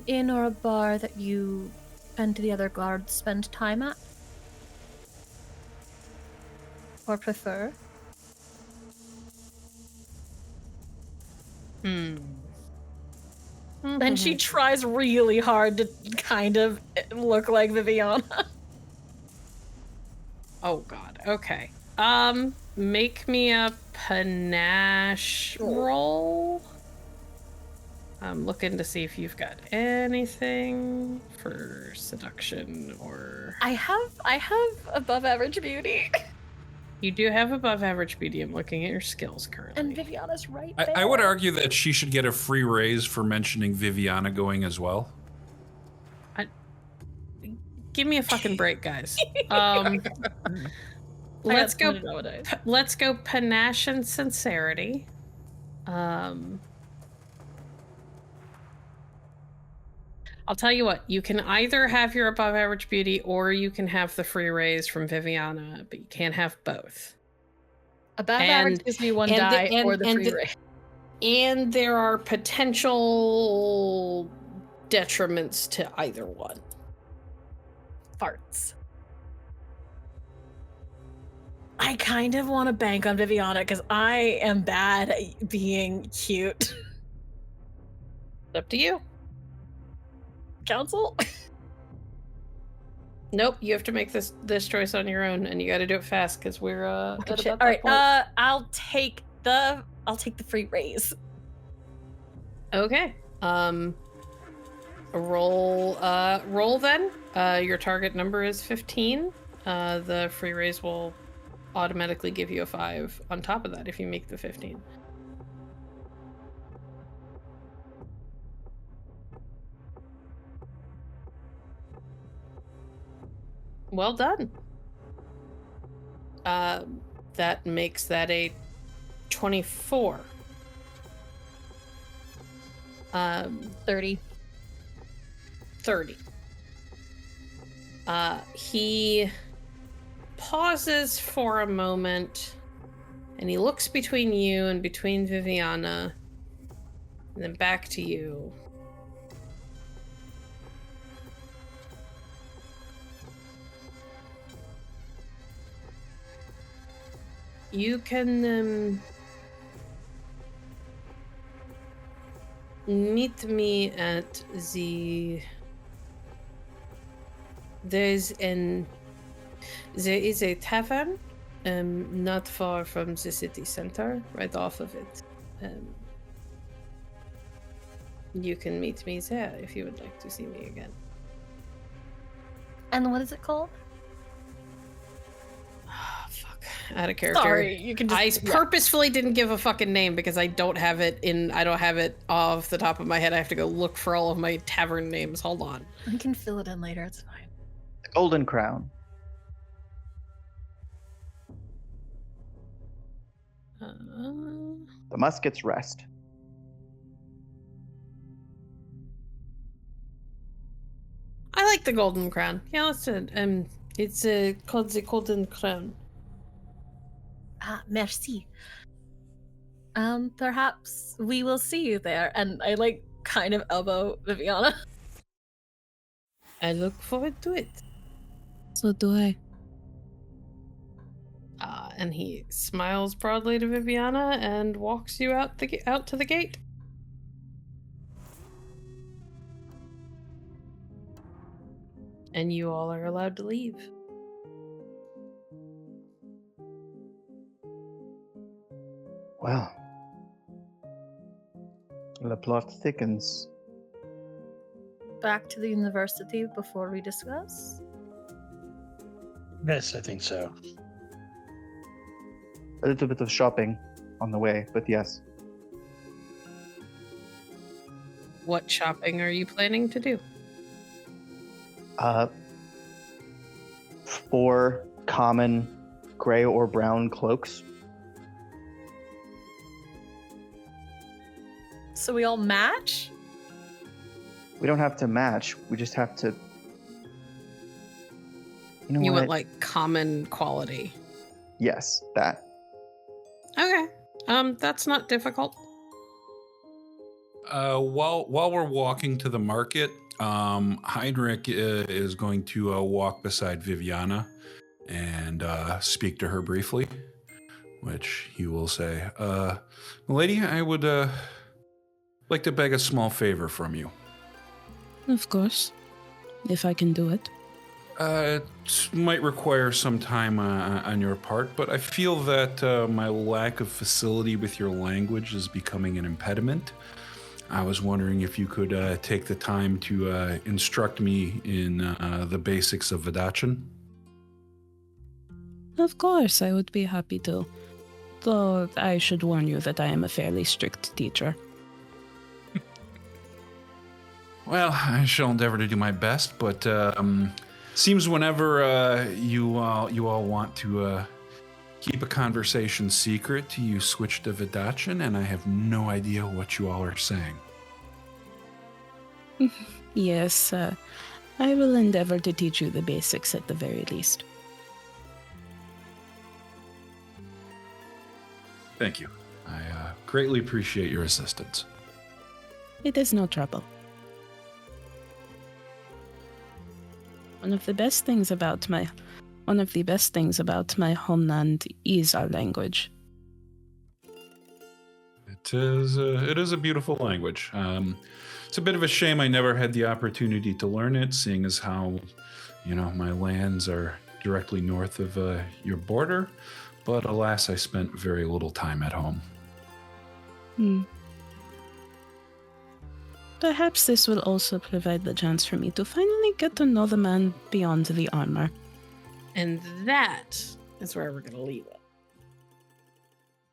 S2: inn or a bar that you and the other guards spend time at? or prefer? And she tries really hard to kind of look like Viviana.
S6: Oh god. Okay. Make me a panache roll. I'm looking to see if you've got anything for seduction or...
S2: I have above average beauty.
S6: You do have above average beauty. I'm looking at your skills currently.
S2: And Viviana's right there.
S5: I would argue that she should get a free raise for mentioning Viviana going as well.
S6: Give me a fucking break, guys. Let's go. Let's go panache and sincerity. I'll tell you what, you can either have your above average beauty or you can have the free raise from Viviana, but you can't have both.
S2: Above average gives me one die or the free raise.
S6: And there are potential detriments to either one.
S2: Farts. I kind of want to bank on Viviana because I am bad at being cute.
S6: It's up to you.
S2: Council?
S6: Nope, you have to make this choice on your own, and you got to do it fast because we're
S2: All right, I'll take the free raise.
S6: Okay. Roll then. Your target number is 15. The free raise will automatically give you a 5 on top of that if you make the 15. Well done. That makes that a 24.
S2: 30.
S6: 30. He pauses for a moment and he looks between you and between Viviana and then back to you. You can meet me at the... There is a tavern not far from the city center, right off of it. You can meet me there if you would like to see me again.
S2: And what is it called?
S6: Out of character.
S2: Sorry, you can just...
S6: I purposefully didn't give a fucking name because I don't have it off the top of my head. I have to go look for all of my tavern names. Hold on.
S2: I can fill it in later, it's fine.
S4: The Golden Crown. The Musket's Rest.
S6: I like the Golden Crown. Yeah, let's do it. It's called the Golden Crown.
S2: Ah, merci. Perhaps we will see you there. And I kind of elbow Viviana.
S6: I look forward to it.
S7: So do I.
S6: And he smiles broadly to Viviana and walks you out to the gate. And you all are allowed to leave.
S4: Well, the plot thickens.
S2: Back to the university before we discuss?
S8: Yes, I think so.
S4: A little bit of shopping on the way, but yes.
S6: What shopping are you planning to do?
S4: 4 common gray or brown cloaks.
S2: So we all match?
S4: We don't have to match. We just have to...
S6: You want common quality?
S4: Yes, that.
S6: Okay. That's not difficult.
S5: While we're walking to the market, Heinrich is going to walk beside Viviana and speak to her briefly, which he will say, "Milady, I would like to beg a small favor from you."
S7: Of course, if I can do it.
S5: It might require some time on your part, but I feel that my lack of facility with your language is becoming an impediment. I was wondering if you could take the time to instruct me in the basics of Vedachin.
S7: Of course, I would be happy to. Though I should warn you that I am a fairly strict teacher.
S5: Well, I shall endeavor to do my best, but seems whenever you all want to keep a conversation secret, you switch to Vedachin, and I have no idea what you all are saying.
S7: Yes, I will endeavor to teach you the basics at the very least.
S5: Thank you. I greatly appreciate your assistance.
S7: It is no trouble. One of the best things about my homeland is our language.
S5: It is a beautiful language. It's a bit of a shame I never had the opportunity to learn it, seeing as how, my lands are directly north of your border. But alas, I spent very little time at home.
S7: Perhaps this will also provide the chance for me to finally get to know the man beyond the armor.
S6: And that is where we're going to leave it.